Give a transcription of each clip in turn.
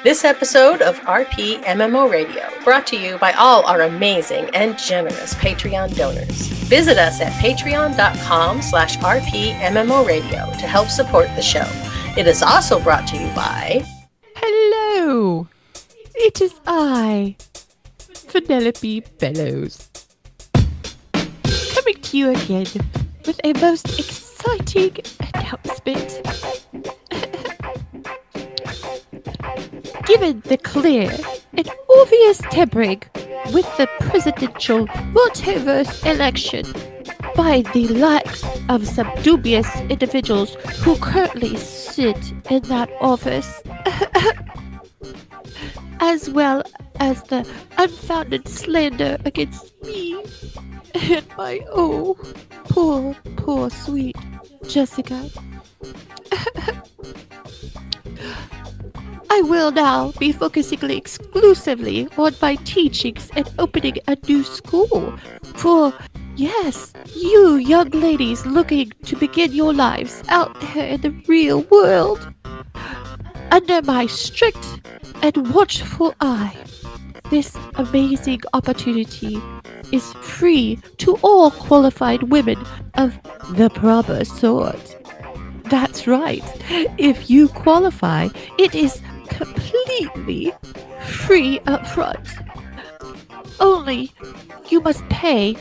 This episode of RPMMO Radio brought to you by all our amazing and generous Patreon donors. Visit us at patreon.com/RPMMO Radio to help support the show. It is also brought to you by... Hello! It is I, Penelope Bellows, coming to you again with a most exciting announcement. Given the clear and obvious tampering with the presidential multiverse election by the likes of some dubious individuals who currently sit in that office, as well as the unfounded slander against me and my poor sweet Jessica. I will now be focusing exclusively on my teachings and opening a new school for, yes, you young ladies looking to begin your lives out there in the real world. Under my strict and watchful eye, this amazing opportunity is free to all qualified women of the proper sort. That's right. If you qualify, it is completely free up front. Only you must pay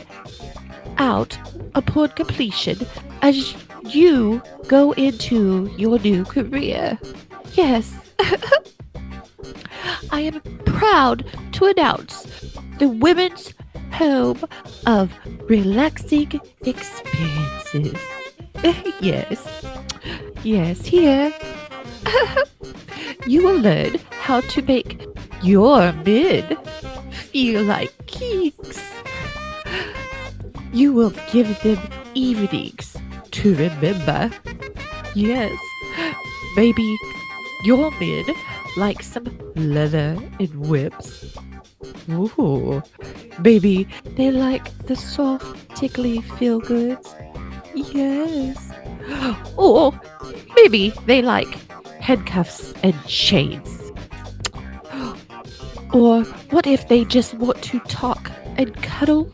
out upon completion as you go into your new career. Yes. I am proud to announce the Women's Home of Relaxing Experiences. Yes, here. You will learn how to make your men feel like kings. You will give them evenings to remember. Yes, maybe your men like some leather and whips. Ooh, maybe they like the soft, tickly feel-goods. Yes. Or maybe they like handcuffs and chains. Or what if they just want to talk and cuddle?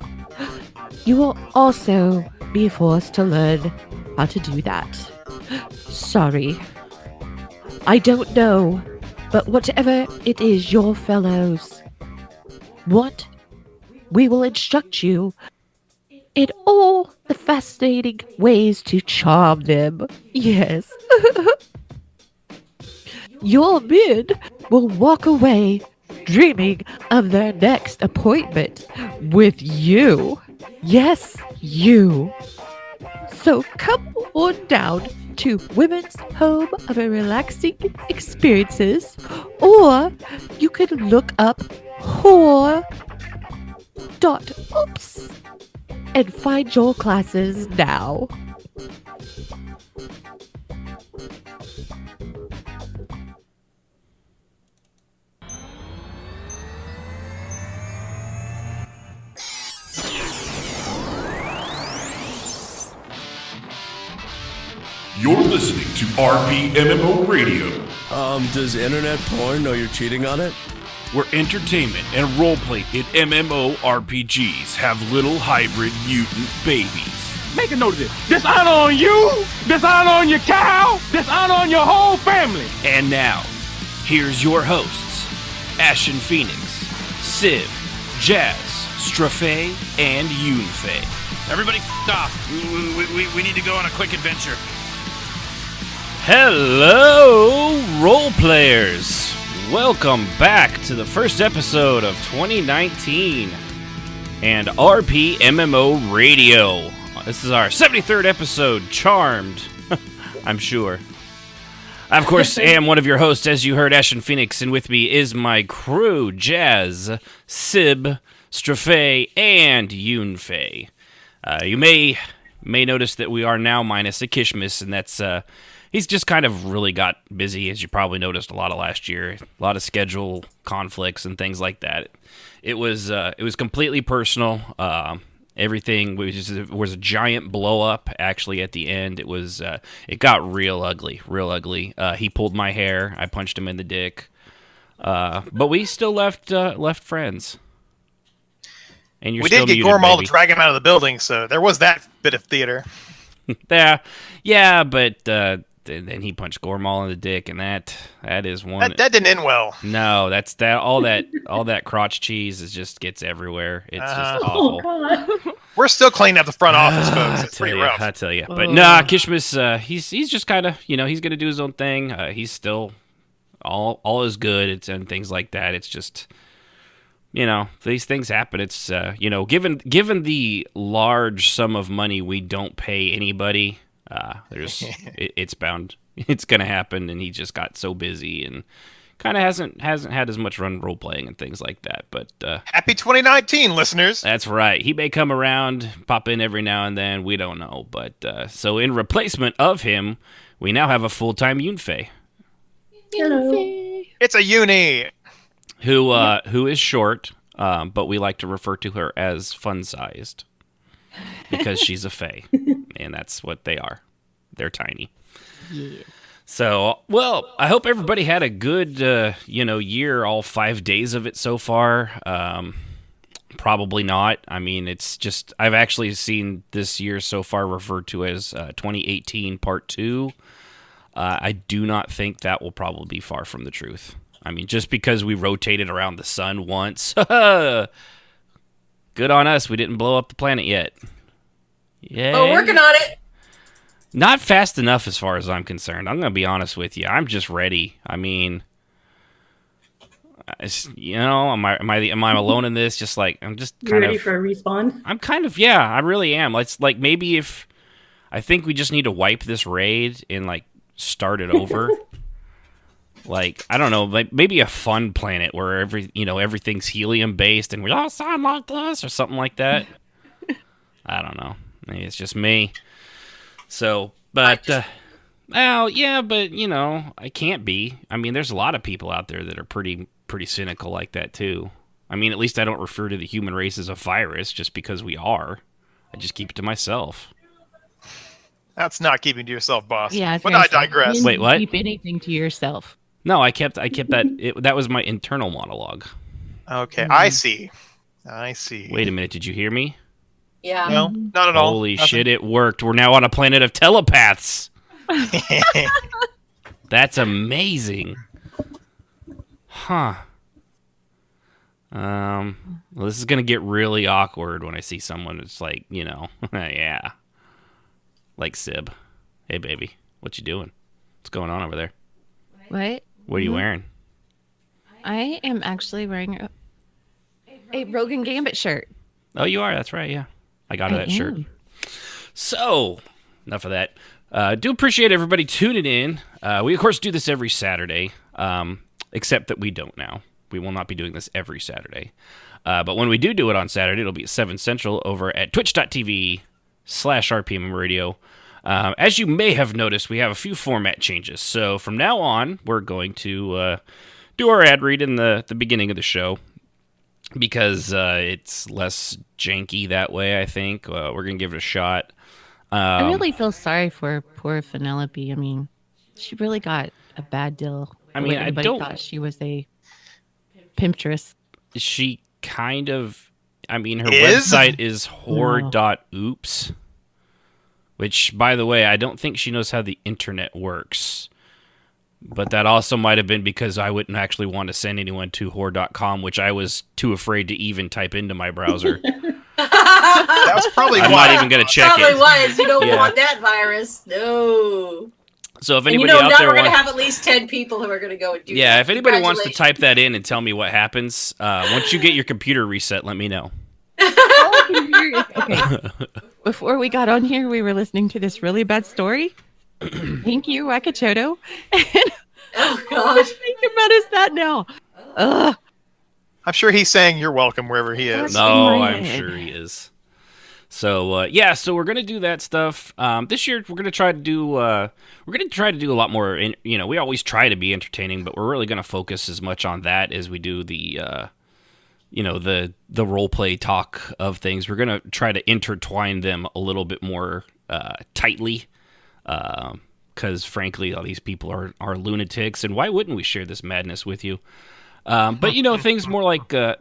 You will also be forced to learn how to do that. Sorry. I don't know, but whatever it is your fellows want, we will instruct you in all the fascinating ways to charm them. Yes. Your men will walk away dreaming of their next appointment with you. Yes, you. So come on down to Women's Home of Relaxing Experiences, or you can look up whore.oops and find your classes now. You're listening to RPMMO Radio. Does internet porn know you're cheating on it? Where entertainment and roleplay in MMORPGs have little hybrid mutant babies. Make a note of this. Dishonor on you, dishonor on your cow, dishonor on your whole family. And now, here's your hosts, Ashen Phoenix, Civ, Jazz, Strafe, and Yunfei. Everybody off. We need to go on a quick adventure. Hello, role players! Welcome back to the first episode of 2019 and RPMMO Radio. This is our 73rd episode, Charmed, I'm sure. I, of course, am one of your hosts, as you heard, Ashen Phoenix, and with me is my crew, Jazz, Sib, Strafe, and Yunfei. You may notice that we are now minus a Kishmis, and that's... He's just kind of really got busy, as you probably noticed a lot of last year. A lot of schedule conflicts and things like that. It was completely personal. Everything was a giant blow up. Actually, at the end, it got real ugly. He pulled my hair. I punched him in the dick. But we still left friends. And you're We still did get muted, Gormal baby. to drag him out of the building, so there was that bit of theater. Yeah, but then he punched Gormal in the dick, and that is one. That didn't end well. No, that's that. All that crotch cheese just gets everywhere. It's just Oh, awful. God. We're still cleaning up the front office, folks. It's pretty rough. I tell you. But nah, Kishmas, he's just kind of, he's gonna do his own thing. He's still all is good. And things like that. It's just, these things happen. It's given the large sum of money we don't pay anybody, it's bound. It's gonna happen. And he just got so busy and kind of hasn't had as much role playing and things like that. But Happy 2019, listeners. that's right. He may come around, pop in every now and then. We don't know. But so in replacement of him, we now have a full-time Yunfei Hello. It's a uni. who is short, but we like to refer to her as fun-sized because she's a fae, and that's what they are. They're tiny. Yeah. So, well, I hope everybody had a good, year, all 5 days of it so far. Probably not. I mean, it's just, I've actually seen this year so far referred to as 2018 Part 2. I do not think that will probably be far from the truth. I mean, just because we rotated around the sun once, good on us. We didn't blow up the planet yet. Yeah. Oh, working on it. Not fast enough as far as I'm concerned. I'm going to be honest with you. I'm just ready. I mean, am I alone in this? Just like, I'm just You kind ready of... for a respawn? I'm kind of, yeah, I really am. Let's, like, maybe if... I think we just need to wipe this raid and, like, start it over. Like, I don't know, like maybe a fun planet where everything's helium-based and we all sound like this or something like that. I don't know. Maybe it's just me. So, but, yeah, but, I can't be. I mean, there's a lot of people out there that are pretty cynical like that, too. I mean, at least I don't refer to the human race as a virus just because we are. I just keep it to myself. That's not keeping to yourself, boss. Yeah, But I digress. Wait, what? Keep anything to yourself. No, I kept that. That was my internal monologue. Okay, I see. Wait a minute, did you hear me? Yeah. No, not at all. Holy shit, it worked. We're now on a planet of telepaths. That's amazing. Huh. Well, this is going to get really awkward when I see someone that's like, yeah. Like Sib. Hey, baby, what you doing? What's going on over there? What? What are you wearing? I am actually wearing a Rogan Gambit shirt. Oh, you are? That's right, yeah. I got her that shirt. So, enough of that. Do appreciate everybody tuning in. We, of course, do this every Saturday, except that we don't now. We will not be doing this every Saturday. But when we do it on Saturday, it'll be at 7 Central over at twitch.tv/RPMMORadio. As you may have noticed, we have a few format changes. So from now on, we're going to do our ad read in the beginning of the show because it's less janky that way, I think. We're going to give it a shot. I really feel sorry for poor Penelope. I mean, she really got a bad deal. I mean, everybody thought she was a pimptress. She kind of... I mean, her Is? website is whore.oops. Which, by the way, I don't think she knows how the internet works. But that also might have been because I wouldn't actually want to send anyone to whore.com, which I was too afraid to even type into my browser. That was probably I'm why. not even going to check Probably it. was. You don't Yeah. want that virus. No. So if And anybody out now there we're going to wants... have at least 10 people who are going to go and do Yeah, that. if anybody wants to Congratulations. type that in and tell me what happens, once you get your computer reset, let me know. Okay. Before we got on here, we were listening to this really bad story. Thank you, Wakachoto. Oh, All God. I'm thinking about is that now. Ugh. I'm sure he's saying you're welcome wherever he is. No, in my I'm head. sure he is. So so we're gonna do that stuff. This year we're gonna try to do a lot more. We always try to be entertaining, but we're really gonna focus as much on that as we do the role play talk of things. We're gonna try to intertwine them a little bit more tightly, because frankly, all these people are lunatics, and why wouldn't we share this madness with you? But things more like the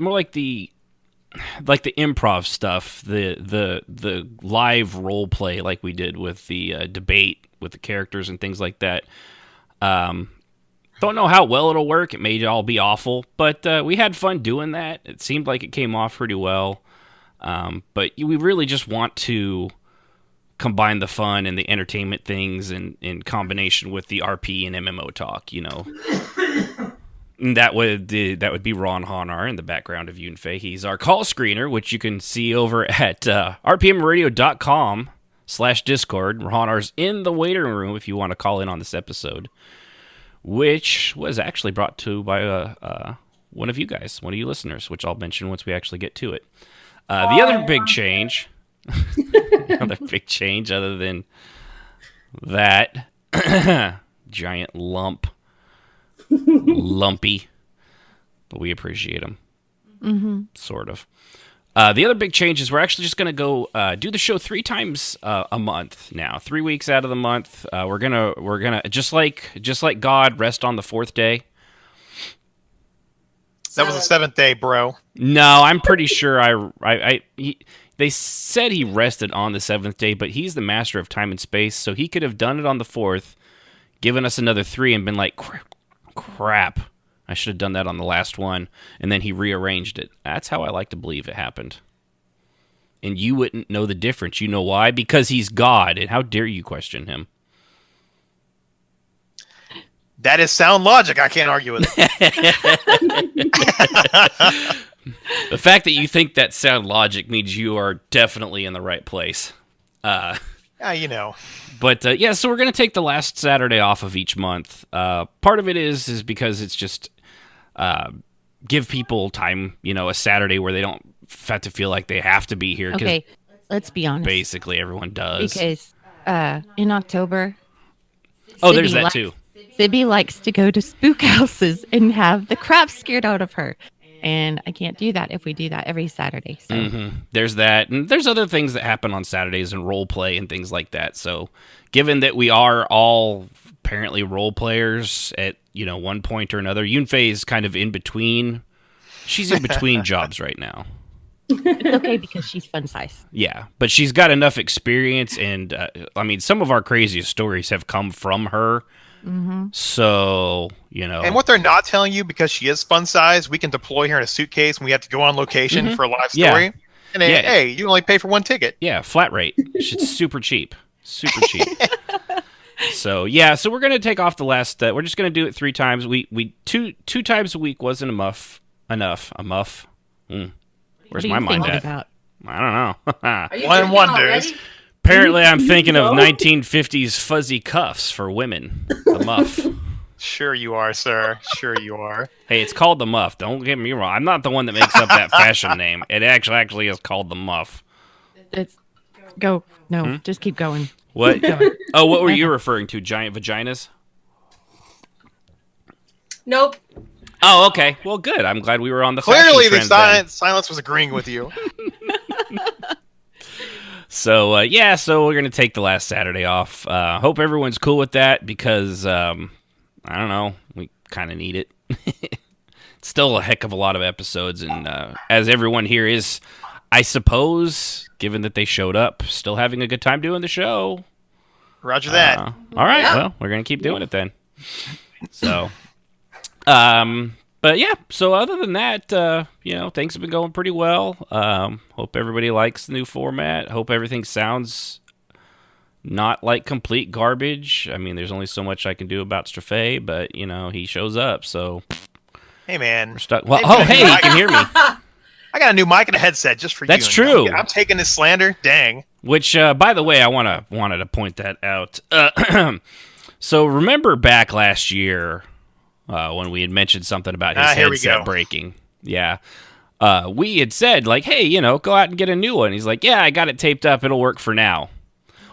improv stuff, the live role play like we did with the debate with the characters and things like that. Don't know how well it'll work. It may all be awful, but we had fun doing that. It seemed like it came off pretty well. But we really just want to combine the fun and the entertainment things in combination with the RP and MMO talk, And that would be Ron Hanar in the background of Yunfei. He's our call screener, which you can see over at rpmradio.com/Discord. Hanar's in the waiting room if you want to call in on this episode, which was actually brought to by one of you guys, one of you listeners, which I'll mention once we actually get to it. The other big change, other than that giant lumpy, but we appreciate them. Mm-hmm. Sort of. The other big change is we're actually just going to go do the show 3 times a month now. 3 weeks out of the month. We're gonna just like God, rest on the 4th day. That was the 7th day, bro. No, I'm pretty sure they said he rested on the 7th day, but he's the master of time and space, so he could have done it on the 4th, given us another 3, and been like, crap, I should have done that on the last one, and then he rearranged it. That's how I like to believe it happened. And you wouldn't know the difference. You know why? Because he's God, and how dare you question him? That is sound logic. I can't argue with it. The fact that you think that's sound logic means you are definitely in the right place. But so we're going to take the last Saturday off of each month. Part of it is because it's just give people time, a Saturday where they don't have to feel like they have to be here. Okay, let's be honest. Basically, everyone does. Because in October... Oh, there's that too. Sibby likes to go to spook houses and have the crap scared out of her. And I can't do that if we do that every Saturday. So. There's that. And there's other things that happen on Saturdays and role play and things like that. So given that we are all apparently role players at, one point or another, Yunfei is kind of in between. She's in between jobs right now. It's okay because she's fun size. Yeah, but she's got enough experience. And, some of our craziest stories have come from her. Mm-hmm. So, And what they're not telling you, because she is fun size, we can deploy her in a suitcase when we have to go on location for a live story. Yeah. And hey, you only pay for 1 ticket. Yeah, flat rate. It's super cheap. Super cheap. So we're going to take off the last, we're just going to do it 3 times. We two times a week wasn't enough. Where's my mind at? About? I don't know. One wonders. Apparently, I'm thinking of 1950s fuzzy cuffs for women. The muff. Sure you are, sir. Sure you are. Hey, it's called the muff. Don't get me wrong. I'm not the one that makes up that fashion name. It actually is called the muff. Go. No, just keep going. What? Oh, what were you referring to? Giant vaginas? Nope. Oh, okay. Well, good. I'm glad we were on the Clearly, the fashion trend silence was agreeing with you. So we're going to take the last Saturday off. Hope everyone's cool with that because, I don't know, we kind of need it. It's still a heck of a lot of episodes, and as everyone here is, I suppose, given that they showed up, still having a good time doing the show. Roger that. All right, well, we're going to keep doing it then. So, but yeah, so other than that, things have been going pretty well. Hope everybody likes the new format. Hope everything sounds not like complete garbage. There's only so much I can do about Strafe, but, he shows up, so... Hey, man. We're stuck. Well, hey, you can hear me. I got a new mic and a headset just for you. That's true. I'm taking this slander. Dang. Which, by the way, I wanted to point that out. So remember back last year... when we had mentioned something about his headset breaking. Yeah. We had said, like, hey, go out and get a new one. He's like, yeah, I got it taped up. It'll work for now.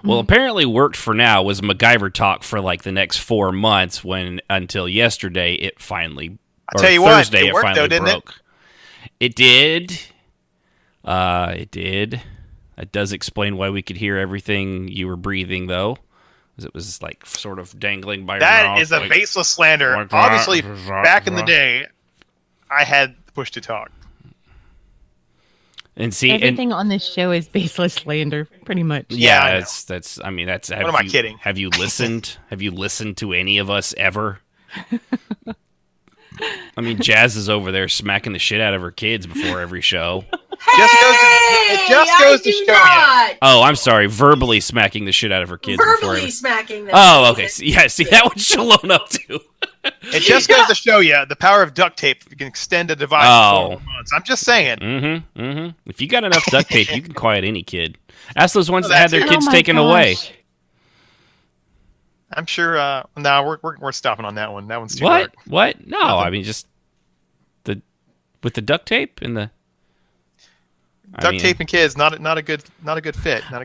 Well, apparently worked for now was MacGyver talk for, like, the next 4 months until yesterday it finally... Thursday it finally broke. It did. It did. It does explain why we could hear everything you were breathing, though. It was like sort of dangling by your mouth. That is a baseless slander. Obviously, back in the day, I had push to talk. And see, everything on this show is baseless slander, pretty much. Yeah, that's. I mean, that's. What am I kidding? Have you listened? Have you listened to any of us ever? I mean, Jazz is over there smacking the shit out of her kids before every show. It just goes to show you. Oh, I'm sorry. Verbally smacking the shit out of her kids. Verbally smacking them. Oh, okay. See, that one she'll own up to. It just goes to show you the power of duct tape. You can extend a device for 4 months. I'm just saying. If you got enough duct tape, you can quiet any kid. Ask those ones that had their kids taken away. I'm sure. No, we're stopping on that one. That one's too dark. What? No, I mean just with the duct tape and the duct tape and kids. Not a good fit. Not a good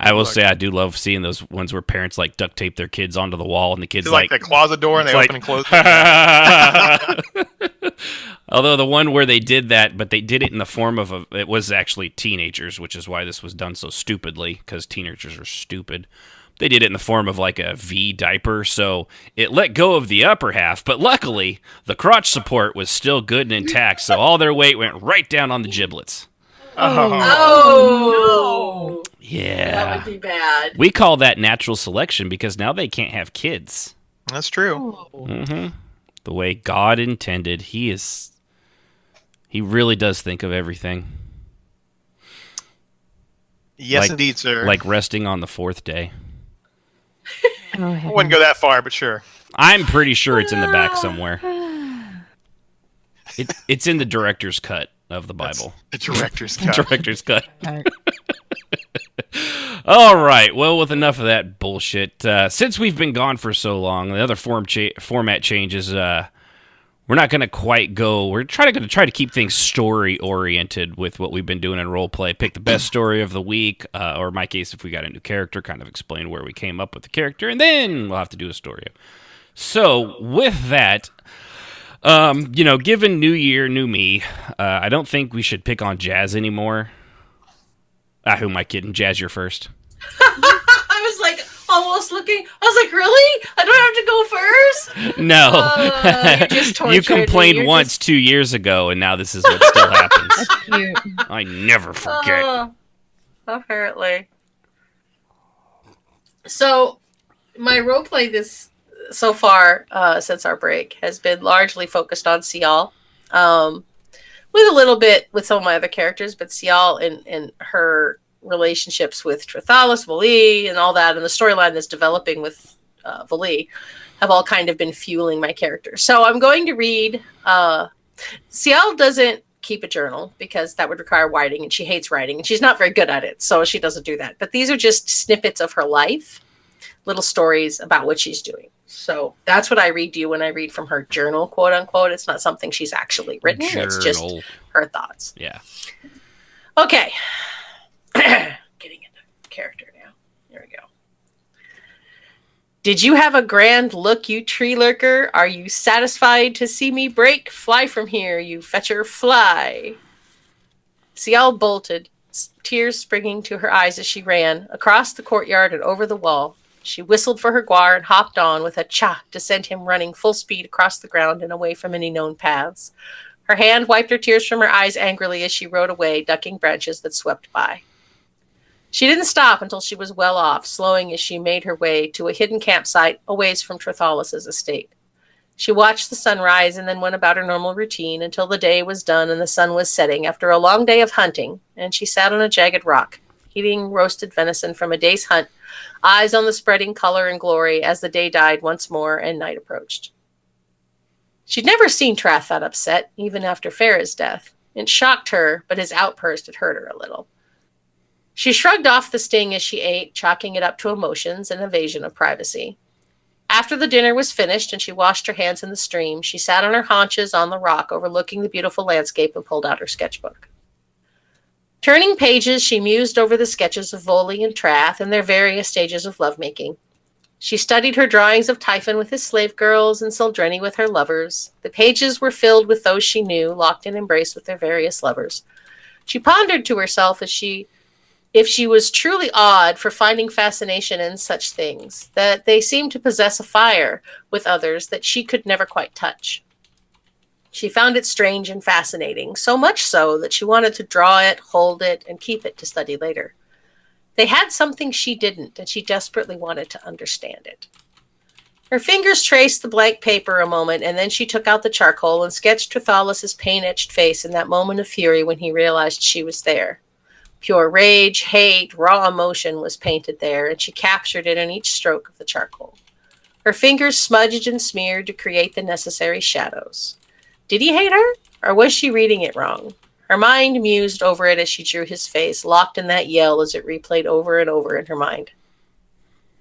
I will look. say I do love seeing those ones where parents like duct tape their kids onto the wall and the kids It's like the closet door and they open and close. Although the one where they did that, but they did it in the form of it was actually teenagers, which is why this was done so stupidly, because teenagers are stupid. They did it in the form of like a V diaper, so it let go of the upper half, but luckily the crotch support was still good and intact, so all their weight went right down on the giblets. Oh, no. Yeah. That would be bad. We call that natural selection because now they can't have kids. That's true. The way God intended, he really does think of everything. Yes, indeed, sir. Like resting on the fourth day. I wouldn't go that far, but sure. I'm pretty sure it's in the back somewhere. It's in the director's cut of the Bible. The director's cut. Director's cut. All right. Well, with enough of that bullshit, since we've been gone for so long, the other format changes. We're not going to quite go. We're going to try to keep things story oriented with what we've been doing in roleplay. Pick the best story of the week, or in my case, if we got a new character, kind of explain where we came up with the character, and then we'll have to do a story. So with that, given new year, new me, I don't think we should pick on Jazz anymore. Who am I kidding? Jazz, you're first. I was like almost looking. I was like, really? I don't have to go first? No. You're just tortured. You complained once 2 years ago, and now this is what still happens. That's cute. I never forget. Apparently. So, my roleplay so far, since our break, has been largely focused on Cial. With a little bit with some of my other characters, but Cial and her relationships with Trithalis, Vali, and all that, and the storyline that's developing with Vali have all kind of been fueling my character. So I'm going to read. Cial doesn't keep a journal because that would require writing, and she hates writing, and she's not very good at it, so she doesn't do that. But these are just snippets of her life, little stories about what she's doing. So that's what I read to you when I read from her journal, quote unquote. It's not something she's actually written. It's just her thoughts. Yeah. Okay. Getting into character now. Here we go. Did you have a grand look, you tree lurker? Are you satisfied to see me break? Fly from here, you fetcher, fly. Cial bolted, tears springing to her eyes as she ran across the courtyard and over the wall. She whistled for her guar and hopped on with a cha to send him running full speed across the ground and away from any known paths. Her hand wiped her tears from her eyes angrily as she rode away, ducking branches that swept by. She didn't stop until she was well off, slowing as she made her way to a hidden campsite a ways from Trithalis' estate. She watched the sun rise and then went about her normal routine until the day was done and the sun was setting after a long day of hunting, and she sat on a jagged rock, eating roasted venison from a day's hunt, eyes on the spreading color and glory as the day died once more and night approached. She'd never seen Trath that upset, even after Farah's death. It shocked her, but his outburst had hurt her a little. She shrugged off the sting as she ate, chalking it up to emotions and evasion of privacy. After the dinner was finished and she washed her hands in the stream, she sat on her haunches on the rock overlooking the beautiful landscape and pulled out her sketchbook. Turning pages, she mused over the sketches of Voli and Trath and their various stages of lovemaking. She studied her drawings of Typhon with his slave girls and Sildreni with her lovers. The pages were filled with those she knew, locked in embrace with their various lovers. She pondered to herself if she was truly odd for finding fascination in such things, that they seemed to possess a fire with others that she could never quite touch. She found it strange and fascinating, so much so that she wanted to draw it, hold it, and keep it to study later. They had something she didn't, and she desperately wanted to understand it. Her fingers traced the blank paper a moment, and then she took out the charcoal and sketched Trithalus's pain-etched face in that moment of fury when he realized she was there. Pure rage, hate, raw emotion was painted there, and she captured it in each stroke of the charcoal. Her fingers smudged and smeared to create the necessary shadows. Did he hate her, or was she reading it wrong? Her mind mused over it as she drew his face, locked in that yell as it replayed over and over in her mind.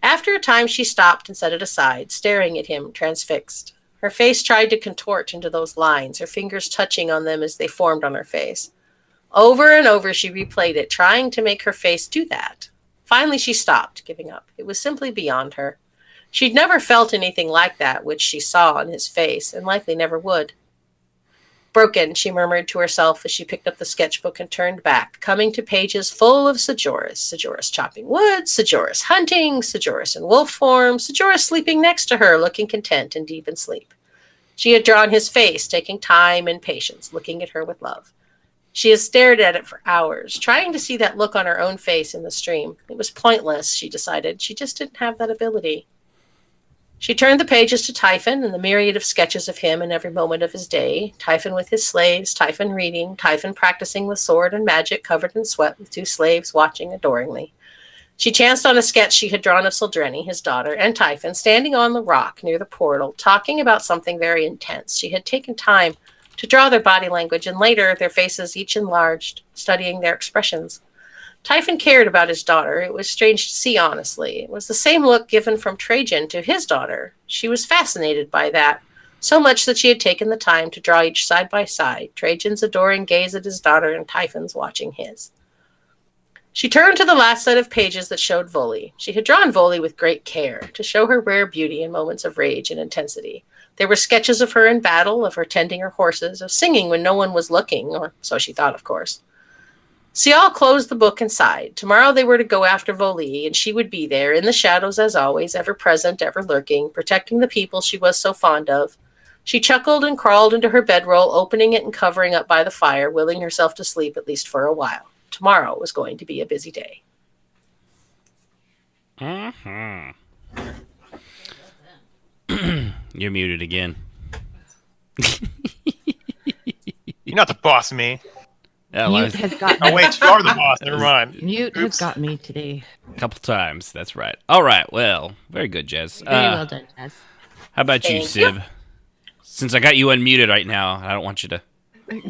After a time, she stopped and set it aside, staring at him, transfixed. Her face tried to contort into those lines, her fingers touching on them as they formed on her face. Over and over she replayed it, trying to make her face do that. Finally she stopped, giving up. It was simply beyond her. She'd never felt anything like that which she saw on his face, and likely never would. Broken, she murmured to herself as she picked up the sketchbook and turned back, coming to pages full of Sejoras chopping wood, Sejoras hunting, Sejoras in wolf form, Sejoras sleeping next to her, looking content and deep in sleep. She had drawn his face, taking time and patience, looking at her with love. She had stared at it for hours, trying to see that look on her own face in the stream. It was pointless, she decided. She just didn't have that ability. She turned the pages to Typhon and the myriad of sketches of him in every moment of his day. Typhon with his slaves, Typhon reading, Typhon practicing with sword and magic, covered in sweat, with 2 slaves watching adoringly. She chanced on a sketch she had drawn of Sildreni, his daughter, and Typhon standing on the rock near the portal, talking about something very intense. She had taken time to draw their body language, and later their faces each enlarged, studying their expressions. Typhon cared about his daughter. It was strange to see, honestly. It was the same look given from Trajan to his daughter. She was fascinated by that, so much that she had taken the time to draw each side by side, Trajan's adoring gaze at his daughter and Typhon's watching his. She turned to the last set of pages that showed Voli. She had drawn Voli with great care, to show her rare beauty in moments of rage and intensity. There were sketches of her in battle, of her tending her horses, of singing when no one was looking, or so she thought, of course. Sial closed the book and sighed. Tomorrow they were to go after Voli, and she would be there, in the shadows as always, ever present, ever lurking, protecting the people she was so fond of. She chuckled and crawled into her bedroll, opening it and covering up by the fire, willing herself to sleep at least for a while. Tomorrow was going to be a busy day. Uh-huh. You're muted again. You're not the boss, me. Yeah, Mute has got Oh, me. wait, you are the boss. Never mind. Mute has Oops. got me today. a couple times. That's right. All right. Well, very good, Jez. Very well done, Jess. How about you, Thank Siv? Since I got you unmuted right now, I don't want you to.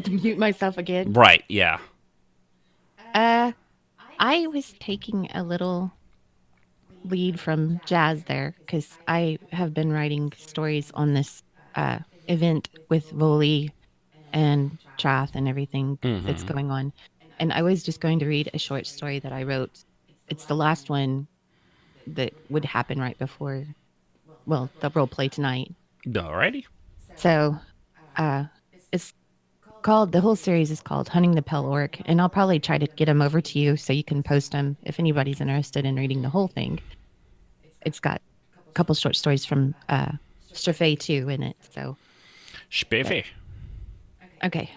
To mute myself again. Right. Yeah. I was taking a little lead from Jazz there because I have been writing stories on this event with Voli and Trath and everything that's going on. And I was just going to read a short story that I wrote. It's the last one that would happen right before, well, the role play tonight. Alrighty. So it's called, the whole series is called Hunting the Pale Orc, and I'll probably try to get them over to you so you can post them if anybody's interested in reading the whole thing. It's got a couple short stories from Strafay too in it. So Spiffy. okay.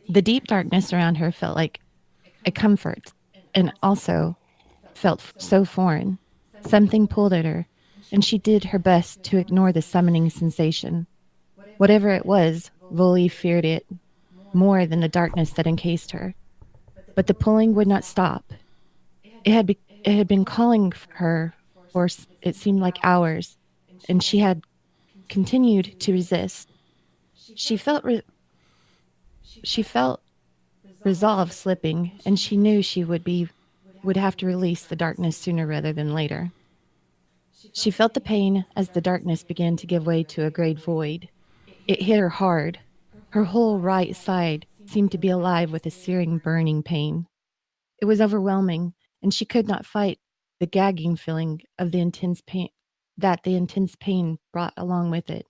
The deep darkness around her felt like a comfort and also felt so foreign. Something pulled at her, and she did her best to ignore the summoning sensation. Whatever it was, Voli feared it more than the darkness that encased her. But the pulling would not stop. It had been calling her for it seemed like hours, and she had continued to resist. She felt resolve slipping, and she knew she would have to release the darkness sooner rather than later. She felt the pain as the darkness began to give way to a great void. It hit her hard. Her whole right side seemed to be alive with a searing, burning pain. It was overwhelming, and she could not fight the gagging feeling of the intense pain brought along with it.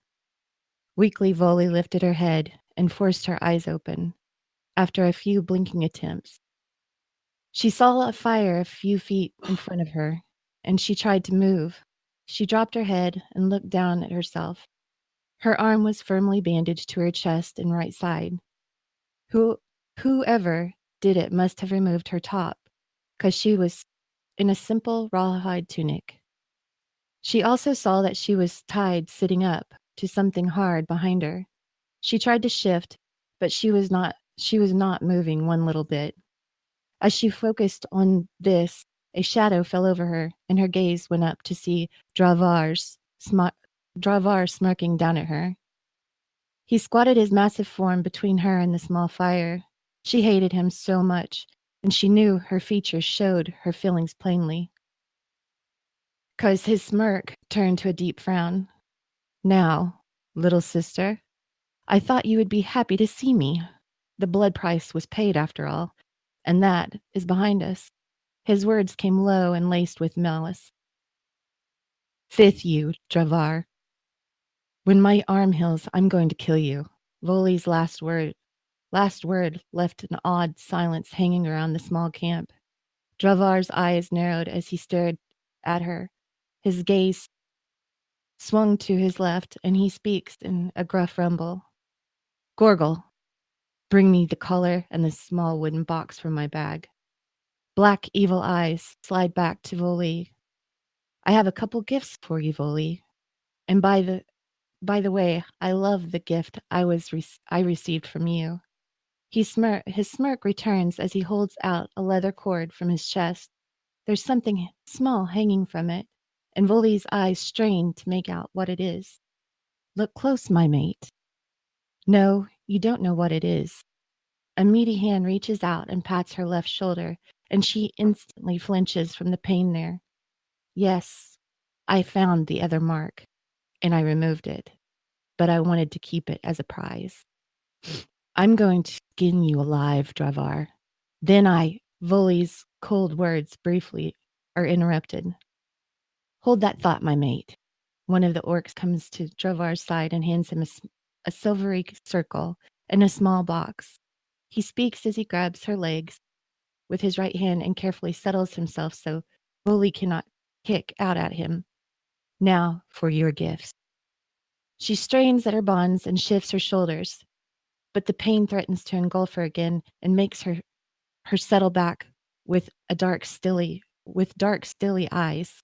Weakly, Voli lifted her head and forced her eyes open. After a few blinking attempts, she saw a fire a few feet in front of her, and she tried to move. She dropped her head and looked down at herself. Her arm was firmly bandaged to her chest and right side. Whoever did it must have removed her top, because she was in a simple rawhide tunic. She also saw that she was tied sitting up to something hard behind her. She tried to shift, but she was not moving one little bit. As she focused on this, a shadow fell over her, and her gaze went up to see Dravar smirking down at her. He squatted his massive form between her and the small fire. She hated him so much, and she knew her features showed her feelings plainly. 'Cause his smirk turned to a deep frown. Now, little sister, I thought you would be happy to see me. The blood price was paid after all, and that is behind us. His words came low and laced with malice. Fifth you, Dravar. When my arm heals, I'm going to kill you. Voli's last word left an odd silence hanging around the small camp. Dravar's eyes narrowed as he stared at her. His gaze swung to his left, and he speaks in a gruff rumble. Gorgle, bring me the collar and the small wooden box from my bag. Black, evil eyes slide back to Voli. I have a couple gifts for you, Voli. And by the way, I love the gift I received from you. His smirk returns as he holds out a leather cord from his chest. There's something small hanging from it, and Voli's eyes strain to make out what it is. Look close, my mate. No, you don't know what it is. A meaty hand reaches out and pats her left shoulder, and she instantly flinches from the pain there. Yes, I found the other mark, and I removed it, but I wanted to keep it as a prize. I'm going to skin you alive, Dravar. Then Voli's cold words briefly are interrupted. Hold that thought, my mate. One of the orcs comes to Dravar's side and hands him a silvery circle and a small box. He speaks as he grabs her legs with his right hand and carefully settles himself so Voli cannot kick out at him. Now for your gifts. She strains at her bonds and shifts her shoulders, but the pain threatens to engulf her again and makes her settle back with dark, stilly eyes.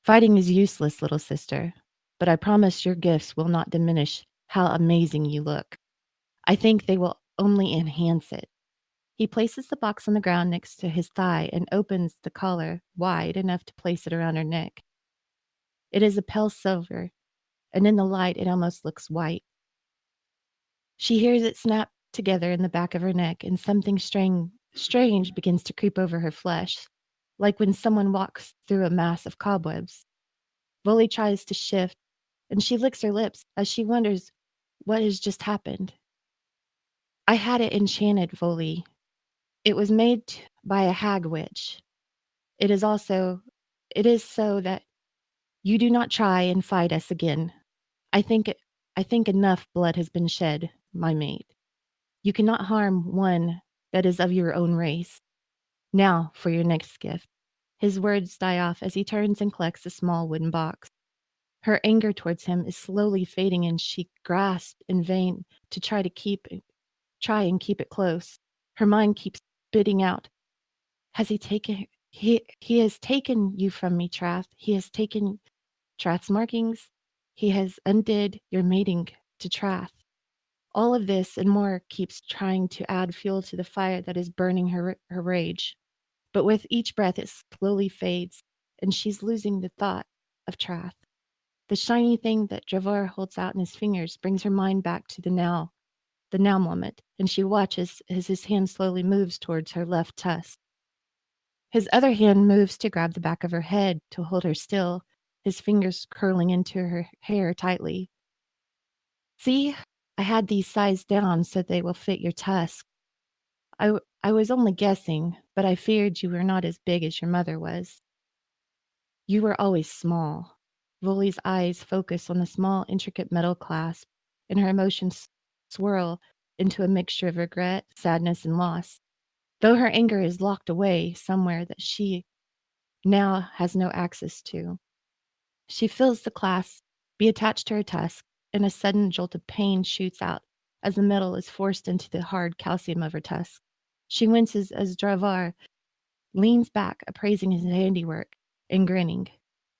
Fighting is useless, little sister, but I promise your gifts will not diminish how amazing you look. I think they will only enhance it. He places the box on the ground next to his thigh and opens the collar wide enough to place it around her neck. It is a pale silver, and in the light it almost looks white. She hears it snap together in the back of her neck, and something strange begins to creep over her flesh, like when someone walks through a mass of cobwebs. Voli tries to shift, and she licks her lips as she wonders what has just happened. I had it enchanted, Voli. It was made by a hag witch. It is so that you do not try and fight us again. I think enough blood has been shed, my mate. You cannot harm one that is of your own race. Now for your next gift. His words die off as he turns and collects a small wooden box. Her anger towards him is slowly fading, and she grasps in vain to try and keep it close. Her mind keeps spitting out. Has he taken he has taken you from me, Trath. He has taken Trath's markings. He has undid your mating to Trath. All of this and more keeps trying to add fuel to the fire that is burning her rage. But with each breath it slowly fades, and she's losing the thought of Trath. The shiny thing that Dravar holds out in his fingers brings her mind back to the now moment, and she watches as his hand slowly moves towards her left tusk. His other hand moves to grab the back of her head to hold her still, his fingers curling into her hair tightly. See, I had these sized down so they will fit your tusk. I was only guessing, but I feared you were not as big as your mother was. You were always small. Voli's eyes focus on the small, intricate metal clasp, and her emotions swirl into a mixture of regret, sadness, and loss. Though her anger is locked away somewhere that she now has no access to. She feels the clasp be attached to her tusk, and a sudden jolt of pain shoots out as the metal is forced into the hard calcium of her tusk. She winces as Dravar leans back, appraising his handiwork and grinning.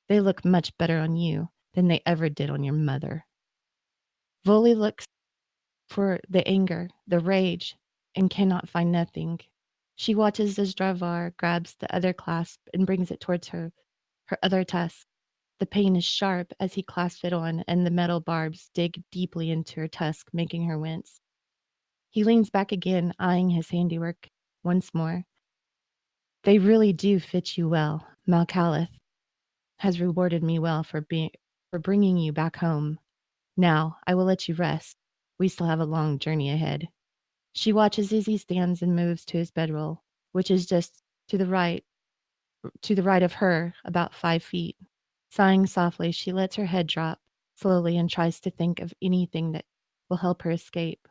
They look much better on you than they ever did on your mother. Voli looks for the anger, the rage, and cannot find nothing. She watches as Dravar grabs the other clasp and brings it towards her other tusk. The pain is sharp as he clasps it on, and the metal barbs dig deeply into her tusk, making her wince. He leans back again, eyeing his handiwork once more. They really do fit you well. Malcalith has rewarded me well for bringing you back home. Now, I will let you rest. We still have a long journey ahead. She watches as he stands and moves to his bedroll, which is just to the right of her, about 5 feet. Sighing softly, she lets her head drop slowly and tries to think of anything that will help her escape.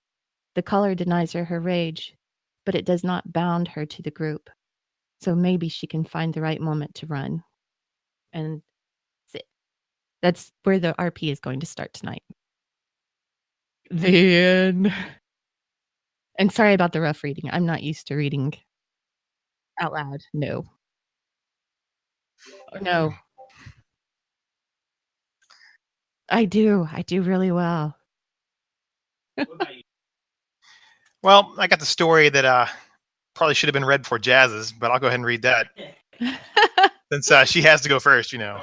The collar denies her rage, but it does not bound her to the group. So maybe she can find the right moment to run. And that's where the RP is going to start tonight. The end. And sorry about the rough reading. I'm not used to reading out loud. No. No. I do really well. Well, I got the story that probably should have been read before Jazz's, but I'll go ahead and read that. Since she has to go first, you know.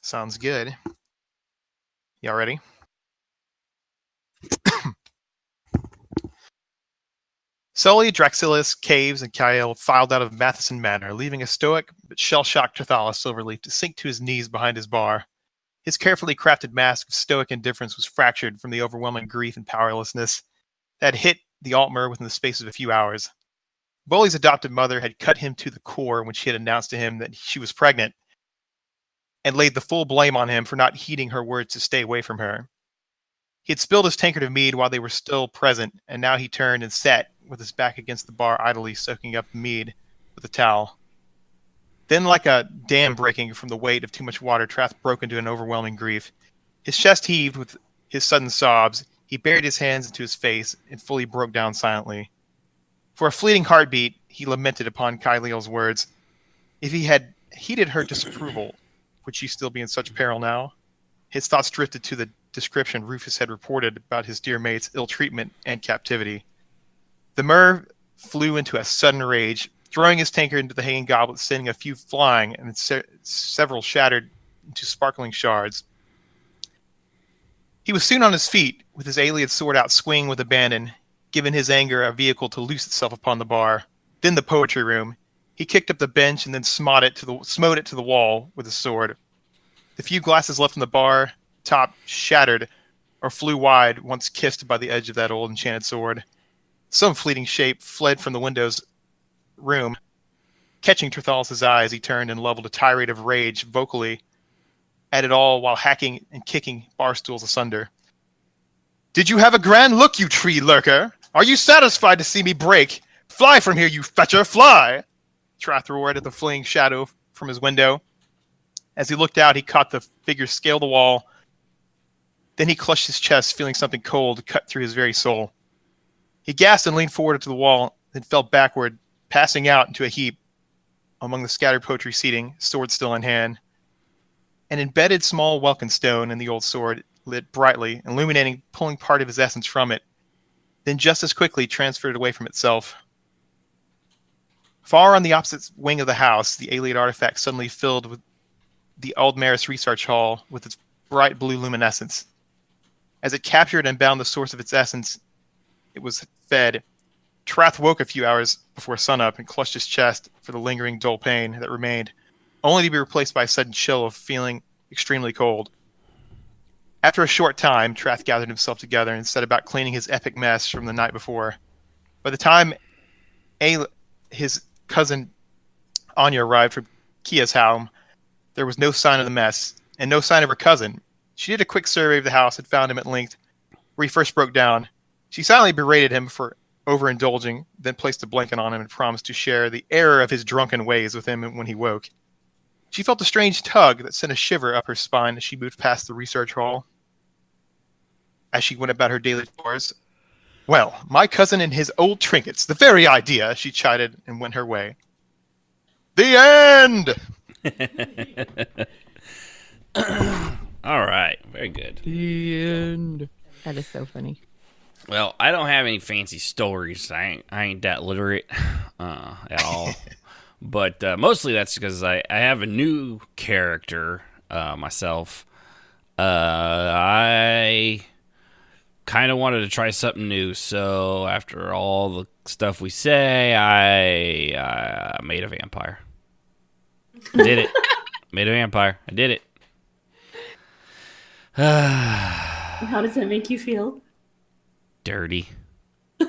Sounds good. Y'all ready? Sully, Draxillus, Caves, and Kyle filed out of Matheson Manor, leaving a stoic but shell-shocked Trithala Silverleaf to sink to his knees behind his bar. His carefully crafted mask of stoic indifference was fractured from the overwhelming grief and powerlessness that had hit the Altmer within the space of a few hours. Bully's adopted mother had cut him to the core when she had announced to him that she was pregnant, and laid the full blame on him for not heeding her words to stay away from her. He had spilled his tankard of mead while they were still present, and now he turned and sat with his back against the bar, idly soaking up the mead with a towel. Then, like a dam breaking from the weight of too much water, Trath broke into an overwhelming grief. His chest heaved with his sudden sobs. He buried his hands into his face and fully broke down silently. For a fleeting heartbeat, he lamented upon Kyleel's words. If he had heeded her disapproval, would she still be in such peril now? His thoughts drifted to the description Rufus had reported about his dear mate's ill treatment and captivity. The Mer flew into a sudden rage, throwing his tankard into the hanging goblet, sending a few flying and several shattered into sparkling shards. He was soon on his feet, with his alien sword out swinging with abandon, giving his anger a vehicle to loose itself upon the bar. Then the poetry room. He kicked up the bench and then smote it to the wall with his sword. The few glasses left in the bar top shattered or flew wide once kissed by the edge of that old enchanted sword. Some fleeting shape fled from the window's room. Catching Trithalis' eye as he turned and leveled a tirade of rage vocally at it all while hacking and kicking bar stools asunder. Did you have a grand look, you tree lurker? Are you satisfied to see me break? Fly from here, you fetcher, fly! Trath roared at the fleeing shadow from his window. As he looked out, he caught the figure scale the wall. Then he clutched his chest, feeling something cold cut through his very soul. He gasped and leaned forward to the wall, then fell backward, passing out into a heap among the scattered poetry seating, sword still in hand. An embedded small welkin stone in the old sword lit brightly, illuminating, pulling part of his essence from it, then just as quickly transferred it away from itself. Far on the opposite wing of the house, the alien artifact suddenly filled with the Aldmaris Research Hall with its bright blue luminescence. As it captured and bound the source of its essence, it was fed. Trath woke a few hours before sunup and clutched his chest for the lingering dull pain that remained, only to be replaced by a sudden chill of feeling extremely cold. After a short time, Trath gathered himself together and set about cleaning his epic mess from the night before. By the time his cousin Anya arrived from Kia's home, there was no sign of the mess, and no sign of her cousin. She did a quick survey of the house and found him at length where he first broke down. She silently berated him for overindulging, then placed a blanket on him and promised to share the error of his drunken ways with him when he woke. She felt a strange tug that sent a shiver up her spine as she moved past the research hall. As she went about her daily chores, "Well, my cousin and his old trinkets, the very idea," she chided and went her way. The end! All right, very good. The end. That is so funny. Well, I don't have any fancy stories. I ain't that literate at all. But mostly that's because I have a new character myself. I kind of wanted to try something new, so after all the stuff we say, I made a vampire. Did it. Made a vampire. I did it. How does that make you feel? Dirty. A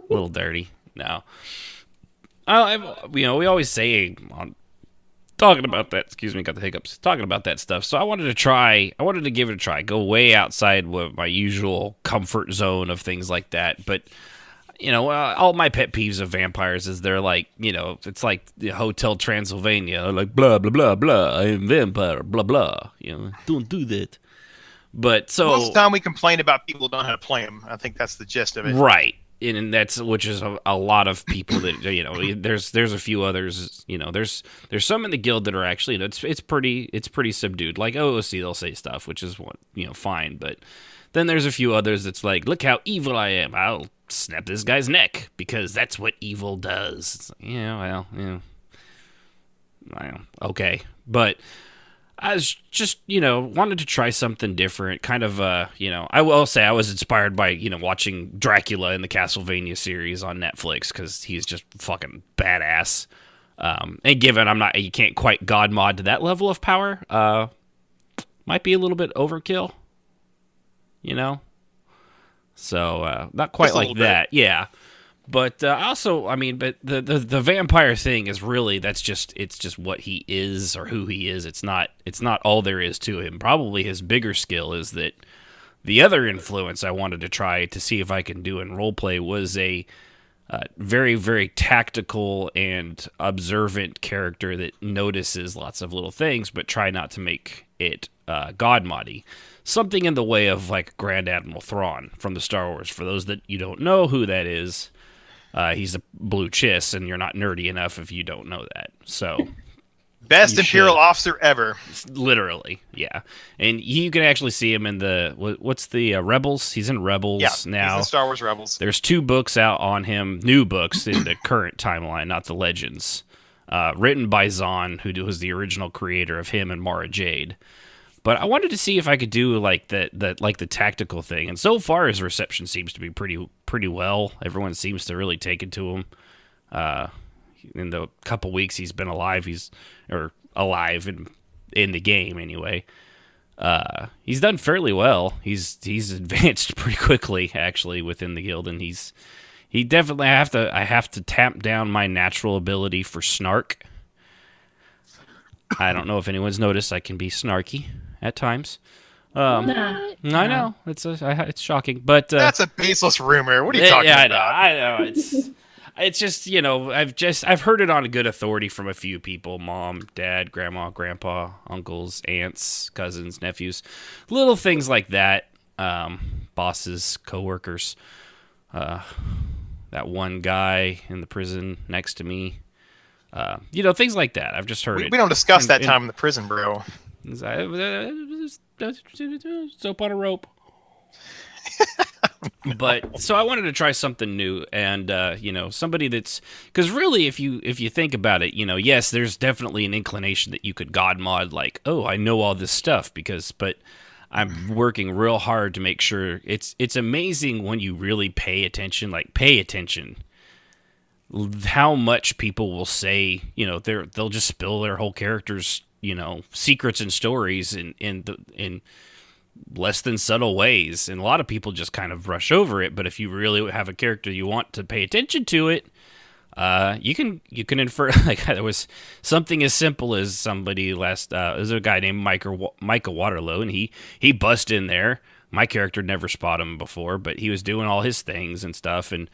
little dirty. No. We always say on talking about that. Excuse me, got the hiccups. Talking about that stuff. So I wanted to give it a try. Go way outside of my usual comfort zone of things like that. But all my pet peeves of vampires is they're like, it's like the Hotel Transylvania, like blah blah blah blah. I am vampire, blah blah. Don't do that. But so most of the time we complain about people who don't know how to play them. I think that's the gist of it. Right. And that's which is a lot of people that there's a few others, there's some in the guild that are actually it's pretty subdued. Like OOC, they'll say stuff, which is fine, but then there's a few others that's like, look how evil I am. I'll snap this guy's neck because that's what evil does. It's like, okay, but I was just, wanted to try something different. Kind of, I will say I was inspired by, watching Dracula in the Castlevania series on Netflix because he's just fucking badass. And given you can't quite god mod to that level of power, might be a little bit overkill, So, not quite like that. Yeah. But also, but the vampire thing is really it's just what he is or who he is. It's not all there is to him. Probably his bigger skill is that the other influence I wanted to try to see if I can do in roleplay was a very, very tactical and observant character that notices lots of little things, but try not to make it god-moddy. Something in the way of like Grand Admiral Thrawn from the Star Wars. For those that you don't know who that is. He's a blue chiss, and you're not nerdy enough if you don't know that. So, best Imperial officer ever. Literally, yeah. And you can actually see him in what's the Rebels? He's in Rebels now. He's in Star Wars Rebels. There's 2 books out on him, new books in the current timeline, not the Legends. Written by Zahn, who was the original creator of him and Mara Jade. But I wanted to see if I could do like the tactical thing, and so far his reception seems to be pretty well. Everyone seems to really take it to him. In the couple weeks he's been alive, alive in the game anyway. He's done fairly well. He's advanced pretty quickly actually within the guild, and he definitely I have to tamp down my natural ability for snark. I don't know if anyone's noticed I can be snarky at times. I know it's shocking, but that's a baseless rumor. What are you talking about? I know. It's just I've heard it on good authority from a few people: mom, dad, grandma, grandpa, uncles, aunts, cousins, nephews, little things like that. Bosses, coworkers. That one guy in the prison next to me. Things like that. I've just heard it. We don't discuss that time in the prison, bro. Soap on a rope. But so I wanted to try something new, and somebody that's because really, if you think about it, yes, there's definitely an inclination that you could god mod like, oh, I know all this stuff but I'm working real hard to make sure it's amazing when you really pay attention. How much people will say, they'll just spill their whole character's, secrets and stories in less than subtle ways. And a lot of people just kind of brush over it. But if you really have a character you want to pay attention to it, you can infer, like there was something as simple as somebody there's a guy named Micah Waterloo, and he bust in there. My character never spotted him before, but he was doing all his things and stuff, and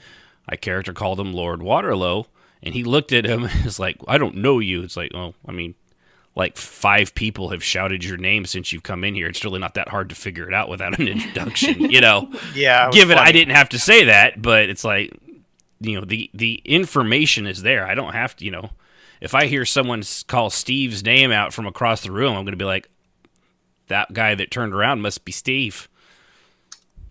My character called him Lord Waterlow, and he looked at him and was like, I don't know you. It's like, well, I mean, like 5 people have shouted your name since you've come in here. It's really not that hard to figure it out without an introduction, you know? Yeah. Given I didn't have to say that, but it's like, you know, the information is there. I don't have to, you know, if I hear someone call Steve's name out from across the room, I'm going to be like, that guy that turned around must be Steve.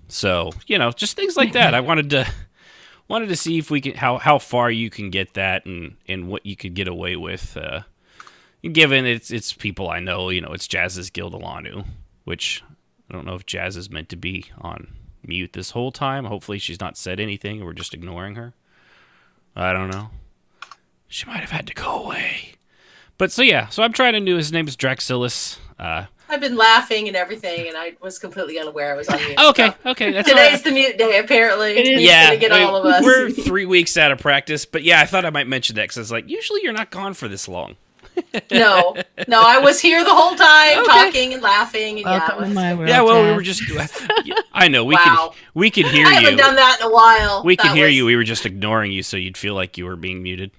So, you know, just things like that. I wanted to see if we can, how far you can get that and what you could get away with, given it's people I know, you know, it's Jazz's Gildalanu, which I don't know if Jazz is meant to be on mute this whole time. Hopefully she's not said anything and we're just ignoring her. I don't know. She might have had to go away. But so yeah, so I'm trying to do, his name is Draxilis. I've been laughing and everything, and I was completely unaware I was on mute. Okay, so. okay. That's Today's right. the mute day, apparently. It's yeah, gonna get all of us. We're 3 weeks out of practice, but yeah, I thought I might mention that because I was like, usually you're not gone for this long. No, I was here the whole time, talking and laughing, and Welcome to my world, yeah, well, we Jazz. were just. I know we Wow. could hear you. I haven't done that in a while. We could hear you. We were just ignoring you, so you'd feel like you were being muted.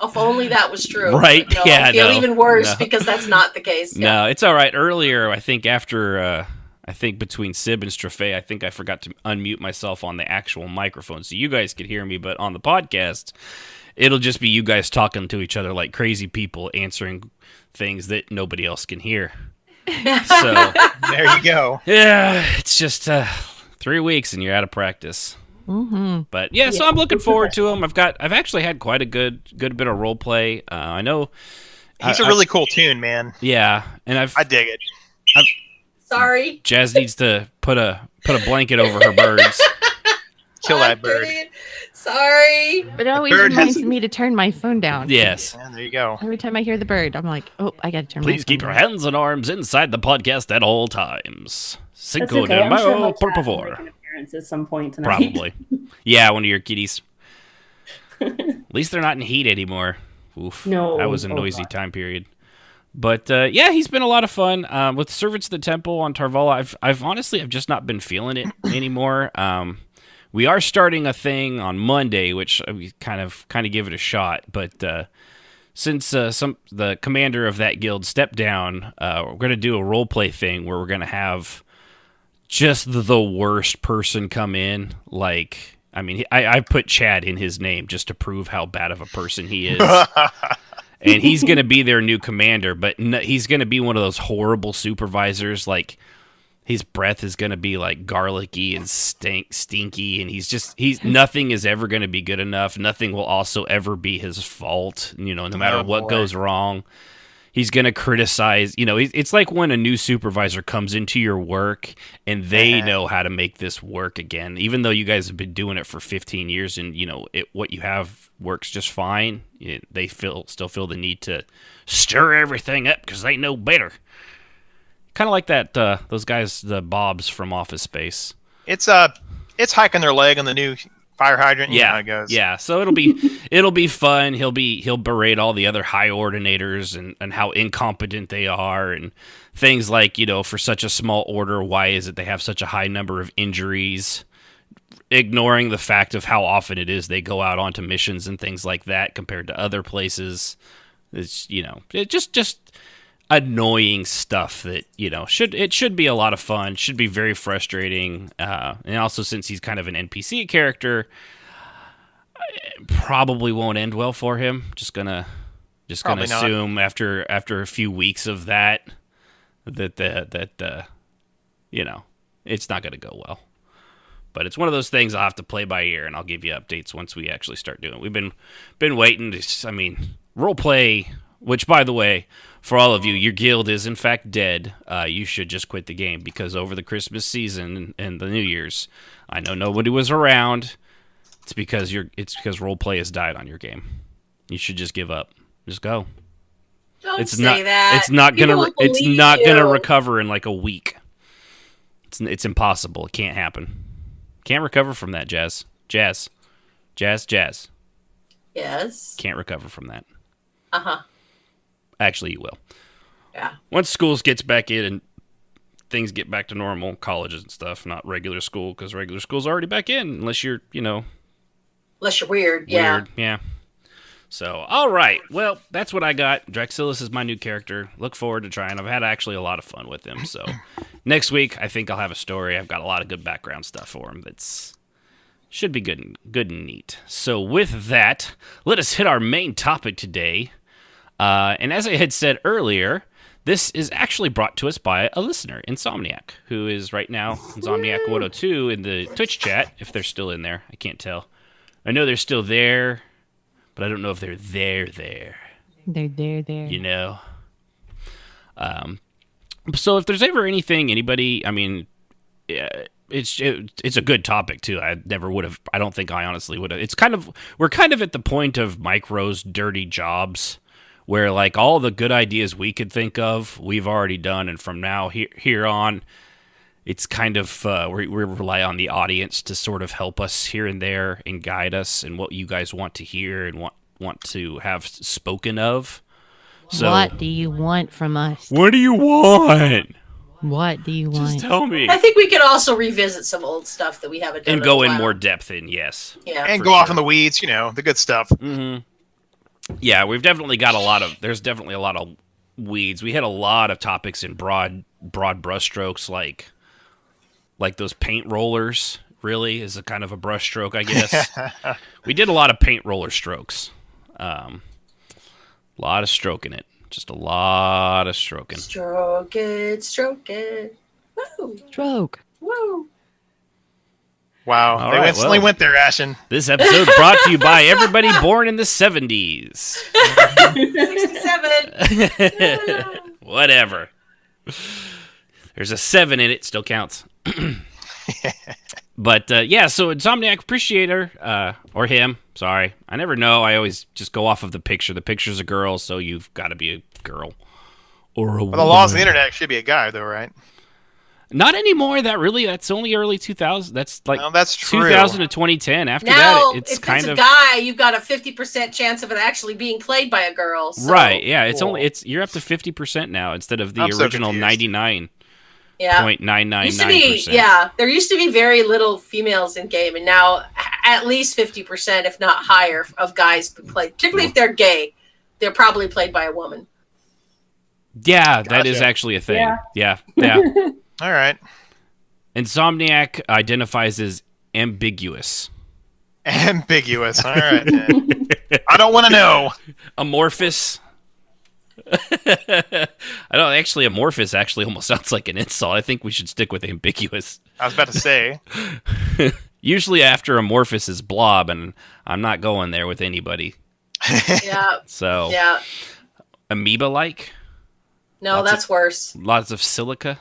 If only that was true. Right? No, yeah. I feel no, even worse no. because that's not the case. No, it's all right. Earlier, I think after. I think between Sib and Strafe, I think I forgot to unmute myself on the actual microphone, so you guys could hear me. But on the podcast, it'll just be you guys talking to each other like crazy people, answering things that nobody else can hear. So there you go. Yeah, it's just 3 weeks and you're out of practice. Mm-hmm. But yeah, so I'm looking forward to him. I've actually had quite a good bit of role play. I know he's a really cool tune, man. Yeah, and I dig it. Sorry, Jazz needs to put a blanket over her birds. Kill that bird. Sorry. But it always reminds me to turn my phone down. Yes. Yeah, there you go. Every time I hear the bird, I'm like, oh, I gotta turn my phone Please keep down. your hands and arms inside the podcast at all times. Cinco okay. de I'm sure Mayo, my por cat will favor. make an appearance at some point tonight. Probably. Yeah, one of your kitties. At least they're not in heat anymore. Oof. No. That was a noisy time period. But yeah, he's been a lot of fun. With Servants of the Temple on Tarvala, I've honestly just not been feeling it anymore. We are starting a thing on Monday, which we kind of give it a shot. But since the commander of that guild stepped down, we're going to do a role play thing where we're going to have just the worst person come in. Like, I mean, I put Chad in his name just to prove how bad of a person he is. And he's going to be their new commander, but he's going to be one of those horrible supervisors. Like, his breath is going to be like garlicky and stinky, and nothing is ever going to be good enough. Nothing will also ever be his fault. You know, no matter what goes wrong, he's going to criticize. You know, it's like when a new supervisor comes into your work and they know how to make this work again, even though you guys have been doing it for 15 years, and you know what you have works just fine. They still feel the need to stir everything up because they know better. Kind of like that those guys, the Bobs from Office Space. It's hiking their leg on the new fire hydrant. You know how it goes. Yeah. So it'll be fun. He'll berate all the other high ordinators and how incompetent they are, and things like, you know, for such a small order, why is it they have such a high number of injuries? Ignoring the fact of how often it is they go out onto missions and things like that compared to other places. It's, you know, it just annoying stuff that, you know, should be a lot of fun, should be very frustrating, and also since he's kind of an NPC character, it probably won't end well for him. Just gonna assume after a few weeks of that you know, it's not gonna go well. But it's one of those things I'll have to play by ear, and I'll give you updates once we actually start doing it. We've been waiting to, I mean, roleplay, which, by the way, for all of you, your guild is in fact dead. You should just quit the game, because over the Christmas season and the New Year's, I know nobody was around. It's because roleplay has died on your game. You should just give up. Just go. Don't say that. It's not People gonna. won't It's believe not you. gonna recover in like a week. It's impossible. It can't happen. Can't recover from that, Jazz. Jazz. Yes. Can't recover from that. Uh-huh. Actually, you will. Yeah. Once schools gets back in and things get back to normal, colleges and stuff, not regular school, because regular school's already back in, unless you're, Unless you're weird, yeah. So, all right. Well, that's what I got. Draxilis is my new character. Look forward to trying. I've had actually a lot of fun with him. So, next week I think I'll have a story. I've got a lot of good background stuff for him. That's should be good and neat. So, with that, let us hit our main topic today. And as I had said earlier, this is actually brought to us by a listener, Insomniac, who is right now Insomniac102 in the Twitch chat. If they're still in there, I can't tell. I know they're still there. But I don't know if they're there. They're there. So if there's ever anything, anybody, I mean, it's a good topic too. I never would have. I don't think I honestly would have. We're kind of at the point of Micro's dirty jobs, where like all the good ideas we could think of, we've already done, and from now here on, it's kind of we rely on the audience to sort of help us here and there and guide us in what you guys want to hear and want to have spoken of. So, what do you want from us? What do you want? What do you want? Just tell me. I think we could also revisit some old stuff that we haven't done and go in more depth in, yes. Yeah, and go off in the weeds, the good stuff. Mm-hmm. Yeah, we've definitely got there's definitely a lot of weeds. We had a lot of topics in broad brushstrokes, like those paint rollers, really, is a kind of a brush stroke, I guess. We did a lot of paint roller strokes. A lot of stroking it. Just a lot of stroking. Stroke it. Woo. Stroke. Woo. Wow. All They right, instantly went there, Ashen. This episode brought to you by everybody born in the 70s. 67. Whatever. There's a 7 in it, still counts. But, yeah, so Insomniac Appreciator, or him, sorry. I never know. I always just go off of the picture. The picture's a girl, so you've got to be a girl. Or a woman. Well, the laws of the internet should be a guy, though, right? Not anymore. That's only early 2000. That's like that's true. 2000 to 2010. After now, that, it's if kind it's of a guy, you've got a 50% chance of it actually being played by a girl. So. Right? Yeah, you're up to 50% now instead of the original 99. Yeah. 0.999%. Yeah, there used to be very little females in game, and now at least 50%, if not higher, of guys played. Particularly if they're gay, they're probably played by a woman. Yeah, that is actually a thing. Yeah. All right. Insomniac identifies as ambiguous. Ambiguous. All right. I don't want to know. Amorphous. I don't actually. Amorphous actually almost sounds like an insult. I think we should stick with ambiguous. I was about to say. Usually after amorphous is blob, and I'm not going there with anybody. Yeah. So. Yeah. Amoeba-like. No, that's worse. Lots of silica.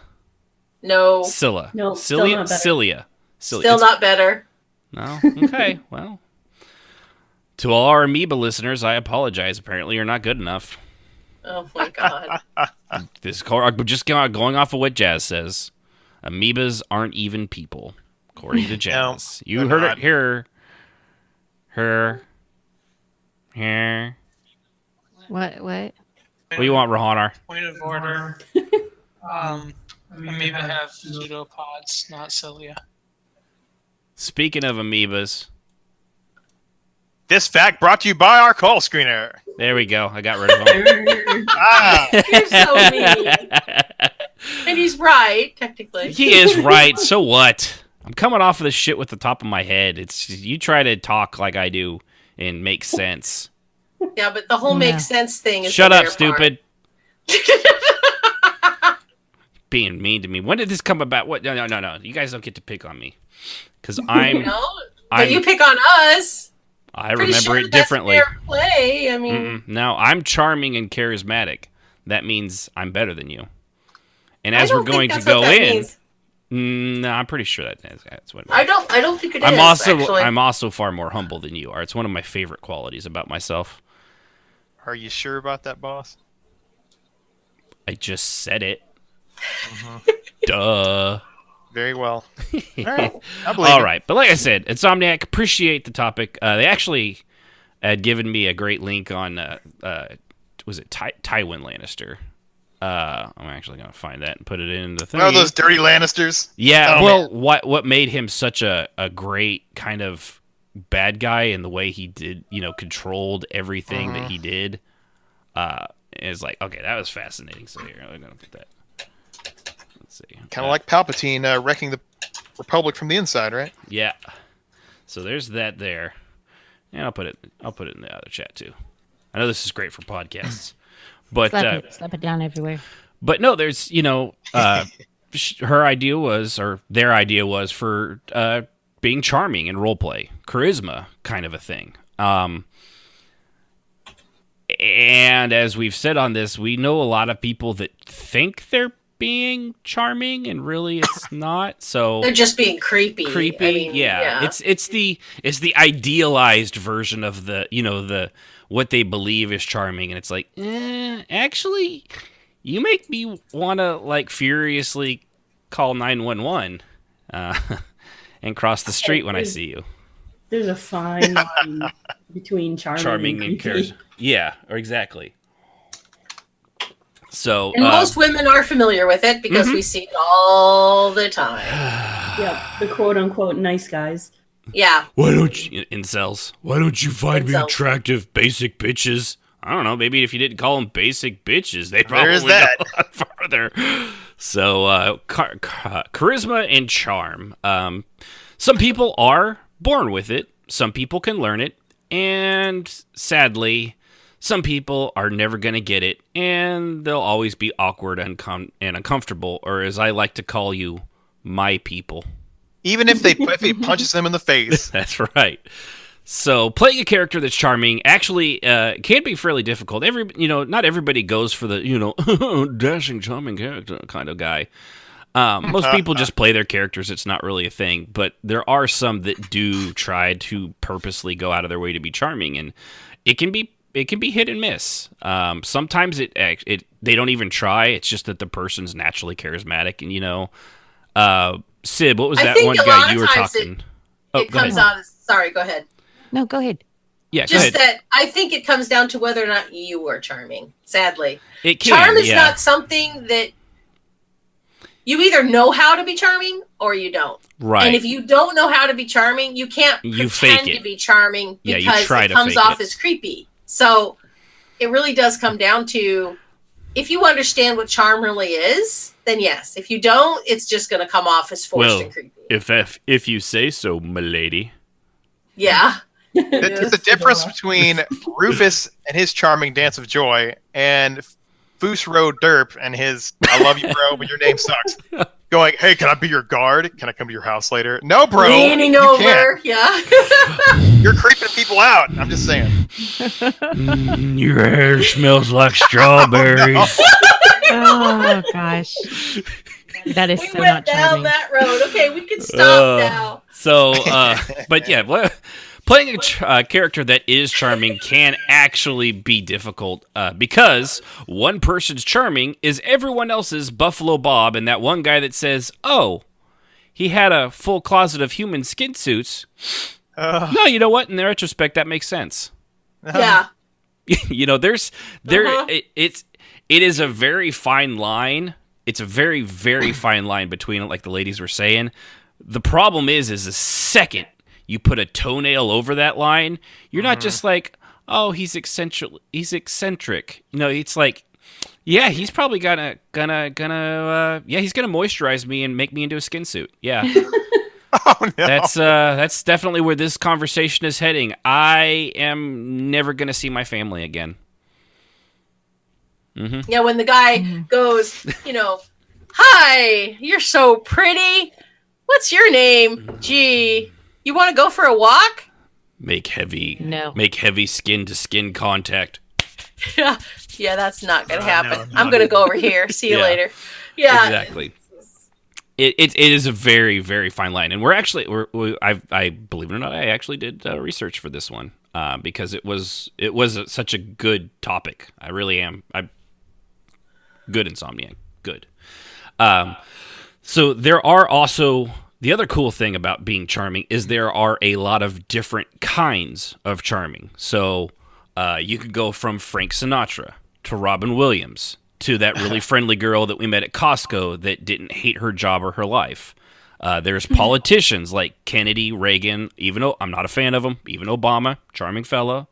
No. Scylla. No. Cilia. Still not better. No. Okay. Well. To all our amoeba listeners, I apologize. Apparently, you're not good enough. Oh my god. Just going off of what Jazz says. Amoebas aren't even people, according to Jazz. You heard it here. Here. What? What do you want, Rahanar? Point of order. Amoeba have pseudopods, not cilia. Speaking of amoebas. This fact brought to you by our call screener. There we go. I got rid of him. You're so mean. And he's right, technically. He is right. So what? I'm coming off of this shit with the top of my head. It's you try to talk like I do and make sense. Yeah, but the whole makes sense thing is shut up, stupid. Being mean to me. When did this come about? What? No. You guys don't get to pick on me because I'm. No, but you pick on us. I remember it differently. That's fair play. I mean, no, I'm charming and charismatic. That means I'm better than you. And as we're going to go in, no, I'm pretty sure that's what it means. I don't think it is. I'm also far more humble than you are. It's one of my favorite qualities about myself. Are you sure about that, boss? I just said it. Duh. Very well. All right. All right. But like I said, Insomniac, appreciate the topic. They actually had given me a great link on, was it Tywin Lannister? I'm actually gonna find that and put it in the thing. Oh, those dirty Lannisters. Yeah. Oh, well, man. what made him such a great kind of bad guy in the way he did, controlled everything that he did. Is like, okay, that was fascinating. So here, I'm gonna put that. Let's see. Kind of like Palpatine wrecking the Republic from the inside, right? Yeah. So there's that there, and I'll put it in the other chat too. I know this is great for podcasts, but Slap it down everywhere. But no, there's her idea was, or their idea was, for being charming in roleplay, charisma kind of a thing. And as we've said on this, we know a lot of people that think they're being charming, and really it's not. So they're just being creepy. Creepy, I mean, yeah. It's the idealized version of the what they believe is charming, and it's like, actually, you make me want to like furiously call 911 and cross the street when I see you. There's a fine line between charming and charisma. Yeah, or exactly. So, and most women are familiar with it because we see it all the time. Yeah, the quote-unquote nice guys. Yeah. Why don't you, incels? Why don't you find me attractive, basic bitches? I don't know. Maybe if you didn't call them basic bitches, they probably go a lot farther. So, charisma and charm. Some people are born with it. Some people can learn it. And sadly, some people are never going to get it. And they'll always be awkward and uncomfortable. Or as I like to call you, my people. Even if he punches them in the face. That's right. So playing a character that's charming actually can be fairly difficult. Not everybody goes for the dashing, charming character kind of guy. Most people just play their characters. It's not really a thing. But there are some that do try to purposely go out of their way to be charming, and it can be hit and miss. Sometimes they don't even try. It's just that the person's naturally charismatic, and Sib, what was that one guy you were talking? It comes out. Sorry, go ahead. No, go ahead. Yeah, just that I think it comes down to whether or not you are charming. Sadly, charm is not something that you either know how to be charming or you don't. Right. And if you don't know how to be charming, you can't pretend to be charming because it comes off as creepy. So it really does come down to, if you understand what charm really is, then yes. If you don't, it's just going to come off as forced and creepy. If you say so, milady. Yeah. The difference between Rufus and his charming dance of joy and Fusro Derp and his "I love you, bro, but your name sucks" going, "Hey, can I be your guard? Can I come to your house later?" No, bro. Leaning over, yeah. You're creeping people out. I'm just saying. Your hair smells like strawberries. Oh gosh, that is so not charming. We went down that road. Okay, we can stop now. So, but yeah, playing a character that is charming can actually be difficult because one person's charming is everyone else's Buffalo Bob, and that one guy that says, "Oh, he had a full closet of human skin suits." No, you know what? In retrospect, that makes sense. Yeah. It is a very fine line. It's a very, very fine line between, like the ladies were saying. The problem is the second you put a toenail over that line, you're not just like, oh, he's eccentric. It's like, yeah, he's probably he's gonna moisturize me and make me into a skin suit. Yeah. Oh, no. That's definitely where this conversation is heading. I am never gonna see my family again. Mm-hmm. Yeah, when the guy goes, "Hi, you're so pretty. What's your name? Gee, you want to go for a walk?" Make heavy skin to skin contact. Yeah, that's not gonna happen. I'm gonna go over here. See you later. Yeah, exactly. It is a very, very fine line, and I believe it or not, I actually did research for this one because it was such a good topic. I really am. I'm good, Insomniac. Good. So there are also, the other cool thing about being charming is there are a lot of different kinds of charming. So you could go from Frank Sinatra to Robin Williams to that really friendly girl that we met at Costco that didn't hate her job or her life. There's politicians like Kennedy, Reagan, even though I'm not a fan of him, even Obama, charming fella.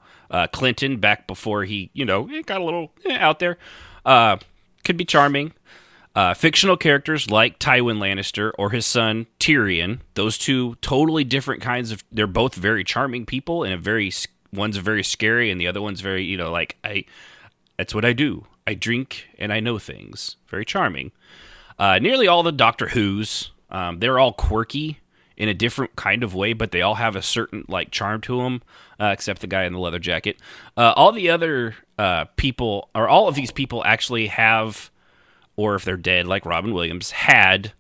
Clinton, back before he, got a little out there, could be charming. Fictional characters like Tywin Lannister or his son Tyrion, those two totally different kinds of. They're both very charming people, and one's very scary, and the other one's very, that's what I do. I drink and I know things. Very charming. Nearly all the Doctor Who's, they're all quirky in a different kind of way, but they all have a certain charm to them, except the guy in the leather jacket. All the other people, or all of these people, actually have. Or if they're dead, like Robin Williams, had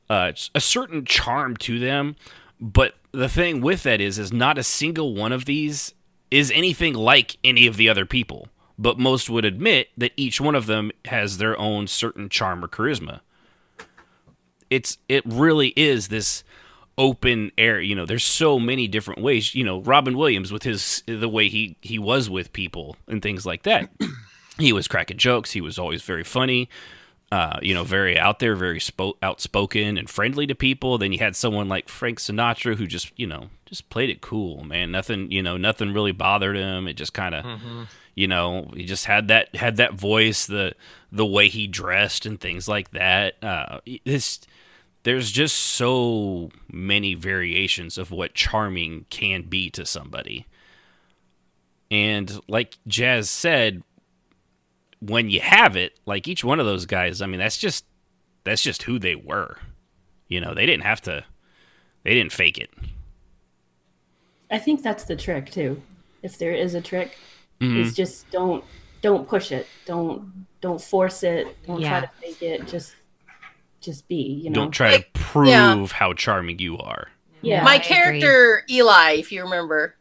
a certain charm to them. But the thing with that is not a single one of these is anything like any of the other people. But most would admit that each one of them has their own certain charm or charisma. It really is this open air. There's so many different ways. Robin Williams with the way he was with people and things like that. He was cracking jokes. He was always very funny. Very out there, very outspoken and friendly to people. Then you had someone like Frank Sinatra who just played it cool, man. Nothing really bothered him. It just kind of, he just had that voice, the way he dressed and things like that. There's just so many variations of what charming can be to somebody. And like Jazz said, when you have it, like each one of those guys, I mean, that's just who they were. They didn't fake it. I think that's the trick too. If there is a trick, is just don't push it. Don't force it. Don't try to fake it. Just be, Don't try to prove how charming you are. Yeah. My character, Eli, if you remember,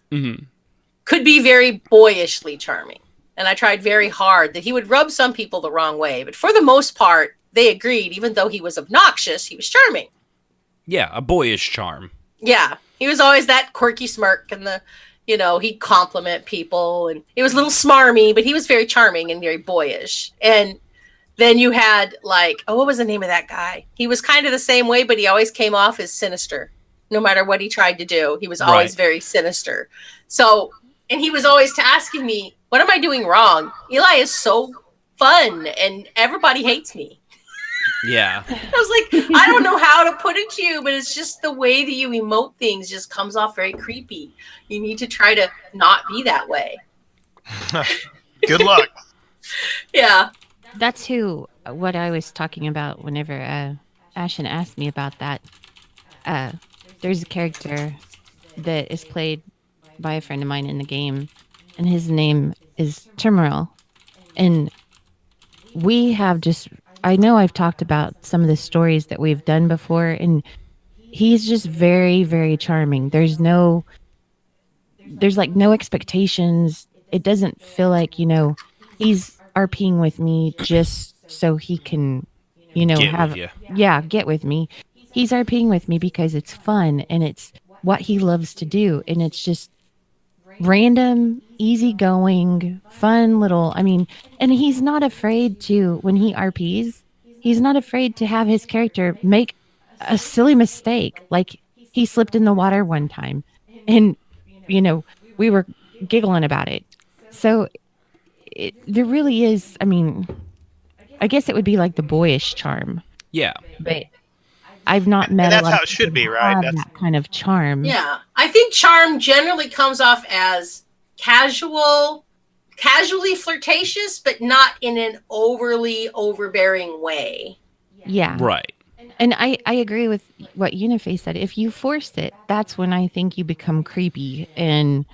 could be very boyishly charming. And I tried very hard that he would rub some people the wrong way. But for the most part, they agreed, even though he was obnoxious, he was charming. Yeah, a boyish charm. Yeah, he was always that quirky smirk and he'd compliment people. And he was a little smarmy, but he was very charming and very boyish. And then you had what was the name of that guy? He was kind of the same way, but he always came off as sinister. No matter what he tried to do, he was always very sinister. So, and he was always asking me, what am I doing wrong? Eli is so fun and everybody hates me. Yeah. I was like, I don't know how to put it to you, but it's just the way that you emote things just comes off very creepy. You need to try to not be that way. Good luck. Yeah. That's what I was talking about whenever Ashen asked me about that. There's a character that is played by a friend of mine in the game, and his name is Turmoil. And we have I know I've talked about some of the stories that we've done before, and he's just very, very charming. There's no expectations. It doesn't feel like, he's RPing with me just so he can, get with me. He's RPing with me because it's fun and it's what he loves to do. And it's just random, easygoing, fun little, and he's not afraid to, when he RPs, he's not afraid to have his character make a silly mistake. Like he slipped in the water one time and, we were giggling about it. So there really is, I guess it would be like the boyish charm. Yeah. But I've not met and a that's lot how of it should be, people right? have That's that kind of charm. Yeah. I think charm generally comes off as casually flirtatious, but not in an overly overbearing way. Yeah. Right. And I agree with what Uniface said. If you force it, that's when I think you become creepy and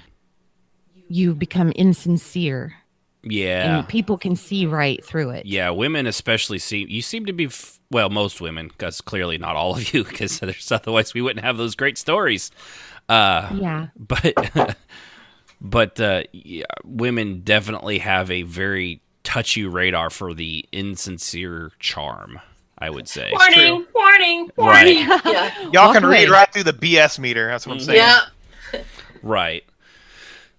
you become insincere. Yeah. And people can see right through it. Yeah, women especially seem to be, most women, because clearly not all of you, because otherwise we wouldn't have those great stories. Yeah. But women definitely have a very touchy radar for the insincere charm, I would say. Warning. Right. Yeah. Y'all can read right through the BS meter. That's what I'm saying. Yeah. Right.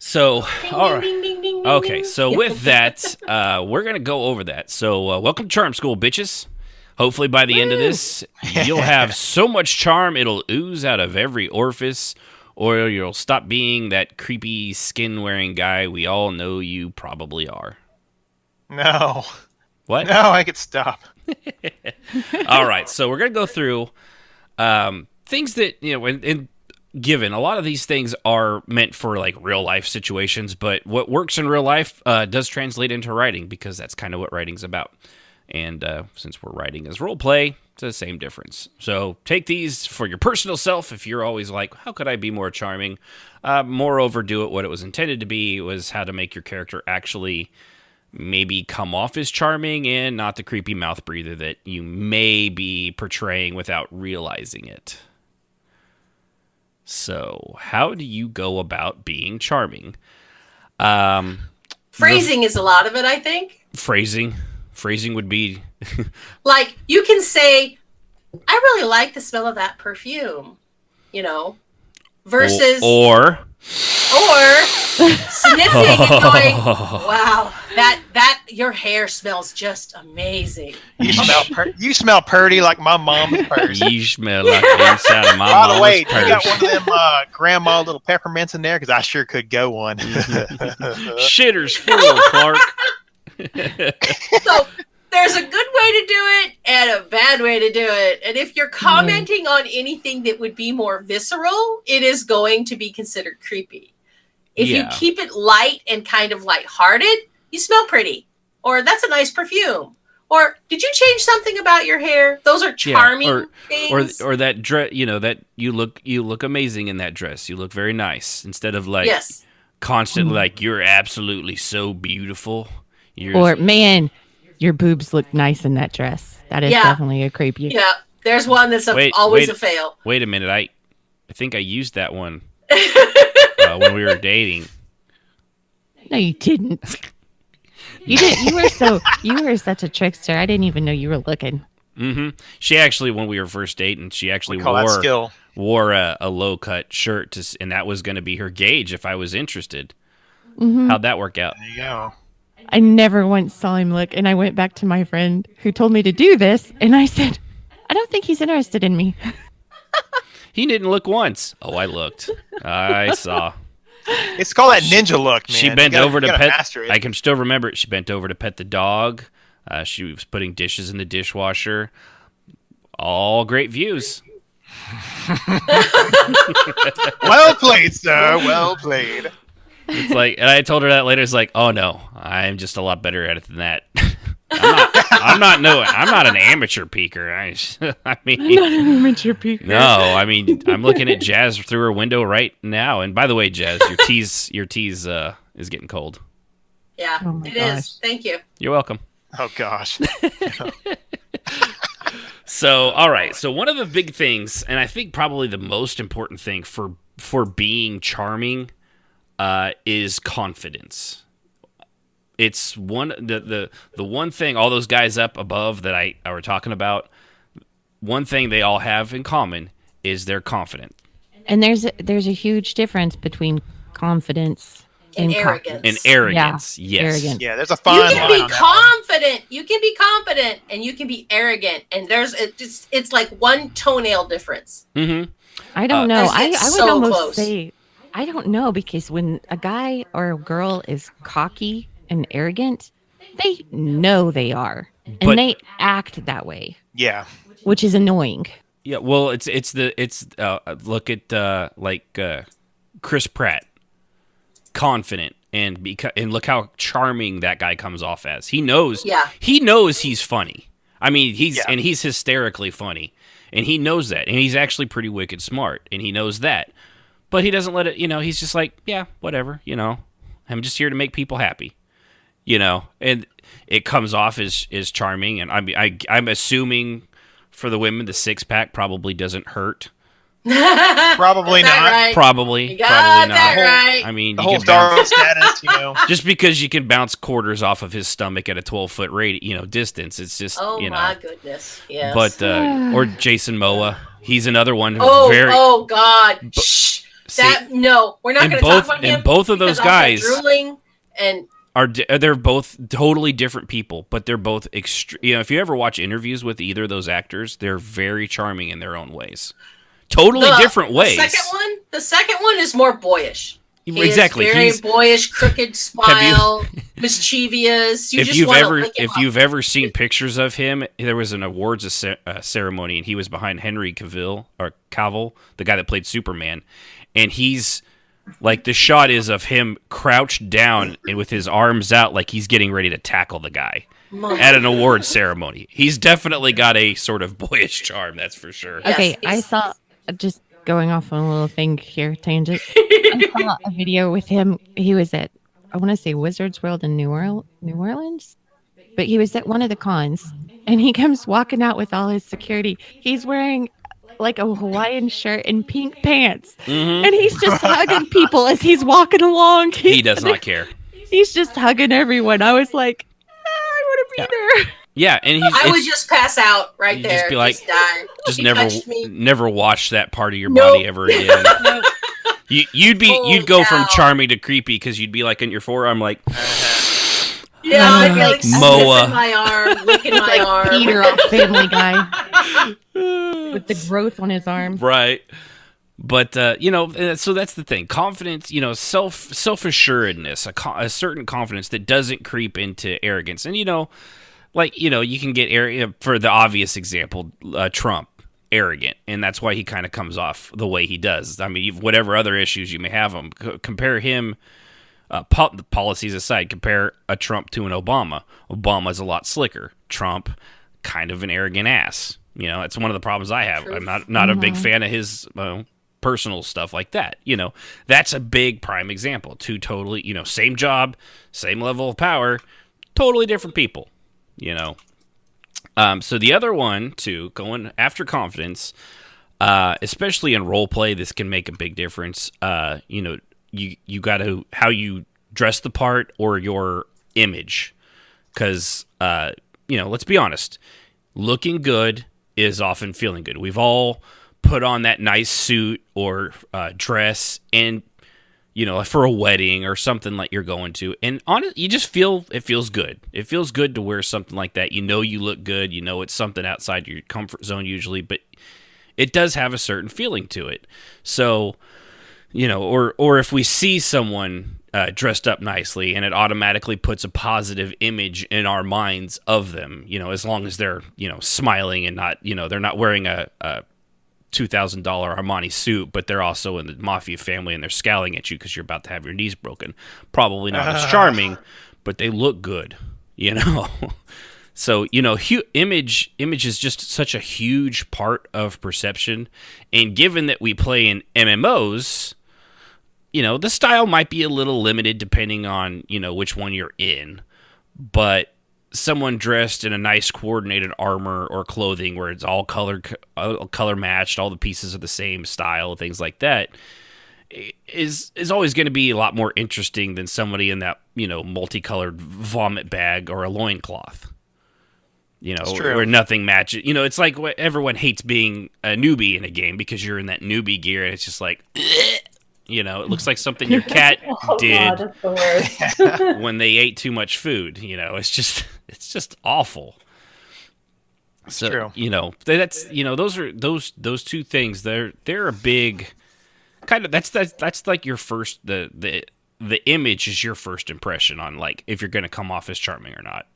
So, Ding, all right. ding, ding, ding, Okay, so with that, we're going to go over that. So welcome to Charm School, bitches. Hopefully by the end of this, you'll have so much charm, it'll ooze out of every orifice, or you'll stop being that creepy skin-wearing guy we all know you probably are. No. What? No, I could stop. All right, so we're going to go through things that, and given a lot of these things are meant for like real life situations, but what works in real life does translate into writing, because that's kind of what writing's about. And since we're writing as role play, it's the same difference. So take these for your personal self. If you're always like, how could I be more charming? Moreover, do it what it was intended to be, was how to make your character actually maybe come off as charming and not the creepy mouth breather that you may be portraying without realizing it. So, how do you go about being charming? Phrasing is a lot of it, I think. Phrasing would be like, you can say, I really like the smell of that perfume, versus or sniffing and going, wow, that your hair smells just amazing. You smell purty like my mom's purse. You smell like the inside of my By mom's the way, purse. you got one of them grandma little peppermints in there? Because I sure could go one. Shitter's full, Clark. So there's a good way to do it and a bad way to do it. And if you're commenting on anything that would be more visceral, it is going to be considered creepy. If you keep it light and kind of lighthearted, you smell pretty. Or that's a nice perfume. Or did you change something about your hair? Those are charming things. Or that dress, that you look amazing in that dress. You look very nice, instead of constantly like, you're absolutely so beautiful. Or, man, your boobs look nice in that dress. That is definitely a creepy. Yeah, there's one that's always a fail. Wait a minute, I think I used that one when we were dating. No, you didn't. You did. You were such a trickster. I didn't even know you were looking. Mm-hmm. She actually, when we were first dating, she actually wore a low cut shirt, and that was going to be her gauge if I was interested. Mm-hmm. How'd that work out? There you go. I never once saw him look, and I went back to my friend who told me to do this, and I said, I don't think he's interested in me. He didn't look once. Oh, I looked. I saw. It's called that ninja look, man. She bent over to pet. I can still remember it. She bent over to pet the dog. She was putting dishes in the dishwasher. All great views. Well played, sir. Well played. It's like, and I told her that later. It's like, oh no, I'm just a lot better at it than that. I'm not an amateur peeker. I mean, I'm not an amateur peeker. No, I mean, I'm looking at Jazz through her window right now. And by the way, Jazz, your tea's is getting cold. Yeah, it is. Thank you. You're welcome. Oh gosh. So, all right. So one of the big things, and I think probably the most important thing for being charming, is confidence. It's the one thing all those guys up above that I were talking about. One thing they all have in common is they're confident. And there's a huge difference between confidence and arrogance. And arrogance, yes. Arrogance. Yeah, there's a fine line. You can be confident. You can be confident, and you can be arrogant. And it's like one toenail difference. Mm-hmm. I don't know. I would so almost close. say I don't know, because when a guy or a girl is cocky and arrogant, they know they are, and they act that way. Yeah, which is annoying. Yeah, well, look at Chris Pratt, confident and look how charming that guy comes off as. He knows. Yeah. He knows he's funny. I mean, he's hysterically funny, and he knows that, and he's actually pretty wicked smart, and he knows that, but he doesn't let it. He's just like, yeah, whatever. I'm just here to make people happy. And it comes off as charming, and I'm assuming for the women the 6-pack probably doesn't hurt. Probably not. Right. Probably you got probably that not. Right. I mean, the whole Darwin status, just because you can bounce quarters off of his stomach at a 12-foot distance, it's just my goodness, yes. But or Jason Momoa, he's another one who's oh God, shh. No, we're not going to talk about him. And both of those guys, drooling And they're both totally different people, but they're both if you ever watch interviews with either of those actors, they're very charming in their own ways. Totally different ways. The second one is more boyish. Exactly. He's very boyish, crooked smile, mischievous. If you've ever seen pictures of him, there was an awards ceremony, and he was behind Henry Cavill, the guy that played Superman, and he's like, the shot is of him crouched down and with his arms out, like he's getting ready to tackle the guy at an awards ceremony. He's definitely got a sort of boyish charm, that's for sure. Okay, I saw, just going off on a little thing here, tangent. I saw a video with him. He was at, I want to say Wizards World in New Orleans, but he was at one of the cons, and he comes walking out with all his security. He's wearing like a Hawaiian shirt and pink pants, and he's just hugging people as he's walking along. He does not care. He's just hugging everyone. I was like, I want to be there. Yeah, and I would just pass out right there. Just be like, just die. never watch that part of your body ever again. You'd go from charming to creepy because you'd be like in your forearm, like. Yeah, I'd be like Moa. sniffing my arm, licking my arm. Peter off Family Guy with the growth on his arm. Right. But, so that's the thing. Confidence, self-assuredness, a certain confidence that doesn't creep into arrogance. And, you can get, for the obvious example, Trump, arrogant. And that's why he kind of comes off the way he does. I mean, whatever other issues you may have him, compare him, policies aside, compare a Trump to an Obama. Obama's a lot slicker. Trump, kind of an arrogant ass. It's one of the problems I have. I'm not a big fan of his personal stuff like that. That's a big prime example. Two totally, same job, same level of power, totally different people. So the other one too, going after confidence, especially in role play, this can make a big difference. You got to how you dress the part or your image, because let's be honest, looking good is often feeling good. We've all put on that nice suit or dress, and for a wedding or something like you're going to, and you just feel it feels good. It feels good to wear something like that. You look good. It's something outside your comfort zone usually, but it does have a certain feeling to it. So. Or if we see someone dressed up nicely, and it automatically puts a positive image in our minds of them, as long as they're, smiling and not, they're not wearing a $2,000 Armani suit, but they're also in the mafia family and they're scowling at you because you're about to have your knees broken. Probably not as charming, but they look good, So, image is just such a huge part of perception. And given that we play in MMOs, the style might be a little limited depending on, which one you're in. But someone dressed in a nice coordinated armor or clothing where it's all color matched, all the pieces are the same style, things like that, is always going to be a lot more interesting than somebody in that, multicolored vomit bag or a loincloth. Where nothing matches. It's like everyone hates being a newbie in a game because you're in that newbie gear and it's just like, it looks like something your cat did when they ate too much food. It's just awful. So, that's those two things. They're a big kind of that's like your first the image is your first impression on like if you're going to come off as charming or not.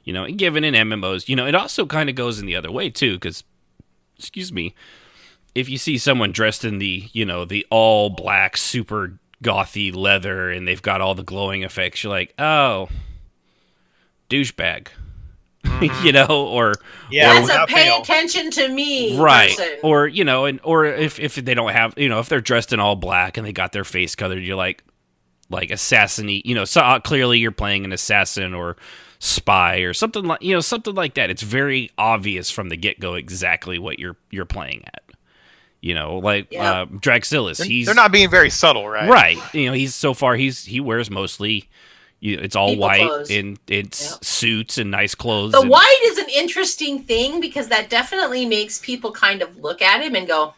And given in MMOs, it also kind of goes in the other way too, because, if you see someone dressed in the, the all black, super gothy leather, and they've got all the glowing effects, you're like, oh, douchebag, or that's a pay attention to me, right? Person. Or or if they don't have, if they're dressed in all black and they got their face colored, you're like assassin-y, so clearly you're playing an assassin or spy or something like that. It's very obvious from the get-go exactly what you're playing at. Draxilis. They're not being very subtle, right? Right. He wears mostly. It's all People white clothes. and it's suits and nice clothes. The white is an interesting thing because that definitely makes people kind of look at him and go,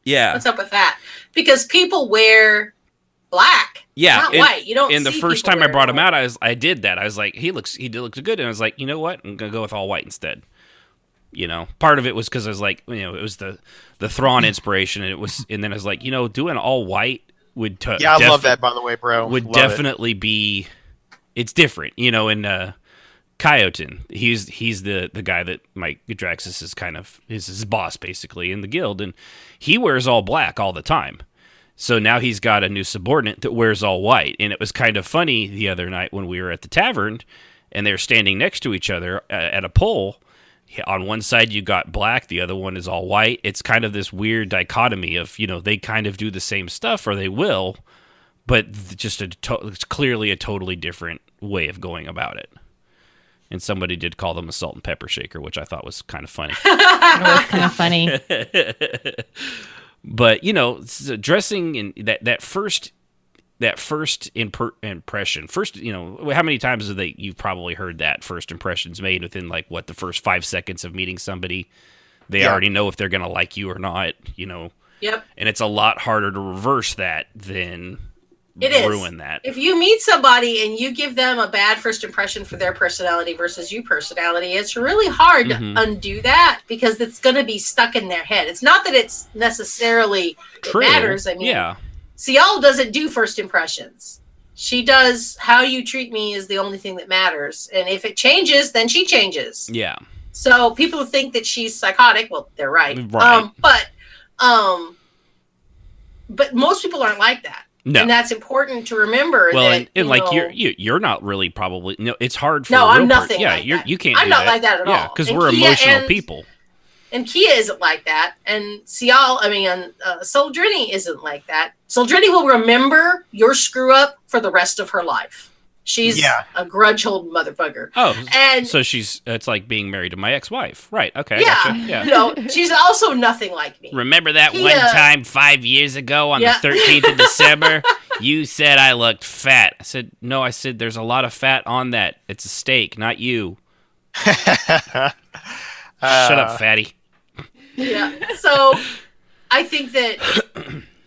yeah, what's up with that? Because people wear black. Yeah, it's not white. You don't. And the see first people time I wearing brought him white. out, I did that. I was like, he looks good, and I was like, you know what? I'm gonna go with all white instead. Part of it was because I was like, it was the Thrawn inspiration, and then I was like, doing all white would. Yeah, I love that, by the way, bro. Would love definitely be. It's different, in Kyotin. He's the guy that Mike Draxus is kind of his boss basically in the guild, and he wears all black all the time. So now he's got a new subordinate that wears all white, and it was kind of funny the other night when we were at the tavern, and they're standing next to each other at a pole. On one side you got black, the other one is all white. It's kind of this weird dichotomy of they kind of do the same stuff, or they will, but just it's clearly a totally different way of going about it. And somebody did call them a salt and pepper shaker, which I thought was kind of funny. It was kind of funny. But dressing in that first impression. First, how many times you've probably heard that first impressions made within the first 5 seconds of meeting somebody. They already know if they're going to like you or not. Yep. And it's a lot harder to reverse that than ruin that. If you meet somebody and you give them a bad first impression for their personality versus your personality, it's really hard to undo that because it's going to be stuck in their head. It's not that it's necessarily True. It matters. I mean, yeah. Cial doesn't do first impressions. She does how you treat me is the only thing that matters. And if it changes, then she changes. Yeah. So people think that she's psychotic. Well, they're right. Right. But most people aren't like that. No. And that's important to remember. Well, that, and you're not really probably it's hard for no, a real I'm nothing. Yeah, like that. you can't. I'm do not that. like that at all. Because we're emotional people. And Kia isn't like that, and Soldrini isn't like that. Soldrini will remember your screw up for the rest of her life. She's a grudge holding motherfucker. Oh, and so it's like being married to my ex-wife, right? Okay, yeah, gotcha. Yeah. No, she's also nothing like me. Remember that one time 5 years ago on the 13th of December, you said I looked fat. I said no. I said there's a lot of fat on that. It's a steak, not you. Shut up, fatty. Yeah. So I think that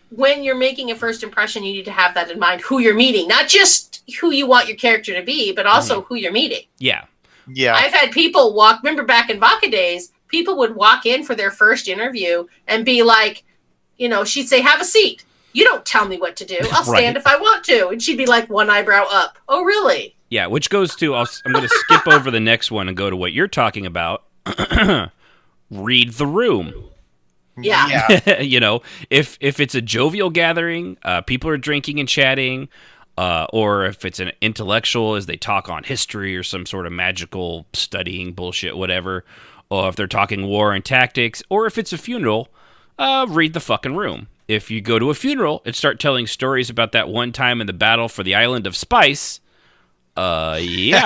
when you're making a first impression, you need to have that in mind, who you're meeting, not just who you want your character to be, but also who you're meeting. Yeah. Yeah. I've had people remember back in Vaca days, people would walk in for their first interview and be like, she'd say, have a seat. You don't tell me what to do. I'll stand if I want to. And she'd be like, one eyebrow up. Oh, really? Yeah, which goes to, I'm going to skip over the next one and go to what you're talking about. Read the room. Yeah. If it's a jovial gathering, people are drinking and chatting, or if it's an intellectual as they talk on history or some sort of magical studying bullshit, whatever, or if they're talking war and tactics, or if it's a funeral, read the fucking room. If you go to a funeral and start telling stories about that one time in the battle for the island of Spice, read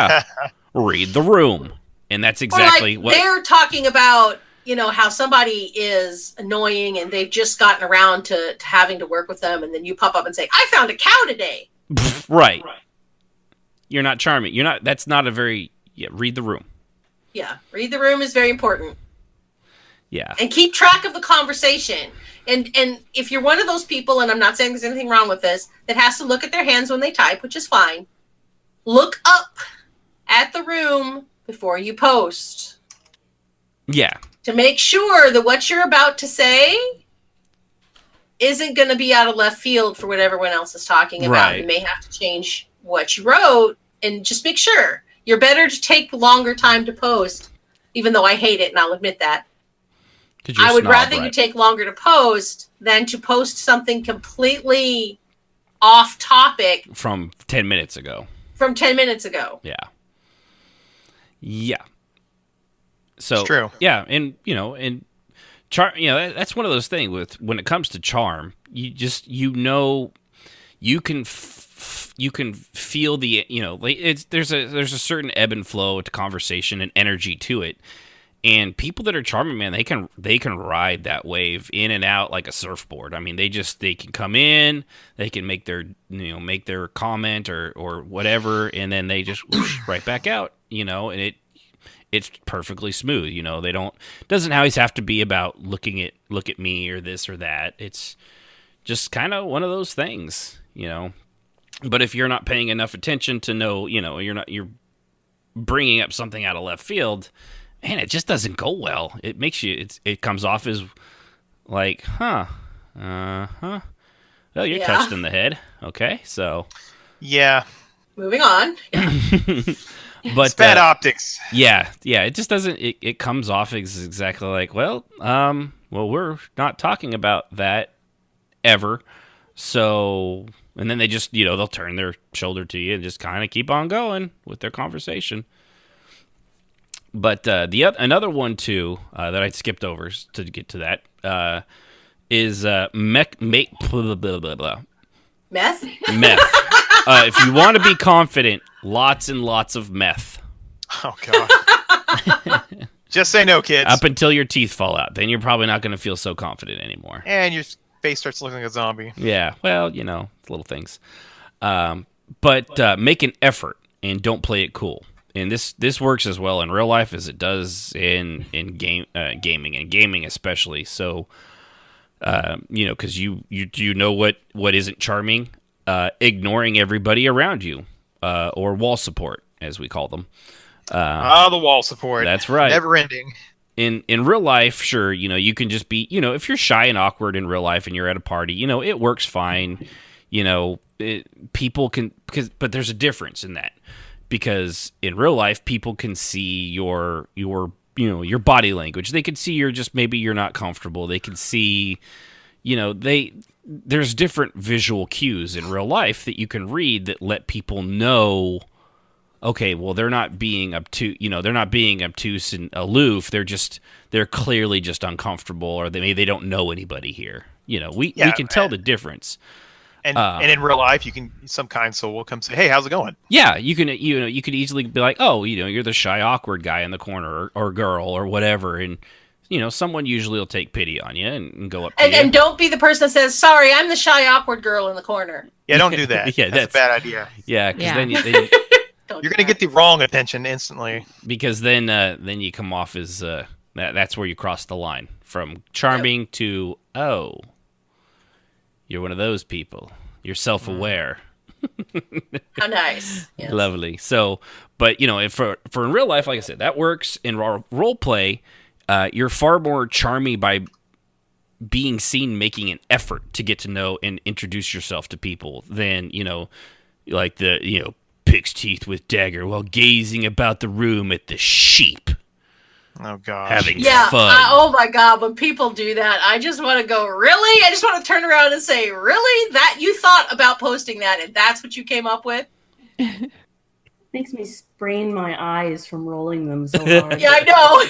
the room. And that's exactly what they're talking about. How somebody is annoying and they've just gotten around to having to work with them, and then you pop up and say, I found a cow today. Right. You're not charming. That's not a very, read the room. Yeah, read the room is very important. Yeah. And keep track of the conversation. And if you're one of those people, and I'm not saying there's anything wrong with this, that has to look at their hands when they type, which is fine, look up at the room before you post. Yeah. To make sure that what you're about to say isn't going to be out of left field for what everyone else is talking about. Right. You may have to change what you wrote, and just make sure. You're better to take longer time to post, even though I hate it, and I'll admit that. I would rather you take longer to post than to post something completely off topic. From 10 minutes ago. Yeah. Yeah. So, it's true. Yeah, and charm. That's one of those things with when it comes to charm. You just you can feel the there's a certain ebb and flow to conversation and energy to it, and people that are charming, man, they can ride that wave in and out like a surfboard. I mean, they can come in, they can make their comment or whatever, and then they just whoosh, right back out. And it's perfectly smooth. They doesn't always have to be about look at me or this or that. It's just kind of one of those things, you know. But if you're not paying enough attention to know, you know, you're bringing up something out of left field, man, it just doesn't go well. It makes you, it comes off as like, oh, you're touched in the head. Okay, so. Yeah. Moving on. But it's bad optics. Yeah, it just doesn't. It comes off as exactly like, well, we're not talking about that ever. So, and then they just, you know, they'll turn their shoulder to you and just kind of keep on going with their conversation. But another one too that I skipped over to get to that is meth. Meth. If you want to be confident, lots and lots of meth. Oh, God. Just say no, kids. Up until your teeth fall out. Then you're probably not going to feel so confident anymore. And your face starts looking like a zombie. Yeah, well, you know, little things. But make an effort and don't play it cool. And this works as well in real life as it does in gaming, and gaming especially. So, you know, because you know what isn't charming. Ignoring everybody around you, or wall support, as we call them. The wall support. That's right. Never ending. In real life, sure, you know, you can just be, you know, if you're shy and awkward in real life and you're at a party, you know, it works fine. You know, people can, but there's a difference in that, because in real life, people can see your you know, your body language. They can see maybe you're not comfortable. They can see, you know, there's different visual cues in real life that you can read that let people know, okay, well, they're not being obtuse and aloof. They're clearly just uncomfortable, or maybe they don't know anybody here. You know, we can tell the difference. And in real life, some kind soul will come say, "Hey, how's it going?" Yeah, you could easily be like, "Oh, you know, you're the shy, awkward guy in the corner, or girl, or whatever," and you know, someone usually will take pity on you and go up to you. And don't be the person that says, "Sorry, I'm the shy, awkward girl in the corner." Yeah, don't do that. Yeah, that's a bad idea. Yeah, because then you're going to get the wrong attention instantly. Because then you come off as that's where you cross the line from charming to, oh, you're one of those people. You're self-aware. How nice. Yes. Lovely. So, but you know, for in real life, like I said, that works in role play. You're far more charming by being seen making an effort to get to know and introduce yourself to people than, you know, like the, you know, pig's teeth with dagger while gazing about the room at the sheep. Oh, gosh. Having fun. Oh, my God. When people do that, I just want to go, really? I just want to turn around and say, really? That you thought about posting that and that's what you came up with? Makes me sprain my eyes from rolling them so hard. Yeah, I know.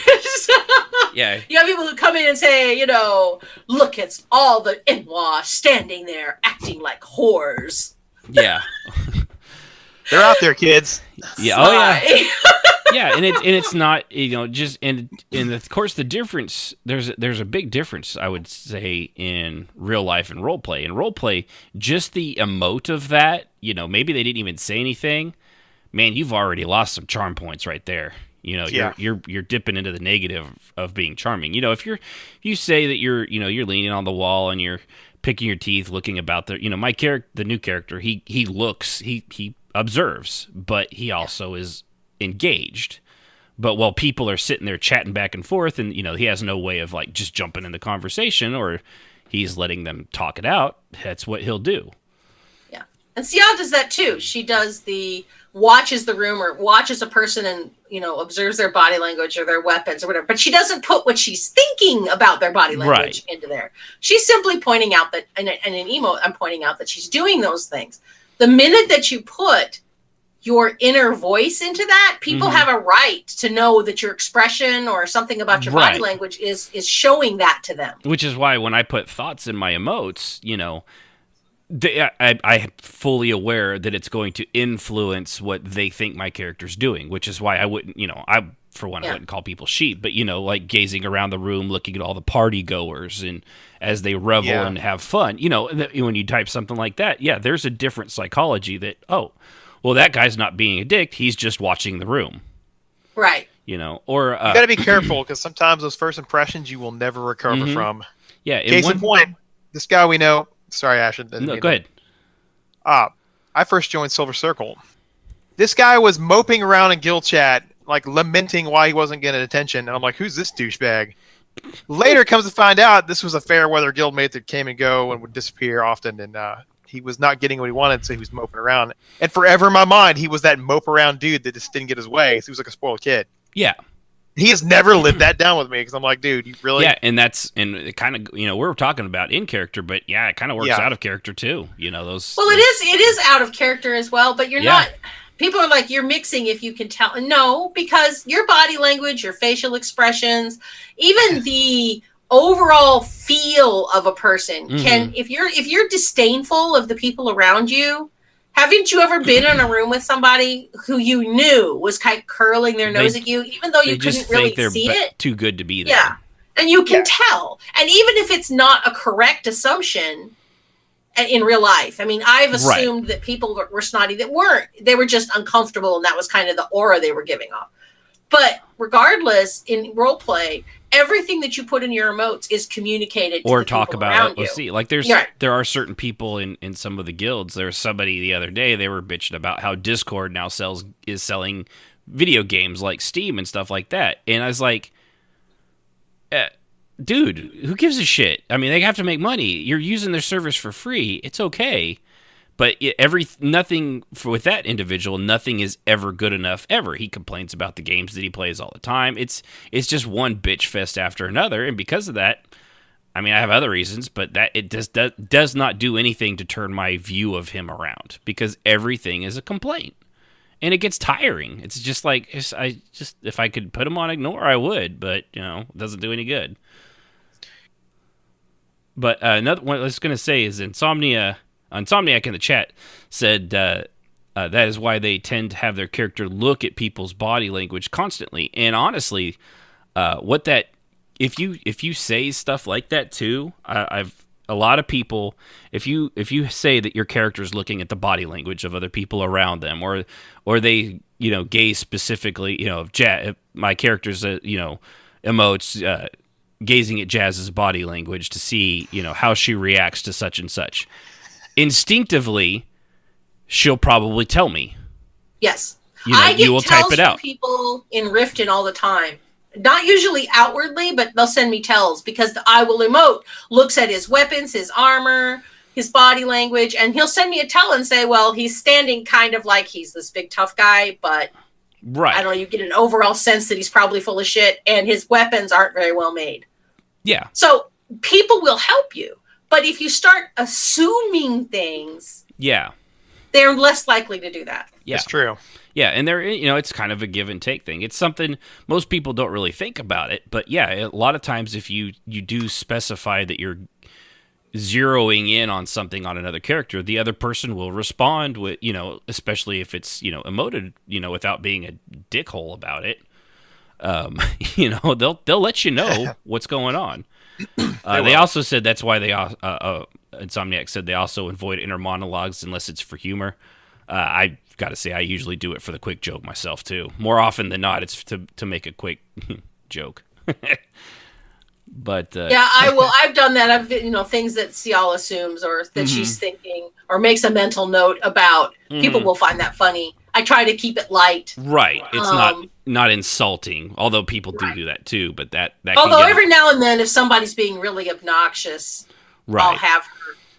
Yeah. You have people who come in and say, you know, look, it's all the Inwa standing there acting like whores. Yeah. They're out there, kids. Yeah. Oh, yeah. Yeah, and it's not, you know, just and of course the difference, there's a big difference, I would say, in real life and role play. In role play, just the emote of that, you know, maybe they didn't even say anything. Man, you've already lost some charm points right there. You know, you're dipping into the negative of being charming. You know, if you say that you're leaning on the wall and you're picking your teeth, looking about the, you know, the new character, he looks, he observes, but he also is engaged. But while people are sitting there chatting back and forth, and you know, he has no way of like just jumping in the conversation, or he's letting them talk it out, that's what he'll do. Yeah. And Sia does that too. She does watches the room or watches a person and, you know, observes their body language or their weapons or whatever. But she doesn't put what she's thinking about their body language into there. She's simply pointing out that, and in emote, I'm pointing out that she's doing those things. The minute that you put your inner voice into that, people have a right to know that your expression or something about your body language is showing that to them. Which is why when I put thoughts in my emotes, you know, I'm fully aware that it's going to influence what they think my character's doing, which is why I wouldn't, you know, I wouldn't call people sheep, but, you know, like gazing around the room, looking at all the party goers and as they revel and have fun, you know, when you type something like that, there's a different psychology that, oh, well, that guy's not being a dick. He's just watching the room. Right. You know, or... you got to be careful because sometimes those first impressions you will never recover from. Yeah. Case in point, this guy we know... Sorry, Ash. No, go ahead. I first joined Silver Circle. This guy was moping around in guild chat, like lamenting why he wasn't getting attention. And I'm like, who's this douchebag? Later comes to find out this was a fair weather guildmate that came and go and would disappear often. And he was not getting what he wanted, so he was moping around. And forever in my mind, he was that mope around dude that just didn't get his way. So he was like a spoiled kid. Yeah. He has never lived that down with me because I'm like, dude, you really? Yeah, and it kind of, we're talking about in character, but yeah, it kind of works out of character too. Those. Well, it is out of character as well, but you're not. People are like, you're mixing if you can tell. No, because your body language, your facial expressions, even the overall feel of a person can. If you're disdainful of the people around you. Haven't you ever been in a room with somebody who you knew was kind of curling their nose at you, even though you couldn't really see it? Too good to be there. Yeah, and you can tell. And even if it's not a correct assumption in real life, I mean, I've assumed that people were snotty that weren't. They were just uncomfortable, and that was kind of the aura they were giving off. But regardless, in roleplay, everything that you put in your emotes is communicated to or the talk people about around it. you. See, like there are certain people in some of the guilds. There was somebody the other day, they were bitching about how Discord now is selling video games like Steam and stuff like that. And I was like, dude, who gives a shit? I mean, they have to make money. You're using their service for free. It's okay. But with that individual, nothing is ever good enough ever. He complains about the games that he plays all the time. It's just one bitch fest after another, and because of that, I mean, I have other reasons, but that it does not do anything to turn my view of him around because everything is a complaint, and it gets tiring. It's just like if I could put him on ignore, I would, but it doesn't do any good. But another one I was going to say is Insomniac in the chat said that is why they tend to have their character look at people's body language constantly. And honestly, if you say stuff like that too, a lot of people, if you say that your character is looking at the body language of other people around them, or they gaze specifically, if my character's emotes gazing at Jazz's body language to see how she reacts to such and such. Instinctively, she'll probably tell me. Yes. I get you will tells type it from out. people in Riften all the time. Not usually outwardly, but they'll send me tells because I will emote, looks at his weapons, his armor, his body language, and he'll send me a tell and say, well, he's standing kind of like he's this big tough guy, but I don't know, you get an overall sense that he's probably full of shit, and his weapons aren't very well made. Yeah. So people will help you. But if you start assuming things, they're less likely to do that. Yeah. That's true. Yeah, and it's kind of a give and take thing. It's something most people don't really think about it, but yeah, a lot of times if you do specify that you're zeroing in on something on another character, the other person will respond with, especially if it's, emoted, without being a dickhole about it. They'll let you know what's going on. They also said that's why Insomniac said they also avoid inner monologues unless it's for humor. I got to say, I usually do it for the quick joke myself too. More often than not, it's to make a quick joke. But yeah, I will. I've done that. I've things that Cial assumes or that she's thinking or makes a mental note about. People will find that funny. I try to keep it light. Right. It's not insulting, although people do that too. But that although every now and then, if somebody's being really obnoxious, I'll have her.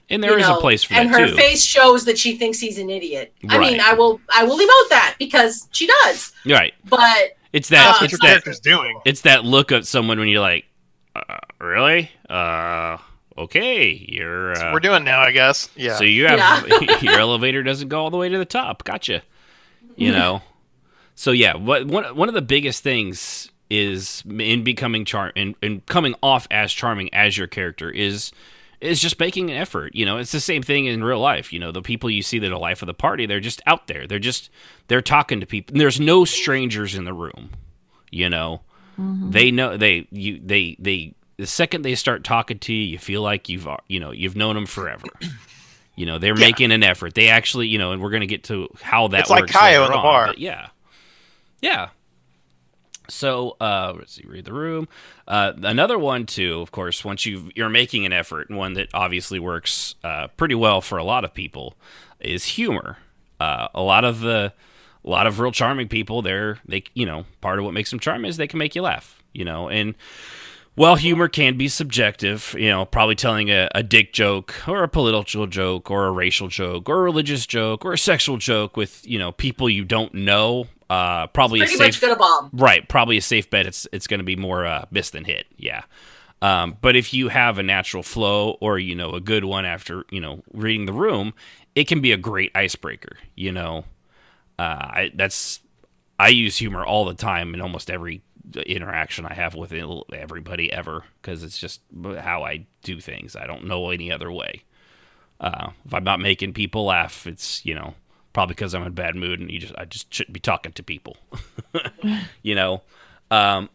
And there is a place for that too. And her face shows that she thinks he's an idiot. I mean, I will emote that because she does. Right. But it's that what your character's doing. It's that look at someone when you're like, really? Okay, you're. That's what we're doing now, I guess. Yeah. So you have your elevator doesn't go all the way to the top. Gotcha. So yeah, one of the biggest things is in becoming and coming off as charming as your character is just making an effort. It's the same thing in real life. The people you see that are the life of the party, they're just out there. They're talking to people. There's no strangers in the room. Mm-hmm. They know they the second they start talking to you, you feel like you've known them forever. They're making an effort. They actually, and we're going to get to how that works. It's like Kaio in the bar. But yeah. So, let's see, read the room. Another one, too, of course, once you're making an effort, and one that obviously works pretty well for a lot of people, is humor. A lot of real charming people, part of what makes them charming is they can make you laugh, and while humor can be subjective, probably telling a dick joke or a political joke or a racial joke or a religious joke or a sexual joke with, people you don't know, probably Pretty much gonna bomb. Right, probably a safe bet it's going to be more miss than hit, yeah. But if you have a natural flow or, a good one after, reading the room, it can be a great icebreaker, I use humor all the time in almost every interaction I have with everybody ever, because it's just how I do things. I don't know any other way. If I'm not making people laugh, it's probably because I'm in a bad mood and I just shouldn't be talking to people. And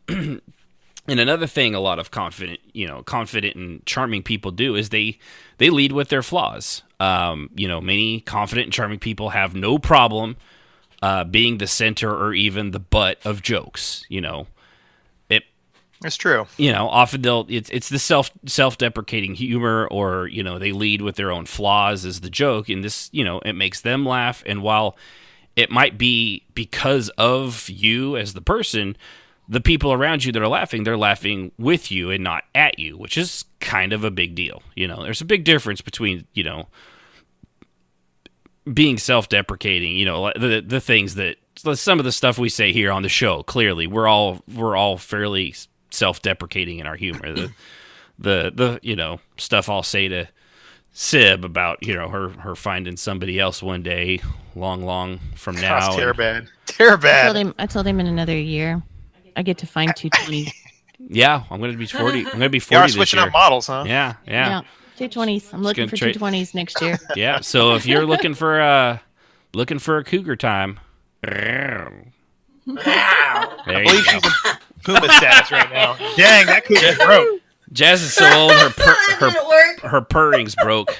another thing a lot of confident and charming people do is they lead with their flaws. Many confident and charming people have no problem being the center or even the butt of jokes. It's true. Often it's the self-deprecating humor, or they lead with their own flaws as the joke, and this it makes them laugh. And while it might be because of you as the person, the people around you that are laughing, they're laughing with you and not at you, which is kind of a big deal. There's a big difference between being self-deprecating. The things that some of the stuff we say here on the show. Clearly, we're all fairly self-deprecating in our humor. The stuff I'll say to Sib about her finding somebody else one day, long from now. That's terrible. I told him in another year, I get to find 220s. Yeah, I'm gonna be 40. I'm gonna be 40 You're this switching year. out models, huh? Yeah. 220s. I'm looking for 220s next year. Yeah. So if you're looking for a cougar time, there you go. Puma status right now. Dang, that cougar broke. Jazz is so old, her purring's broke.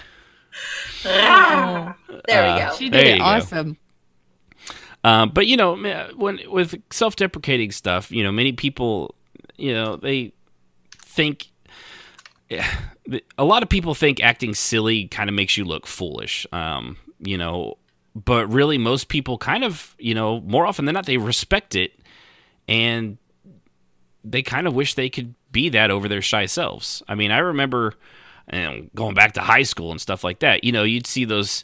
There we go. She did it awesome. But when with self-deprecating stuff, many people, they think. A lot of people think acting silly kind of makes you look foolish. But really, most people kind of, more often than not, they respect it, and they kind of wish they could be that over their shy selves. I mean, I remember going back to high school and stuff like that. You'd see those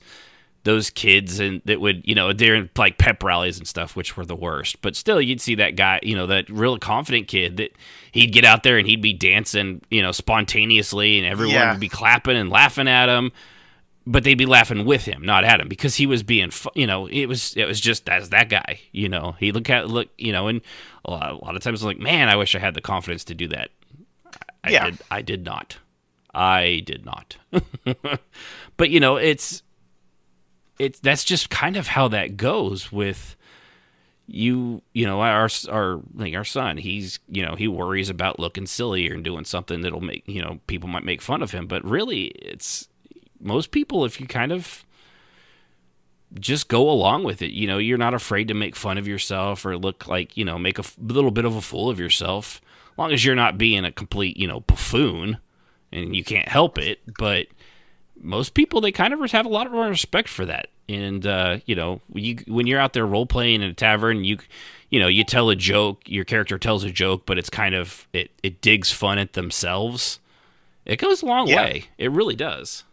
kids and that would, they're in like pep rallies and stuff, which were the worst. But still, you'd see that guy, that real confident kid that he'd get out there and he'd be dancing, spontaneously, and everyone would be clapping and laughing at him. But they'd be laughing with him, not at him, because he was being, it was just that's that guy, He and a lot of times I'm like, man, I wish I had the confidence to do that. I did not. But it's that's just kind of how that goes with our son. He's he worries about looking silly or doing something that'll make people might make fun of him, but really it's. Most people, if you kind of just go along with it, you're not afraid to make fun of yourself or look like, make a little bit of a fool of yourself, as long as you're not being a complete, buffoon, and you can't help it. But most people, they kind of have a lot of respect for that. And, when you're out there role playing in a tavern, you tell a joke, your character tells a joke, but it's kind of, it digs fun at themselves. It goes a long way. It really does.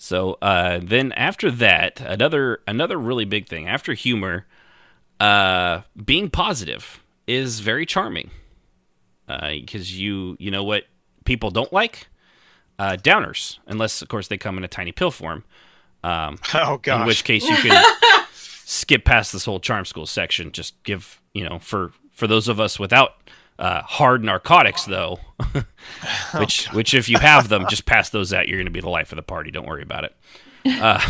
So then after that, another really big thing after humor, being positive is very charming, because you know what people don't like, downers, unless of course they come in a tiny pill form. Oh gosh! In which case you can skip past this whole charm school section. Just give for those of us without hard narcotics, though, which if you have them, just pass those out. You're going to be the life of the party. Don't worry about it. Yeah.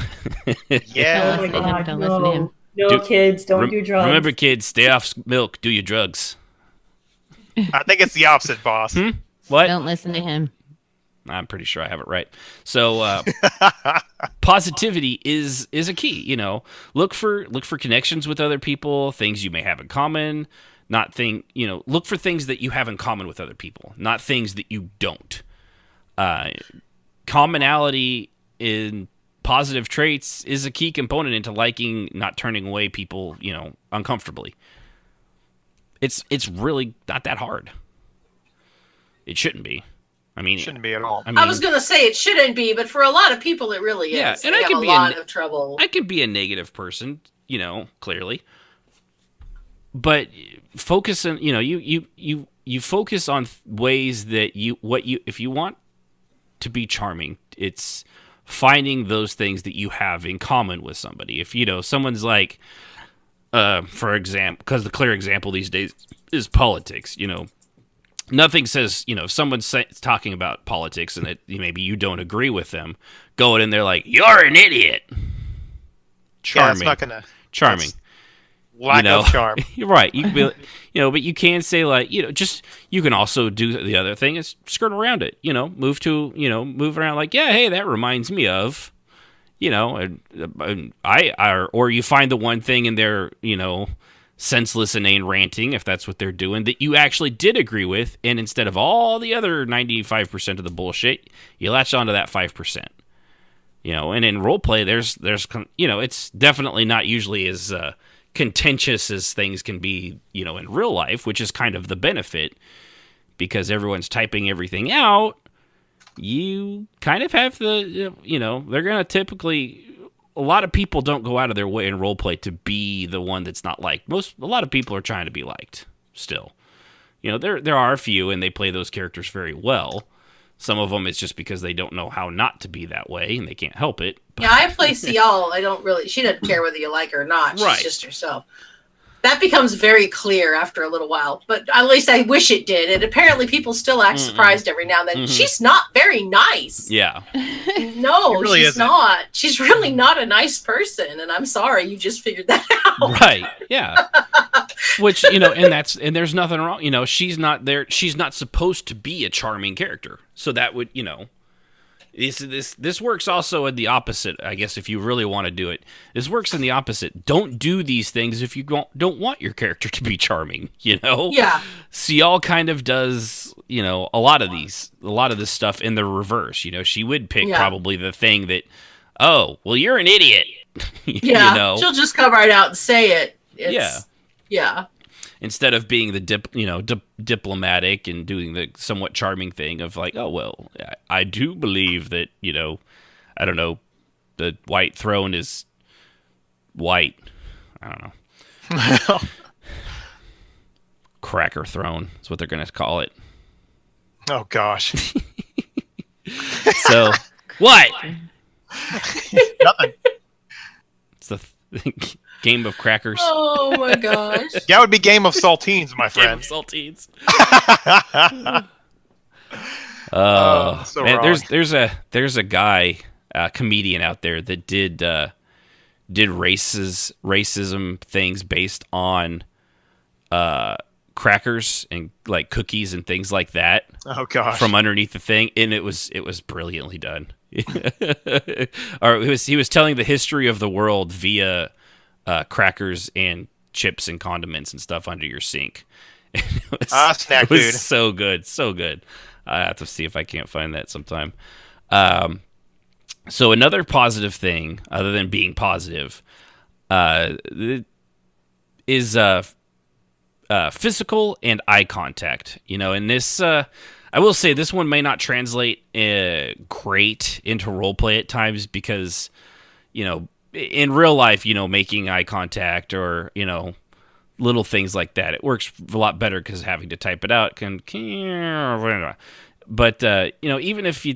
Don't listen to him. No, kids, don't do drugs. Remember, kids, stay off milk. Do your drugs. I think it's the opposite, boss. What? Don't listen to him. I'm pretty sure I have it right. So positivity is a key. You know, look for connections with other people, things you may have in common. Look for things that you have in common with other people, not things that you don't. Commonality in positive traits is a key component into liking, not turning away people, uncomfortably. It's really not that hard. It shouldn't be. I mean, it shouldn't be at all. I was going to say it shouldn't be, but for a lot of people, it really is. Yeah, and they have a lot of trouble. I could be a negative person, clearly. But focus on, you focus on ways that if you want to be charming, it's finding those things that you have in common with somebody. If, someone's like, for example, because the clear example these days is politics, nothing says, if someone's talking about politics and that maybe you don't agree with them, going in there like, you're an idiot. Charming. Yeah, it's not gonna... Charming. Lack of charm. You're right. You can be, but you can say like, you can also do the other thing is skirt around it, move around like, yeah, hey, that reminds me of, or you find the one thing in their, senseless, inane ranting, if that's what they're doing, that you actually did agree with, and instead of all the other 95% of the bullshit, you latch onto that 5%. And in roleplay, there's it's definitely not usually as contentious as things can be, in real life, which is kind of the benefit, because everyone's typing everything out. You kind of have the, they're going to typically... A lot of people don't go out of their way in roleplay to be the one that's not liked. A lot of people are trying to be liked still. There are a few, and they play those characters very well. Some of them, it's just because they don't know how not to be that way, and they can't help it. But... Yeah, I play Cial. She doesn't care whether you like her or not. She's just herself. That becomes very clear after a little while, but at least I wish it did. And apparently people still act surprised every now and then. She's not very nice. Yeah. No, really she's not. She's really not a nice person, and I'm sorry, you just figured that out. Right, yeah. Which, and there's nothing wrong. She's not there. She's not supposed to be a charming character. So that would, This works also in the opposite, I guess, if you really want to do it. This works in the opposite. Don't do these things if you don't want your character to be charming, Yeah. Cial kind of does, a lot of this stuff in the reverse. She would pick probably the thing that, oh, well, you're an idiot. Yeah, she'll just come right out and say it. Yeah. Instead of being the diplomatic and doing the somewhat charming thing of like, oh, well, I do believe that, I don't know, the white throne is white. I don't know. Cracker throne is what they're going to call it. Oh, gosh. So, what? Nothing. It's the game of crackers. Oh my gosh. That would be Game of Saltines, my friend. Game of Saltines. So man, there's a guy, a comedian out there that did racism things based on crackers and like cookies and things like that. Oh gosh. From underneath the thing, and it was brilliantly done. Or he was telling the history of the world via crackers and chips and condiments and stuff under your sink. Snack it was food. So good. I have to see if I can't find that sometime. So another positive thing, other than being positive, is physical and eye contact. And this, I will say, this one may not translate great into roleplay at times because, in real life, making eye contact or, little things like that, it works a lot better because having to type it out can but, even if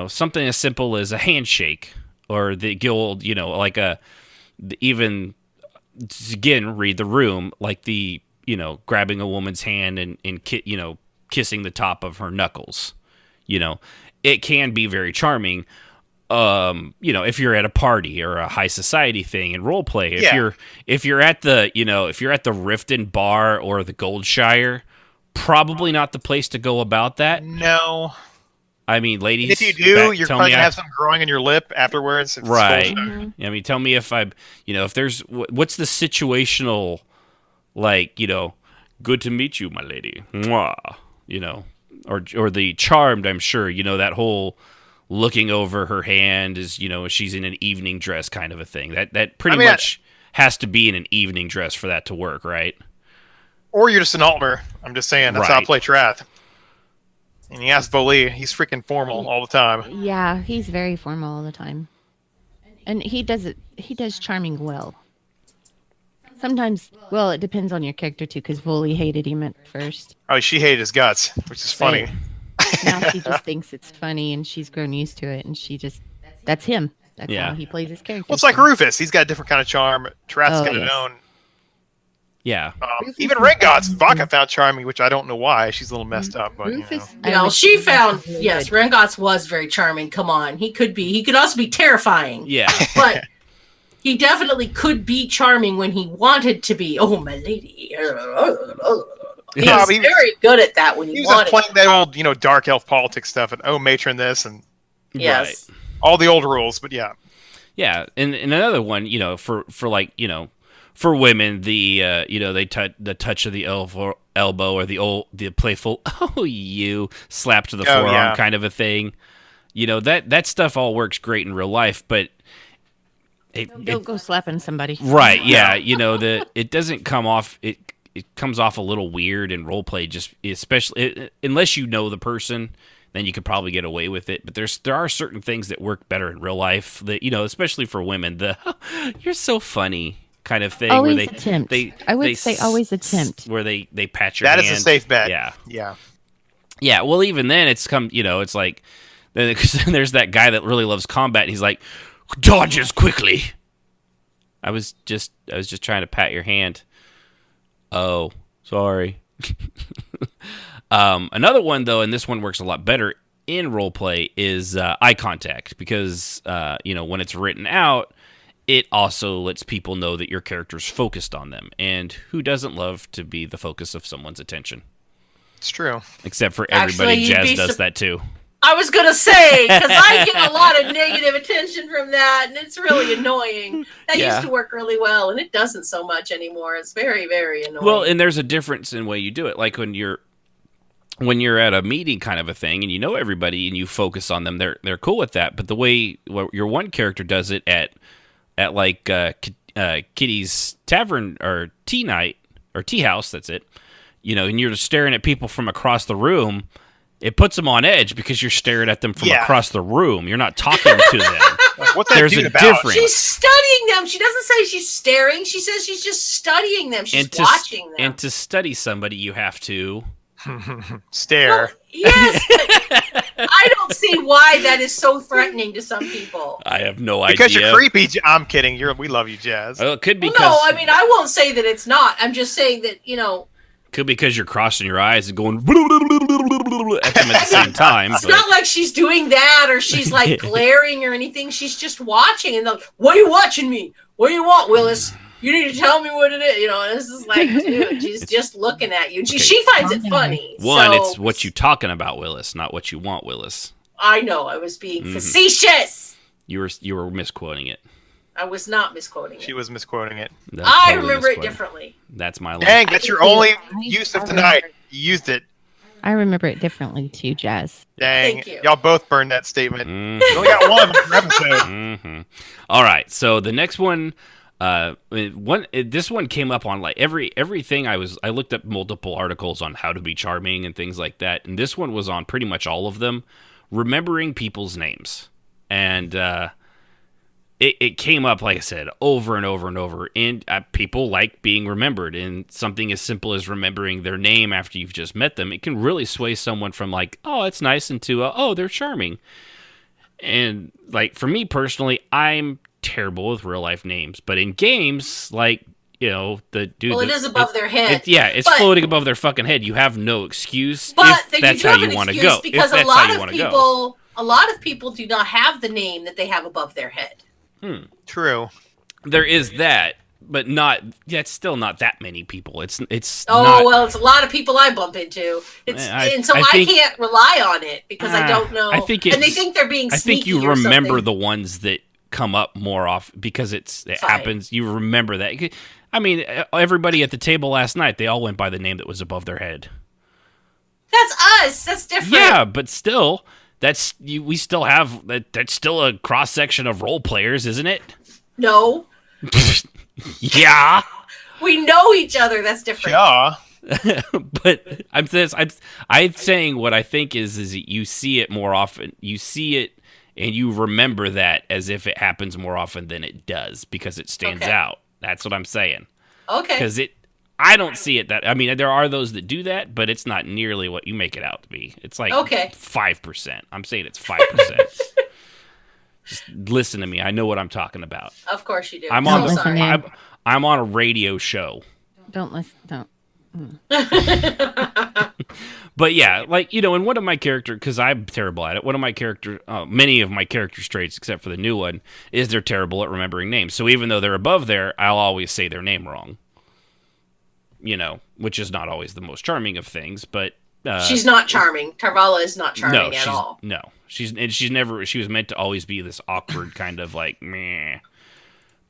something as simple as a handshake or the guild, like even, again, read the room, like the, grabbing a woman's hand and kissing the top of her knuckles, it can be very charming. If you're at a party or a high society thing in role play, if you're at the Riften bar or the Goldshire, probably not the place to go about that. No. I mean, ladies. If you do, you're tell probably me gonna have something growing in your lip afterwards. It's right. full of I mean, tell me if if there's what's the situational, like, good to meet you, my lady. Mwah. Or the charmed. I'm sure that whole looking over her hand is she's in an evening dress kind of a thing. That pretty much has to be in an evening dress for that to work, right? Or you're just an alter. I'm just saying that's how I play Trath. And he asks Volee, he's freaking formal all the time. Yeah, he's very formal all the time. And he does charming well. Sometimes, well, it depends on your character too, because Volley hated him at first. Oh, she hated his guts, which is funny. Now she just thinks it's funny, and she's grown used to it, and that's him. That's how he plays his character. Well, it's like Rufus. He's got a different kind of charm. Trath's got his own. Yeah. Even Rengott's Vodka found charming, which I don't know why. She's a little messed up, but she found yes, Rengott's was very charming. Come on, he could be. He could also be terrifying. Yeah, but he definitely could be charming when he wanted to be. Oh, my lady. He was very good at that when he wanted. He was playing that old, dark elf politics stuff, and matron this, and yes, all the old rules. But yeah, and another one, for like for women, the the touch of the elbow or the playful you slap to the forearm kind of a thing. That stuff all works great in real life, but don't go slapping somebody. Right? Yeah, it doesn't come off. It comes off a little weird in role play, just especially unless you know the person. Then you could probably get away with it. But there are certain things that work better in real life. That especially for women, you're so funny kind of thing. Always where attempt. I would say always attempt. Where they pat your hand. That is a safe bet. Yeah. Well, even then, it's like there's that guy that really loves combat. And he's like, dodges quickly. I was just trying to pat your hand. Oh, sorry. Another one though, and this one works a lot better in role play, is eye contact, because when it's written out, it also lets people know that your character's focused on them. And who doesn't love to be the focus of someone's attention? It's true. Except for everybody. Jazz does that too. I was going to say, because I get a lot of negative attention from that, and it's really annoying. That used to work really well, and it doesn't so much anymore. It's very, very annoying. Well, and there's a difference in the way you do it. Like when you're at a meeting kind of a thing, and you know everybody, and you focus on them, they're cool with that. But the way your one character does it at like Kitty's Tavern or Tea Night or Tea House, that's it. And you're just staring at people from across the room. It puts them on edge because you're staring at them from across the room. You're not talking to them. What's that dude about? Difference. She's studying them. She doesn't say she's staring. She says she's just studying them. She's watching them. And to study somebody, you have to stare. Well, yes, but I don't see why that is so threatening to some people. I have no idea. Because you're creepy. I'm kidding. We love you, Jazz. Well, it could be. No, I mean, I won't say that it's not. I'm just saying that could be because you're crossing your eyes and going at them at the same time. It's not like she's doing that or she's like glaring or anything. She's just watching and what are you watching me? What do you want, Willis? You need to tell me what it is. And this is like, dude, she's just looking at you. She finds it funny. It's what you talking about, Willis, not what you want, Willis. I know. I was being facetious. You were misquoting it. I was not misquoting it. She was misquoting it. I remember it differently. That's my line. Dang, that's your only use of tonight. You used it. I remember it differently too, Jazz. Dang, thank you. Y'all both burned that statement. You only got one per episode. All right, so the next one, this one came up on like everything. I looked up multiple articles on how to be charming and things like that, and this one was on pretty much all of them. Remembering people's names, and it came up, like I said, over and over and over. And people like being remembered. And something as simple as remembering their name after you've just met them, it can really sway someone from like, oh, it's nice, into oh, they're charming. And like for me personally, I'm terrible with real life names. But in games, like, the dude. Well, it is above their head. It's floating above their fucking head. You have no excuse. But if that's how you want to go. Because a lot of people do not have the name that they have above their head. True. There is that, but not. Yeah, it's still not that many people. It's Oh not, well, it's a lot of people I bump into. And so I can't rely on it because I don't know. I think and they think they're being I sneaky. think you or remember something. the ones that come up more often because it Fine. happens. You remember that. I mean, everybody at the table last night, they all went by the name that was above their head. That's us. That's different. Yeah, but still, we still have that. That's still a cross section of role players, isn't it? No. Yeah. We know each other. That's different. Yeah. But I'm saying what I think is that you see it more often. You see it and you remember that as if it happens more often than it does because it stands out. That's what I'm saying. Okay. Because I don't see it that. I mean, there are those that do that, but it's not nearly what you make it out to be. It's like 5%. I'm saying it's 5%. Just listen to me. I know what I'm talking about. Of course you do. I'm on a radio show. Don't listen. Don't. But yeah, like, and one of my characters, because I'm terrible at it, many of my character traits, except for the new one, is they're terrible at remembering names. So even though they're above there, I'll always say their name wrong. Which is not always the most charming of things, but... she's not charming. Tarvala is not charming at all. No, she was meant to always be this awkward kind of like, meh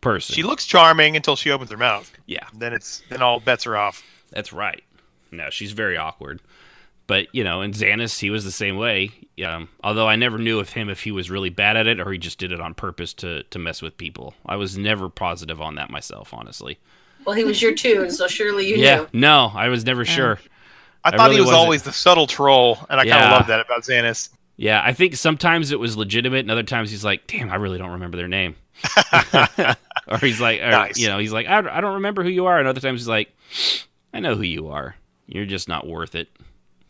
person. She looks charming until she opens her mouth. Yeah. Then all bets are off. That's right. No, she's very awkward. But, and Xanis, he was the same way. Although I never knew if he was really bad at it or he just did it on purpose to mess with people. I was never positive on that myself, honestly. Well, he was your tune, so surely you knew. No, I was never sure. I thought he was always the subtle troll, and I kind of love that about Xanis. Yeah, I think sometimes it was legitimate, and other times he's like, damn, I really don't remember their name. Or he's like, nice. He's like, I don't remember who you are. And other times he's like, I know who you are. You're just not worth it.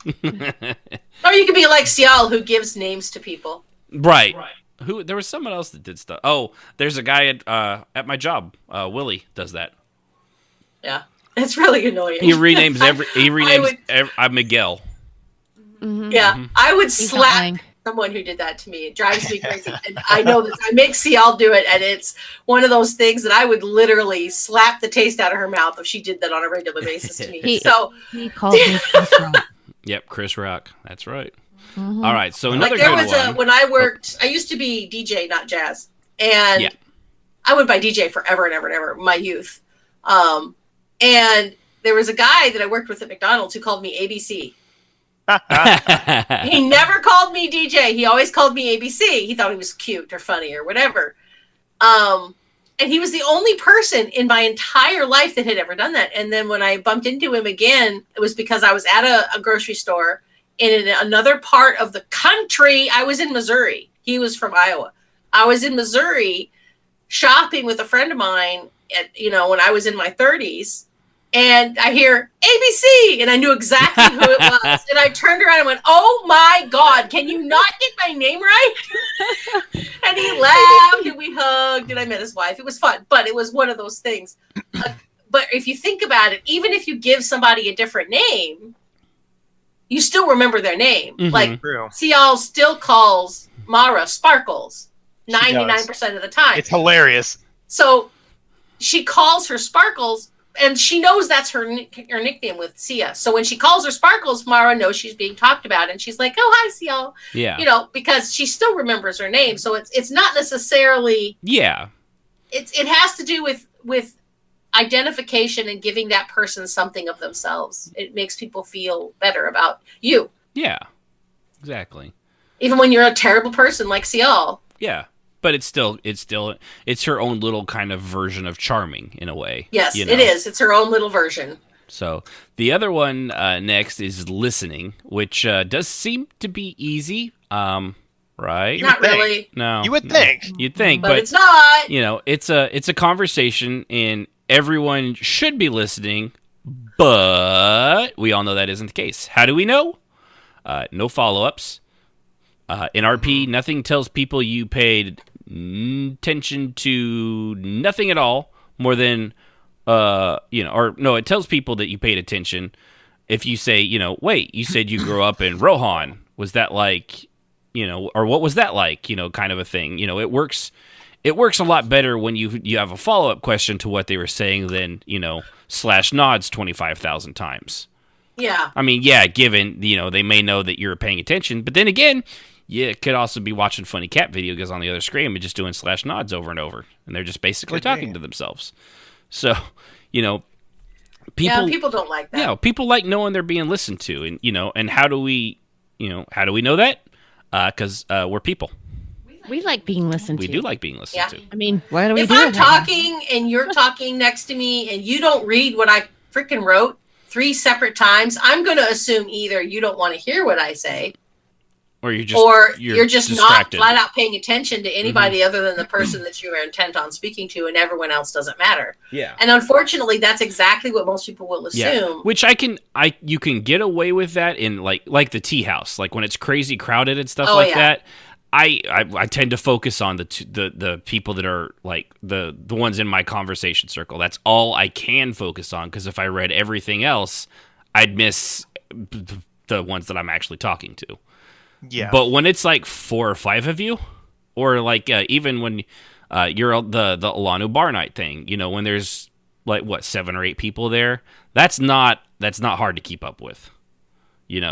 Or you could be like Cial, who gives names to people. Right. There was someone else that did stuff. Oh, there's a guy at my job. Willie does that. Yeah, it's really annoying. He renames Miguel. Mm-hmm. Yeah, I would slap someone who did that to me. It drives me crazy. And I know that I make Cial do it, and it's one of those things that I would literally slap the taste out of her mouth if she did that on a regular basis to me. He called me Chris Rock. Yep, Chris Rock. That's right. Mm-hmm. All right, so another there good was one. When I worked, I used to be DJ, not jazz, and I went by DJ forever and ever and ever, my youth. And there was a guy that I worked with at McDonald's who called me ABC. He never called me DJ. He always called me ABC. He thought he was cute or funny or whatever. And he was the only person in my entire life that had ever done that. And then when I bumped into him again, it was because I was at a grocery store in another part of the country. I was in Missouri. He was from Iowa. I was in Missouri shopping with a friend of mine when I was in my 30s. And I hear ABC, and I knew exactly who it was. And I turned around and went, "Oh my God, can you not get my name right?" And he laughed, and we hugged, and I met his wife. It was fun, but it was one of those things. But if you think about it, even if you give somebody a different name, you still remember their name. Mm-hmm. Like, True. Cial still calls Mara Sparkles 99% of the time. It's hilarious. So she calls her Sparkles, and she knows that's her nickname with Sia. So when she calls her Sparkles, Mara knows she's being talked about, and she's like, "Oh, hi, Cial." Yeah. Because she still remembers her name. So it's not necessarily. Yeah. It has to do with identification and giving that person something of themselves. It makes people feel better about you. Yeah. Exactly. Even when you're a terrible person like Cial. Yeah. But it's her own little kind of version of charming in a way. Yes, it is. It's her own little version. So the other one next is listening, which does seem to be easy. Right? Not really. No. You would think. You'd think, but it's not. It's a conversation, and everyone should be listening, but we all know that isn't the case. How do we know? No follow-ups. In RP, nothing tells people you paid attention to nothing at all more than, it tells people that you paid attention if you say, wait, you said you grew up in Rohan. Was that like, or what was that like, kind of a thing? It works it works a lot better when you have a follow-up question to what they were saying than, slash nods 25,000 times. Yeah. I mean, yeah, given, they may know that you're paying attention, but then again, you could also be watching funny cat videos on the other screen and just doing slash nods over and over, and they're just basically talking to themselves. So, people don't like that. Yeah, people like knowing they're being listened to, and and how do we know that? Because we're people. We like being listened to. We do like being listened to. I mean, what do we if do? I'm talking and you're talking next to me and you don't read what I freaking wrote 3 separate times, I'm going to assume either you don't want to hear what I say, or you're just distracted. Not flat out paying attention to anybody other than the person that you are intent on speaking to, and everyone else doesn't matter. Yeah. And unfortunately, that's exactly what most people will assume. Yeah. Which you can get away with that in like the tea house, like when it's crazy crowded and stuff that. I tend to focus on the people that are like the ones in my conversation circle. That's all I can focus on, because if I read everything else, I'd miss the ones that I'm actually talking to. Yeah. But when it's like 4 or 5 of you, or like even when you're the Alanu Bar Night thing, when there's like 7 or 8 people there, that's not hard to keep up with.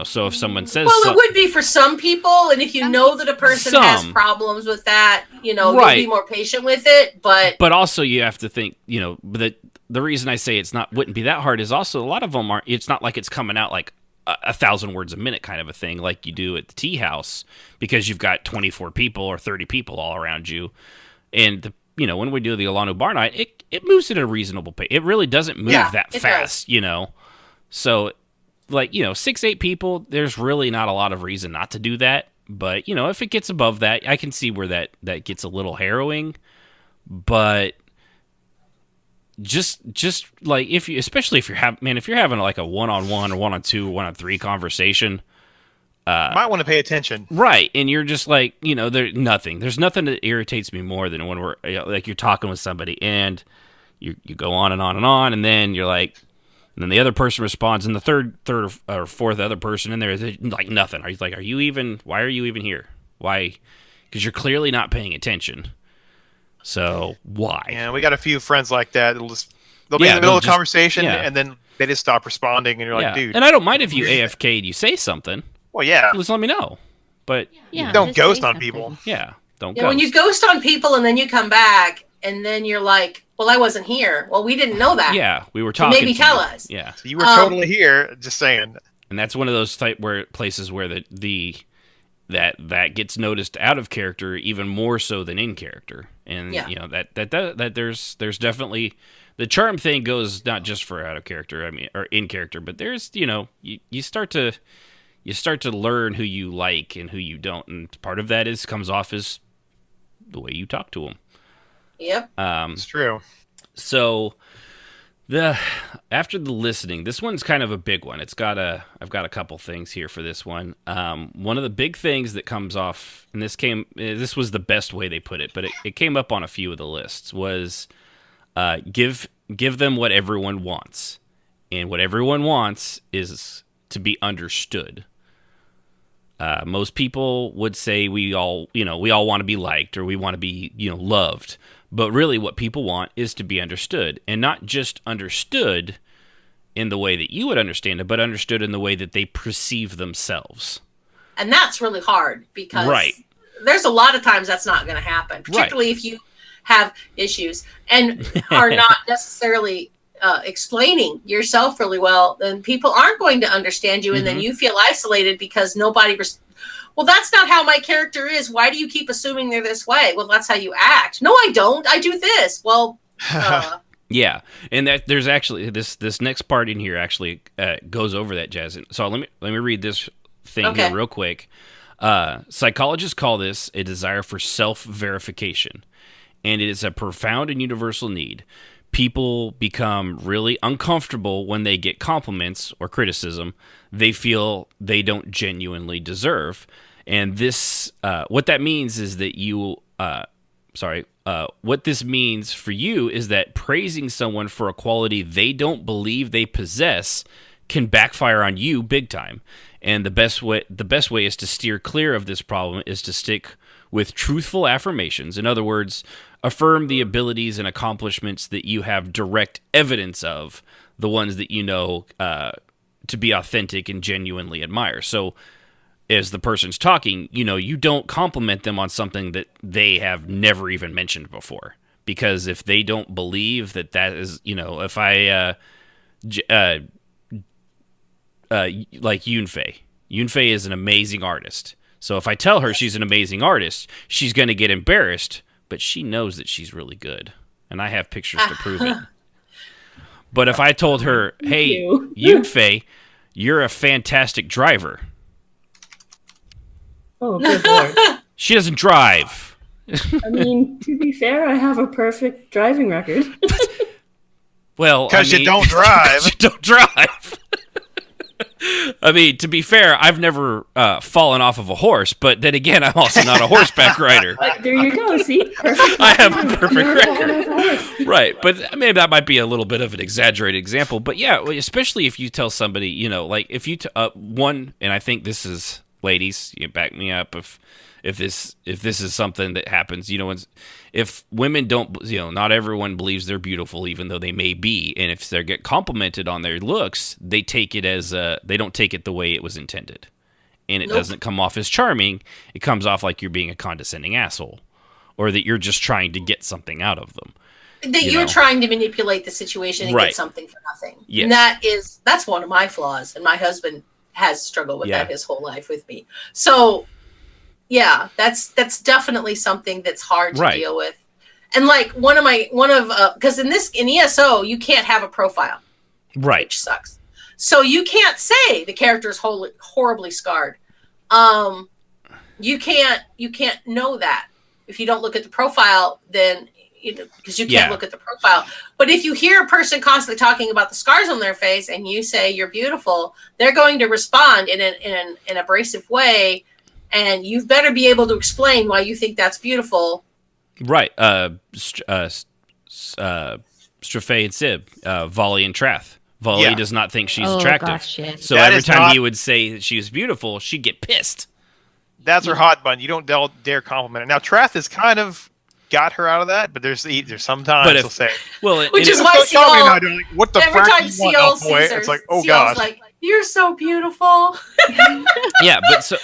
So if someone says, well, it would be for some people, and if you know that a person has problems with that, you'll be more patient with it. But also you have to think, the reason I say wouldn't be that hard is also a lot of them aren't. It's not like it's coming out like 1,000 words a minute kind of a thing like you do at the tea house, because you've got 24 people or 30 people all around you, and when we do the Alanu Bar Night, it moves at a reasonable pace. It really doesn't move that fast, So. 6-8 people, there's really not a lot of reason not to do that. But, if it gets above that, I can see where that gets a little harrowing. But just like especially if you're having like a one-on-one or one-on-2 or one-on-3 conversation, might want to pay attention. Right. And you're just like, there's nothing that irritates me more than when we're like, you're talking with somebody and you go on and on and on, and then you're like, and then the other person responds, and the third or fourth other person in there is like nothing. Why are you even here? Why? Because you're clearly not paying attention. So why? Yeah, we got a few friends like that. They'll be in the middle of a conversation, and then they just stop responding, and you're like, dude. And I don't mind if you AFK and you say something. Well, yeah. Just let me know. But don't ghost on people. Yeah, don't ghost. When you ghost on people and then you come back, and then you're like, well, I wasn't here. Well, we didn't know that. Yeah, we were talking. So maybe tell us. Yeah. So you were totally here, just saying. And that's one of those places where that gets noticed out of character even more so than in character. And that there's definitely the charm thing goes not just for out of character, or in character, but there's you start to learn who you like and who you don't, and part of that comes off as the way you talk to them. Yep. It's true. So after the listening, this one's kind of a big one. I've got a couple things here for this one. One of the big things that comes off, and this was the best way they put it, but it came up on a few of the lists, was give them what everyone wants. And what everyone wants is to be understood. Most people would say we all want to be liked, or we want to be, loved. But really what people want is to be understood, and not just understood in the way that you would understand it, but understood in the way that they perceive themselves. And that's really hard, because there's a lot of times that's not going to happen, particularly if you have issues and are not necessarily explaining yourself really well. Then people aren't going to understand you, and then you feel isolated because nobody well, that's not how my character is. Why do you keep assuming they're this way? Well, that's how you act. No, I don't. I do this. Well, yeah. And that there's actually this next part in here actually goes over that, Jazz. So let me read this thing here real quick. Psychologists call this a desire for self-verification, and it is a profound and universal need. People become really uncomfortable when they get compliments or criticism they feel they don't genuinely deserve. And this, what that means is that what this means for you is that praising someone for a quality they don't believe they possess can backfire on you big time. And the best way is to steer clear of this problem is to stick with truthful affirmations. In other words, affirm the abilities and accomplishments that you have direct evidence of, the ones that you know to be authentic and genuinely admire. So as the person's talking, you don't compliment them on something that they have never even mentioned before. Because if they don't believe that is, if I, like Yunfei. Yunfei is an amazing artist. So if I tell her she's an amazing artist, she's going to get embarrassed, but she knows that she's really good. And I have pictures to prove it. But if I told her, hey, Yunfei, you're a fantastic driver. Oh, good lord. She doesn't drive. I mean, to be fair, I have a perfect driving record. Well, because you don't drive. You don't drive. I mean, to be fair, I've never fallen off of a horse, but then again, I'm also not a horseback rider. There you go. See, perfect. I have a perfect record. Right, but maybe that might be a little bit of an exaggerated example. But yeah, especially if you tell somebody, like if you one, and I think this is, ladies, you back me up if this is something that happens, if women don't, not everyone believes they're beautiful, even though they may be, and if they get complimented on their looks, they take it as they don't take it the way it was intended, and it doesn't come off as charming. It comes off like you're being a condescending asshole, or that you're just trying to get something out of them. That you're trying to manipulate the situation and get something for nothing. Yes. And that's one of my flaws, and my husband has struggled with that his whole life with me. So. Yeah, that's definitely something that's hard to deal with. And like because in ESO you can't have a profile, right? Which sucks. So you can't say the character is horribly scarred. You can't know that if you don't look at the profile. Then because you can't look at the profile. But if you hear a person constantly talking about the scars on their face and you say you're beautiful, they're going to respond in an abrasive way. And you better be able to explain why you think that's beautiful. Right. Strafei and Sib, Volley and Trath. Volley does not think she's attractive. Gosh, yes. So every time he would say that she was beautiful, she'd get pissed. That's her hot button. You don't dare compliment her. Now, Trath has kind of got her out of that, but there's sometimes he'll say, which is why Seal, what the every time Seal sees her, it's like, oh Seal's god, like, you're so beautiful. Yeah, but so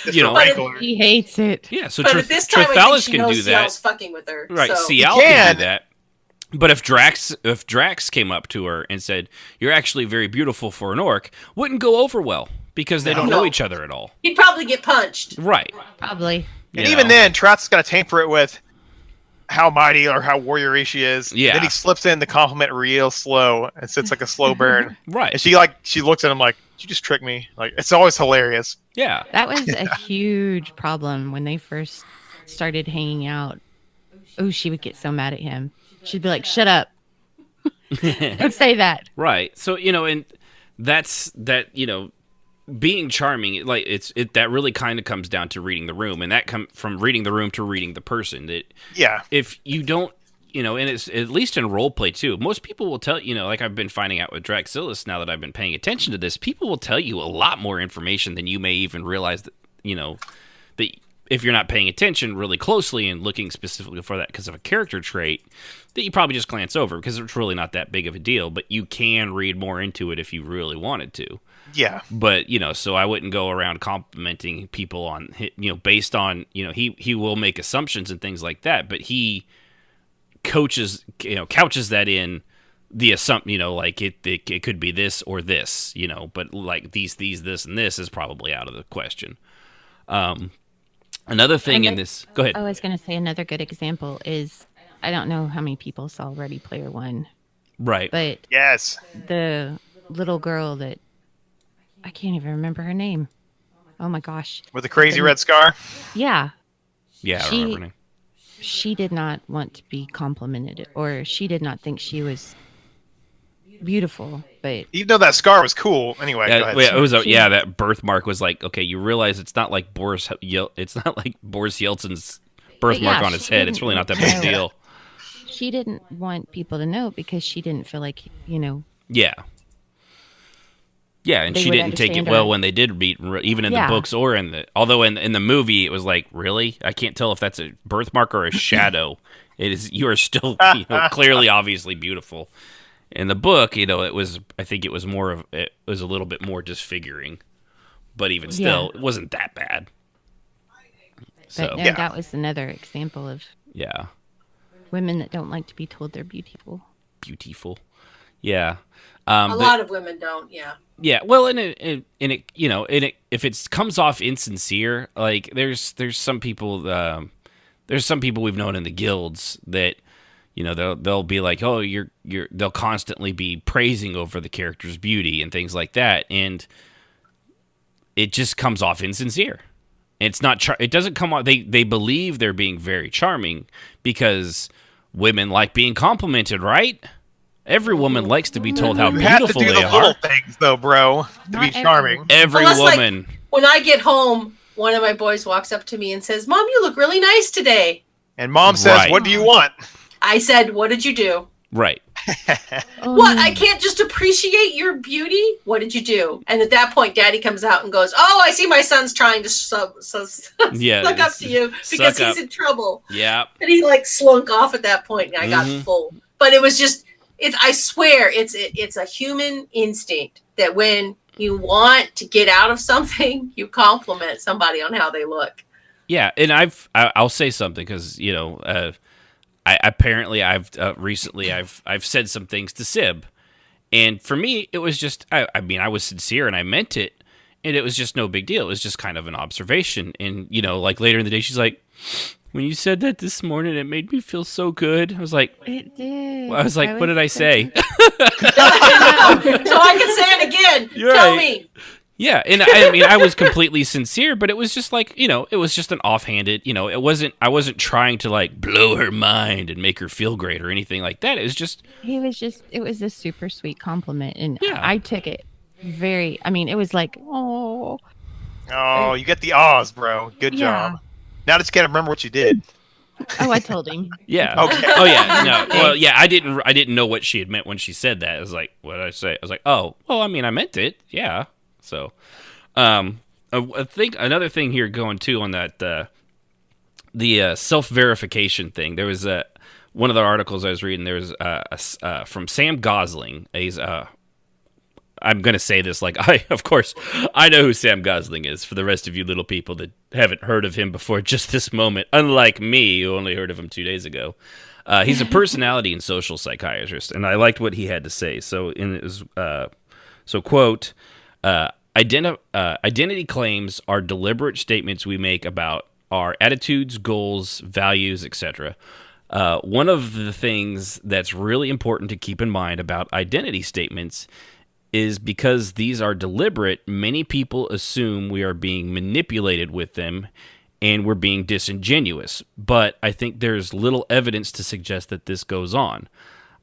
he hates it. Yeah, so but at this time, Trithalis can do that. Seal's fucking with her, right? So. Seal can do that. But if Drax came up to her and said, "You're actually very beautiful for an orc," wouldn't go over well because they don't know each other at all. He'd probably get punched. Right. Probably. And even then, Trath's got to temper it with how mighty or how warrior-y she is. Yeah. Then he slips in the compliment real slow and sits like a slow burn. Right. And she looks at him like, "Did you just trick me?" Like, it's always hilarious. Yeah. That was a huge problem when they first started hanging out. Oh, she would get so mad at him. She'd be like, "Shut up. Don't say that." Right. So, and that's that, being charming, like that really kind of comes down to reading the room, and that come from reading the room to reading the person. If you don't, and it's at least in role play too. Most people will tell like I've been finding out with Draxilis now that I've been paying attention to this. People will tell you a lot more information than you may even realize that that if you're not paying attention really closely and looking specifically for that because of a character trait that you probably just glance over because it's really not that big of a deal. But you can read more into it if you really wanted to. Yeah. But, so I wouldn't go around complimenting people on, based on, he will make assumptions and things like that, but he couches that in the assumption, like it could be this or this, but like these, this, and this is probably out of the question. Another thing in this, go ahead. I was going to say another good example is, I don't know how many people saw Ready Player One. Right. But yes, the little girl that, I can't even remember her name. Oh my gosh. With the crazy red scar? Yeah. Yeah, I remember her name. She did not want to be complimented, or she did not think she was beautiful, but even though that scar was cool, anyway. Go ahead. It was that birthmark was like, okay, you realize it's not like Boris Yeltsin's birthmark on his head. It's really not that big a deal. She didn't want people to know because she didn't feel like, Yeah. Yeah, and she didn't take it well when they did meet, even in the books or although in the movie it was like, really? I can't tell if that's a birthmark or a shadow You are still clearly, obviously beautiful. In the book, I think it was a little bit more disfiguring, but even still, it wasn't that bad. But no, that was another example of women that don't like to be told they're beautiful. Beautiful, yeah. A lot of women don't, yeah. Yeah, well, if it comes off insincere, like there's some people we've known in the guilds that they'll be like, oh, they'll constantly be praising over the character's beauty and things like that, and it just comes off insincere. It's not. It doesn't come off. They believe they're being very charming because women like being complimented, right? Every woman likes to be told how beautiful they are. You have to do the little things, though, bro, to be charming. Every woman. Like, when I get home, one of my boys walks up to me and says, "Mom, you look really nice today." And Mom says, "What do you want?" I said, "What did you do?" Right. What? I can't just appreciate your beauty? What did you do? And at that point, Daddy comes out and goes, "Oh, I see my son's trying to suck up to you because he's in trouble." Yeah. And he slunk off at that point, and I got full. But it was just, I swear, it's a human instinct that when you want to get out of something, you compliment somebody on how they look. Yeah, and I'll say something because I've recently said some things to Sib, and for me it was just I was sincere and I meant it, and it was just no big deal. It was just kind of an observation, and later in the day she's like, when you said that this morning, it made me feel so good. I was like, it did. I was like, what did I say? So I can say it again. Tell me. Yeah, and I was completely sincere, but it was just it was just an offhanded, I wasn't trying to blow her mind and make her feel great or anything like that. It was just it was a super sweet compliment, and I took it it was like, oh. Oh, you get the ahs, bro. Good job. Now I just can't remember what you did. Oh, I told him. Yeah. Okay. Oh yeah. No. Well, yeah. I didn't know what she had meant when she said that. I was like, what did I say? I was like, oh, well, I meant it. Yeah. So, I think another thing here going too on that the self-verification thing. There was one of the articles I was reading. There was from Sam Gosling. He's I'm going to say this of course, I know who Sam Gosling is. For the rest of you little people that haven't heard of him before just this moment, unlike me, who only heard of him 2 days ago. He's a personality and social psychiatrist, and I liked what he had to say. So, quote, identity claims are deliberate statements we make about our attitudes, goals, values, etc. One of the things that's really important to keep in mind about identity statements is because these are deliberate, many people assume we are being manipulated with them and we're being disingenuous. But I think there's little evidence to suggest that this goes on.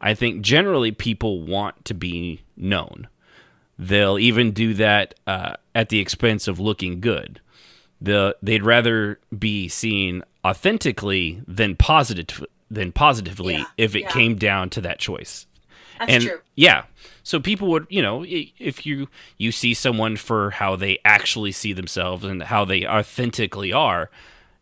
I think generally people want to be known. They'll even do that at the expense of looking good. They'd rather be seen authentically than positively if it came down to that choice. That's true. Yeah. So people would, if you see someone for how they actually see themselves and how they authentically are,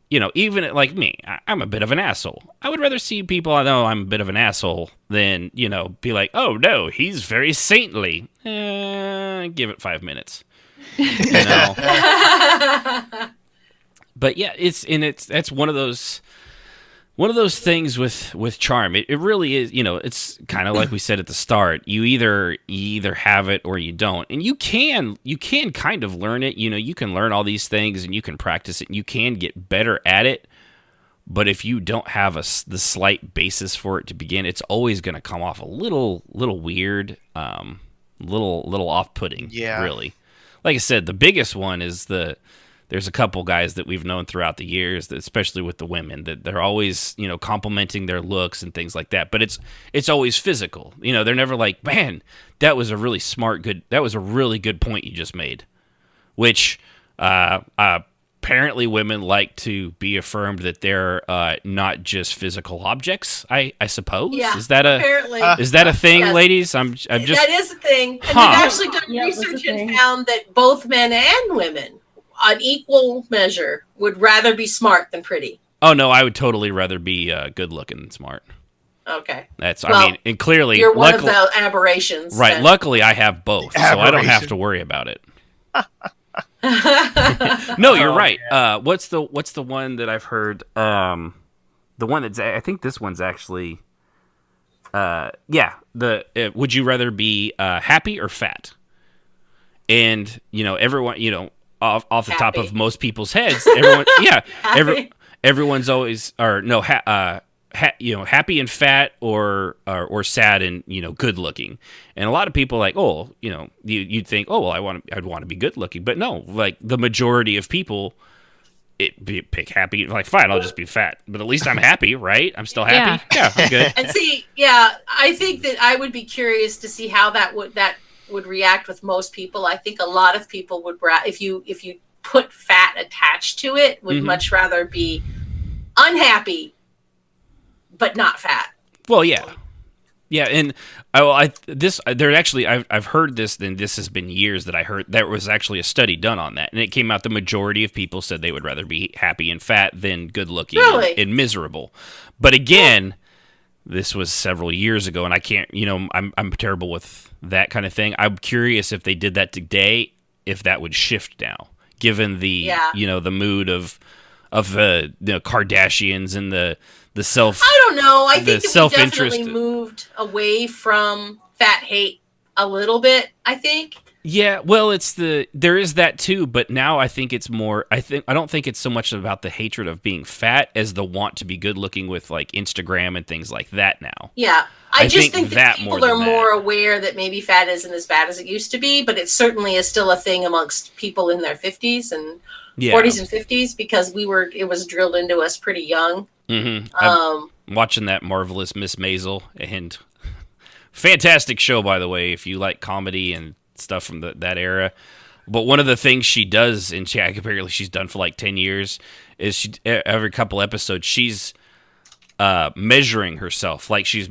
even like me, I'm a bit of an asshole. I would rather see people I know I'm a bit of an asshole than, be like, oh no, he's very saintly. Give it 5 minutes. But yeah, that's one of those things with charm. It really is, it's kind of like we said at the start. You either have it or you don't. And you can kind of learn it. You can learn all these things and you can practice it and you can get better at it. But if you don't have the slight basis for it to begin, it's always going to come off a little weird, little off-putting, really. Like I said, the biggest one is there's a couple guys that we've known throughout the years, especially with the women, that they're always, complimenting their looks and things like that. But it's always physical. They're never like, man, that was a really that was a really good point you just made. Which apparently women like to be affirmed that they're not just physical objects. I suppose. Yeah, is that a thing, yes. Ladies? I'm just that is a thing. And they've actually done research and found that both men and women, on equal measure, would rather be smart than pretty. Oh no, I would totally rather be good looking than smart. Okay. I mean, and clearly you're one of the aberrations. Right. Then. Luckily, I have both, so I don't have to worry about it. No, you're right. What's the one that I've heard? The one that's I think this one's actually. Would you rather be happy or fat? And everyone, off the top of most people's heads, everyone, everyone's always happy and fat or sad and good looking. And a lot of people like, you'd think, I'd want to be good looking, but no, like the majority of people pick happy. Like, fine, I'll just be fat, but at least I'm happy, right? I'm still happy. Yeah, I'm good. And see, I think that I would be curious to see how that would react with most people. I think a lot of people would, if you put fat attached to it, would much rather be unhappy but not fat. Well, yeah, and I've heard this. And this has been years that I heard there was actually a study done on that, and it came out the majority of people said they would rather be happy and fat than good looking and miserable. But again, this was several years ago, and I can't. I'm terrible with that kind of thing. I'm curious if they did that today, if that would shift now, given the the mood of the Kardashians and the self. I don't know. I think that we definitely moved away from fat hate a little bit. I think. Yeah, well, there is that too, but now I think it's more. I don't think it's so much about the hatred of being fat as the want to be good looking with like Instagram and things like that now. Yeah, I just think that people are more aware that maybe fat isn't as bad as it used to be, but it certainly is still a thing amongst people in their 50s and 40s and 50s because it was drilled into us pretty young. Mm-hmm. I'm watching that Marvelous Miss Maisel, and fantastic show, by the way, if you like comedy and stuff from that era. But one of the things she does, and apparently she's done for like 10 years, is every couple episodes she's measuring herself. Like she's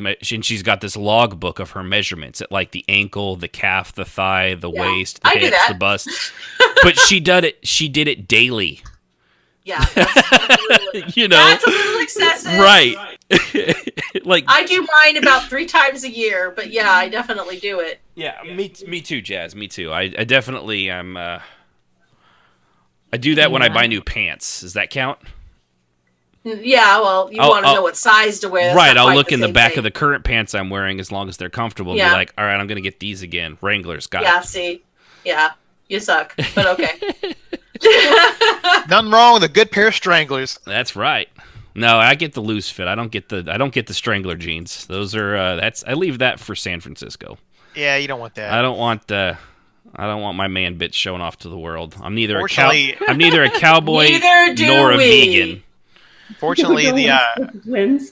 got this log book of her measurements at like the ankle, the calf, the thigh, the waist, the hips, the bust. But she did it daily. Yeah, that's a little excessive. Right. Like I do mine about 3 times a year, but yeah, I definitely do it. Yeah, me too, Jazz. Me too. I definitely I do that when I buy new pants. Does that count? Yeah, well, you want to know what size to wear. Right, I'll look in the back of the current pants I'm wearing as long as they're comfortable. Yeah. And be like, all right, I'm going to get these again. Wranglers, got it. Yeah, see. Yeah, you suck, but okay. Nothing wrong with a good pair of stranglers. That's right. No, I get the loose fit. I don't get the strangler jeans. Those are I leave that for San Francisco. Yeah, you don't want that. I don't want my man bits showing off to the world. I'm neither a cowboy nor a vegan. Fortunately, the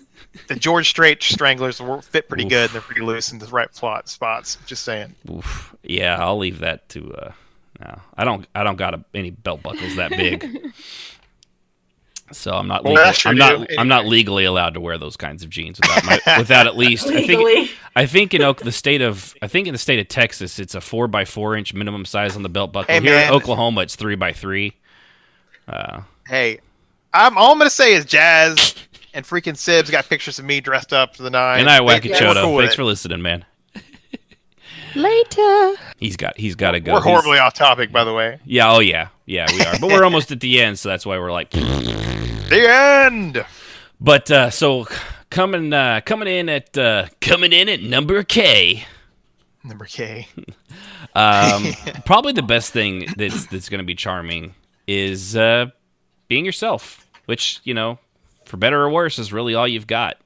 George Strait stranglers fit pretty good. They're pretty loose in the right spots. Just saying. Oof. Yeah, I'll leave that to. No, I don't got any belt buckles that big. So I'm not. I'm not legally allowed to wear those kinds of jeans without at least. I think in the state of Texas, it's a 4x4 inch minimum size on the belt buckle. Here in Oklahoma, it's 3x3. Hey, all I'm gonna say is Jazz and freaking Sibs got pictures of me dressed up to the nines. And I Wackachoto. Thanks for listening, man. Later. He's got to go. We're horribly off topic, by the way. Yeah. Oh yeah. Yeah, we are. But we're almost at the end, so that's why we're like. The end. But so coming in at number K. Number K. Probably the best thing that's going to be charming is being yourself, which for better or worse is really all you've got.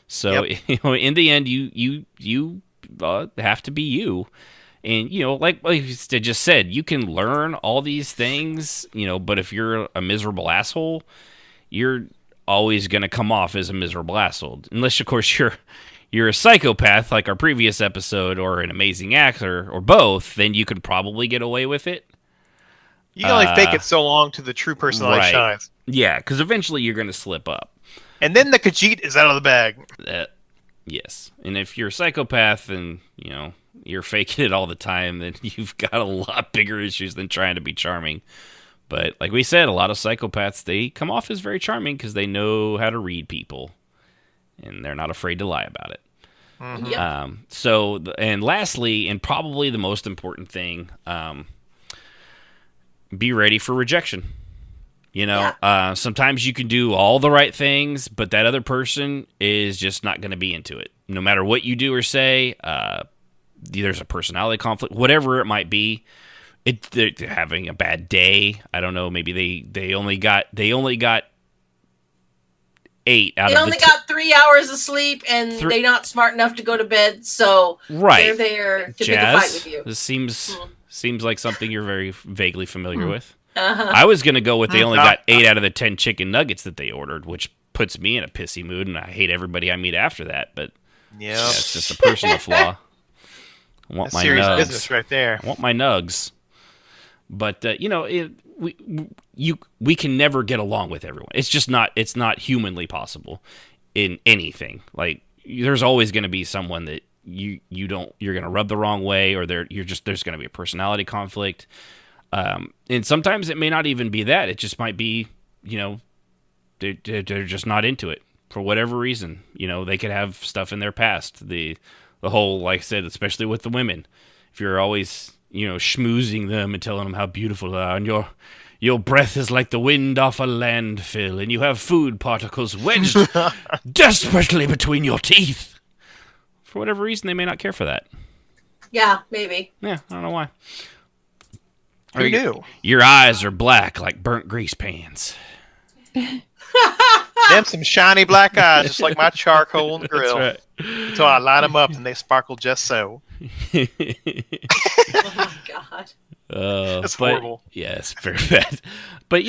So in the end, you have to be you. And, like I just said, you can learn all these things, but if you're a miserable asshole, you're always going to come off as a miserable asshole. Unless, of course, you're a psychopath like our previous episode or an amazing actor or both, then you could probably get away with it. You can only fake it so long to the true personality shines. Yeah, because eventually you're going to slip up. And then the Khajiit is out of the bag. Yes. And if you're a psychopath and, you're faking it all the time, then you've got a lot bigger issues than trying to be charming. But like we said, a lot of psychopaths, they come off as very charming because they know how to read people, and they're not afraid to lie about it. Yep. And lastly, and probably the most important thing, be ready for rejection. Sometimes you can do all the right things, but that other person is just not going to be into it. No matter what you do or say, there's a personality conflict, whatever it might be. They're having a bad day. I don't know. Maybe they only got 8 out They of only got 3 hours of sleep, and they're not smart enough to go to bed, so they're there to pick a fight with you. This seems like something you're very vaguely familiar with. I was going to go with they only got 8 out of the 10 chicken nuggets that they ordered, which puts me in a pissy mood, and I hate everybody I meet after that. But it's just a personal flaw. I want my serious nugs. business right there. I want my nugs. But we can never get along with everyone. It's just not. It's not humanly possible in anything. Like there's always going to be someone that you're going to rub the wrong way, or there's going to be a personality conflict. And sometimes it may not even be that. It just might be, they're just not into it for whatever reason. They could have stuff in their past. The whole, like I said, especially with the women, if you're always, schmoozing them and telling them how beautiful they are, and your breath is like the wind off a landfill, and you have food particles wedged desperately between your teeth. For whatever reason, they may not care for that. Yeah, maybe. Yeah, I don't know why. Who knew? Your eyes are black like burnt grease pans. Them some shiny black eyes, just like my charcoal on the grill. That's right. Until I light them up and they sparkle just so. Oh my god. That's horrible. Yeah, it's very bad. But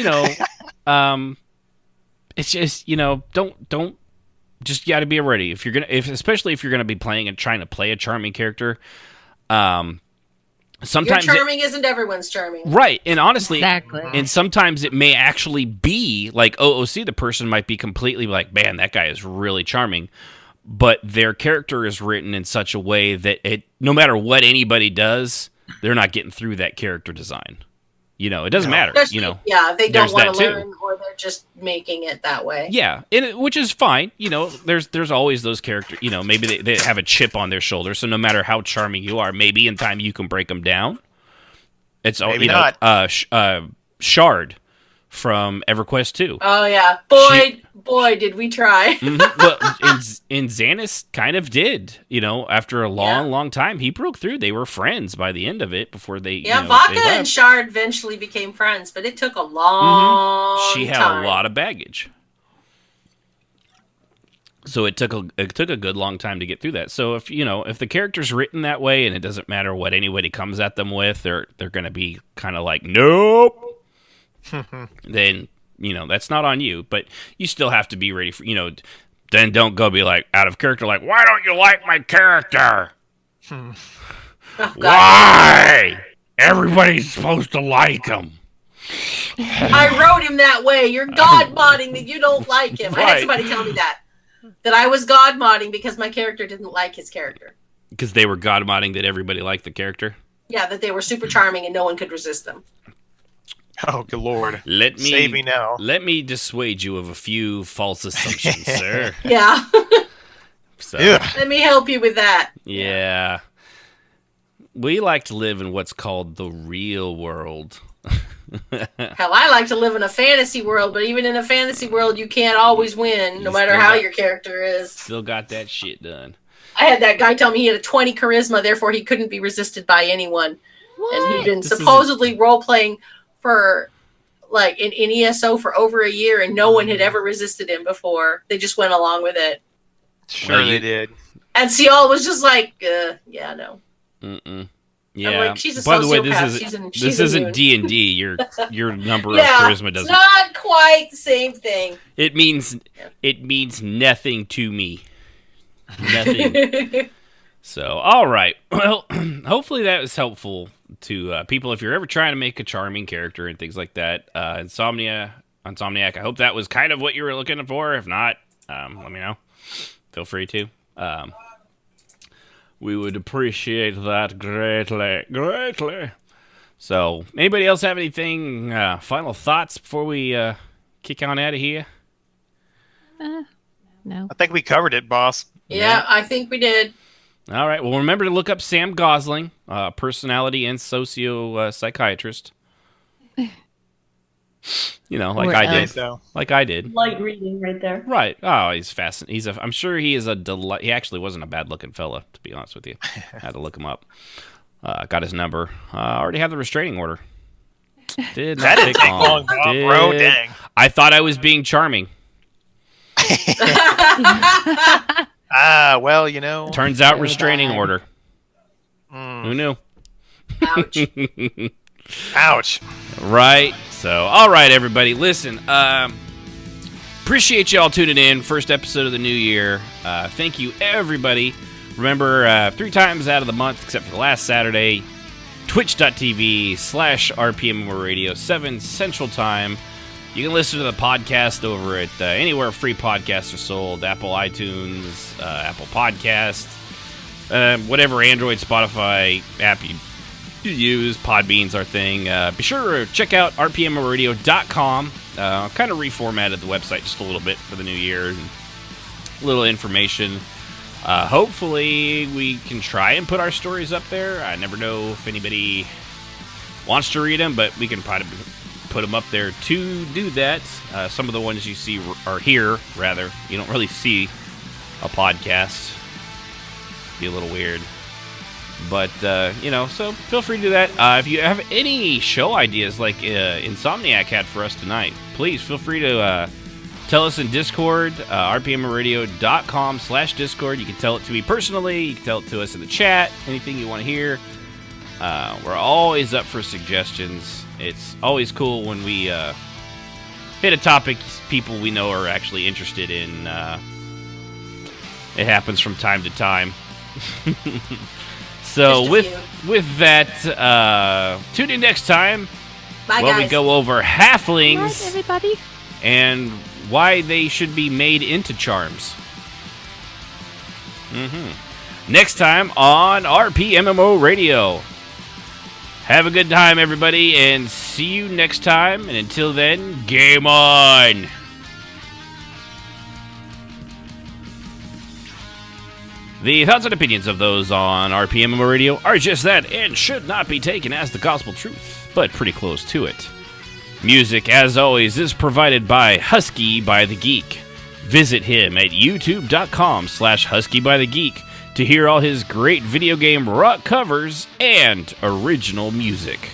it's just don't just got to be ready especially if you're gonna be playing and trying to play a charming character. Sometimes your charming isn't everyone's charming. Right, and honestly, Exactly. and sometimes it may actually be like OOC, the person might be completely like, man, that guy is really charming, but their character is written in such a way that no matter what anybody does, they're not getting through that character design. It doesn't matter. Especially, they don't there's want that to too. learn, or they're just making it that way. Yeah, which is fine. There's always those characters. Maybe they have a chip on their shoulder, so no matter how charming you are, maybe in time you can break them down. It's maybe not. Shard from EverQuest 2. Oh yeah, boy, did we try. Well, and Xanis kind of did. After a long time, he broke through. They were friends by the end of it. Before they Vodka they and Shard eventually became friends, but it took a long She had time. a lot of baggage. So it took a good long time to get through that. So if the character's written that way, and it doesn't matter what anybody comes at them with, they're going to be kind of like, nope. Then that's not on you, but you still have to be ready for Then don't go be like out of character, like, why don't you like my character? Oh, why? Everybody's supposed to like him. I wrote him that way. You're god modding that you don't like him. I had somebody tell me that I was god modding because my character didn't like his character. Because they were god modding that everybody liked the character? Yeah, that they were super charming and no one could resist them. Oh, good lord. Save me now. Let me dissuade you of a few false assumptions, sir. Yeah. So, let me help you with that. Yeah. We like to live in what's called the real world. Hell, I like to live in a fantasy world, but even in a fantasy world, you can't always win, no matter how your character is. Still got that shit done. I had that guy tell me he had a 20 charisma, therefore he couldn't be resisted by anyone. What? And he'd been supposedly role-playing for, like, in ESO for over a year, and no one had ever resisted him before. They just went along with it. Sure they did. And Ciol was just like, yeah, no. Mm-mm. Yeah. I'm like, she's a By the way, sociopath. this isn't D&D. Your number of charisma doesn't. It's not quite the same thing. It means nothing to me. Nothing. So, all right. Well, hopefully that was helpful to people if you're ever trying to make a charming character and things like that. Insomniac, I hope that was kind of what you were looking for. If not, let me know. Feel free to. We would appreciate that greatly. So, anybody else have anything, final thoughts before we kick on out of here? No. I think we covered it, boss. Yeah, I think we did. All right. Well, remember to look up Sam Gosling, personality and psychiatrist. You know, like Or I else. did. So. Like I did. Light reading right there. Right. Oh, he's fascinating. I'm sure he is a delight. He actually wasn't a bad-looking fella, to be honest with you. I had to look him up. Got his number. Already have the restraining order. Did not That didn't take long. long, bro. Dang. I thought I was being charming. Well, you know. Turns out restraining order. Who knew? Ouch. Ouch. Right. So, all right, everybody. Listen, appreciate y'all tuning in. First episode of the new year. Thank you, everybody. Remember, 3 times out of the month, except for the last Saturday, twitch.tv/RPMMORadio, 7 Central Time. You can listen to the podcast over at anywhere free podcasts are sold. Apple iTunes, Apple Podcasts, whatever Android, Spotify app you use. Podbean's our thing. Be sure to check out RPMMORadio.com. Kind of reformatted the website just a little bit for the new year. And a little information. Hopefully we can try and put our stories up there. I never know if anybody wants to read them, but we can probably put them up there to do that. Some of the ones you see are here, rather. You don't really see a podcast. Be a little weird. But, so feel free to do that. If you have any show ideas like Insomniac had for us tonight, please feel free to tell us in Discord, rpmradio.com/Discord. You can tell it to me personally. You can tell it to us in the chat. Anything you want to hear. We're always up for suggestions. It's always cool when we hit a topic people we know are actually interested in. It happens from time to time. So with that, tune in next time. Bye, where we guys. go over halflings. Right, everybody. And why they should be made into charms. Next time on RPMMO Radio. Have a good time, everybody, and see you next time. And until then, game on! The thoughts and opinions of those on RPMMO Radio are just that and should not be taken as the gospel truth, but pretty close to it. Music, as always, is provided by Husky by the Geek. Visit him at youtube.com/HuskyByTheGeek to hear all his great video game rock covers and original music.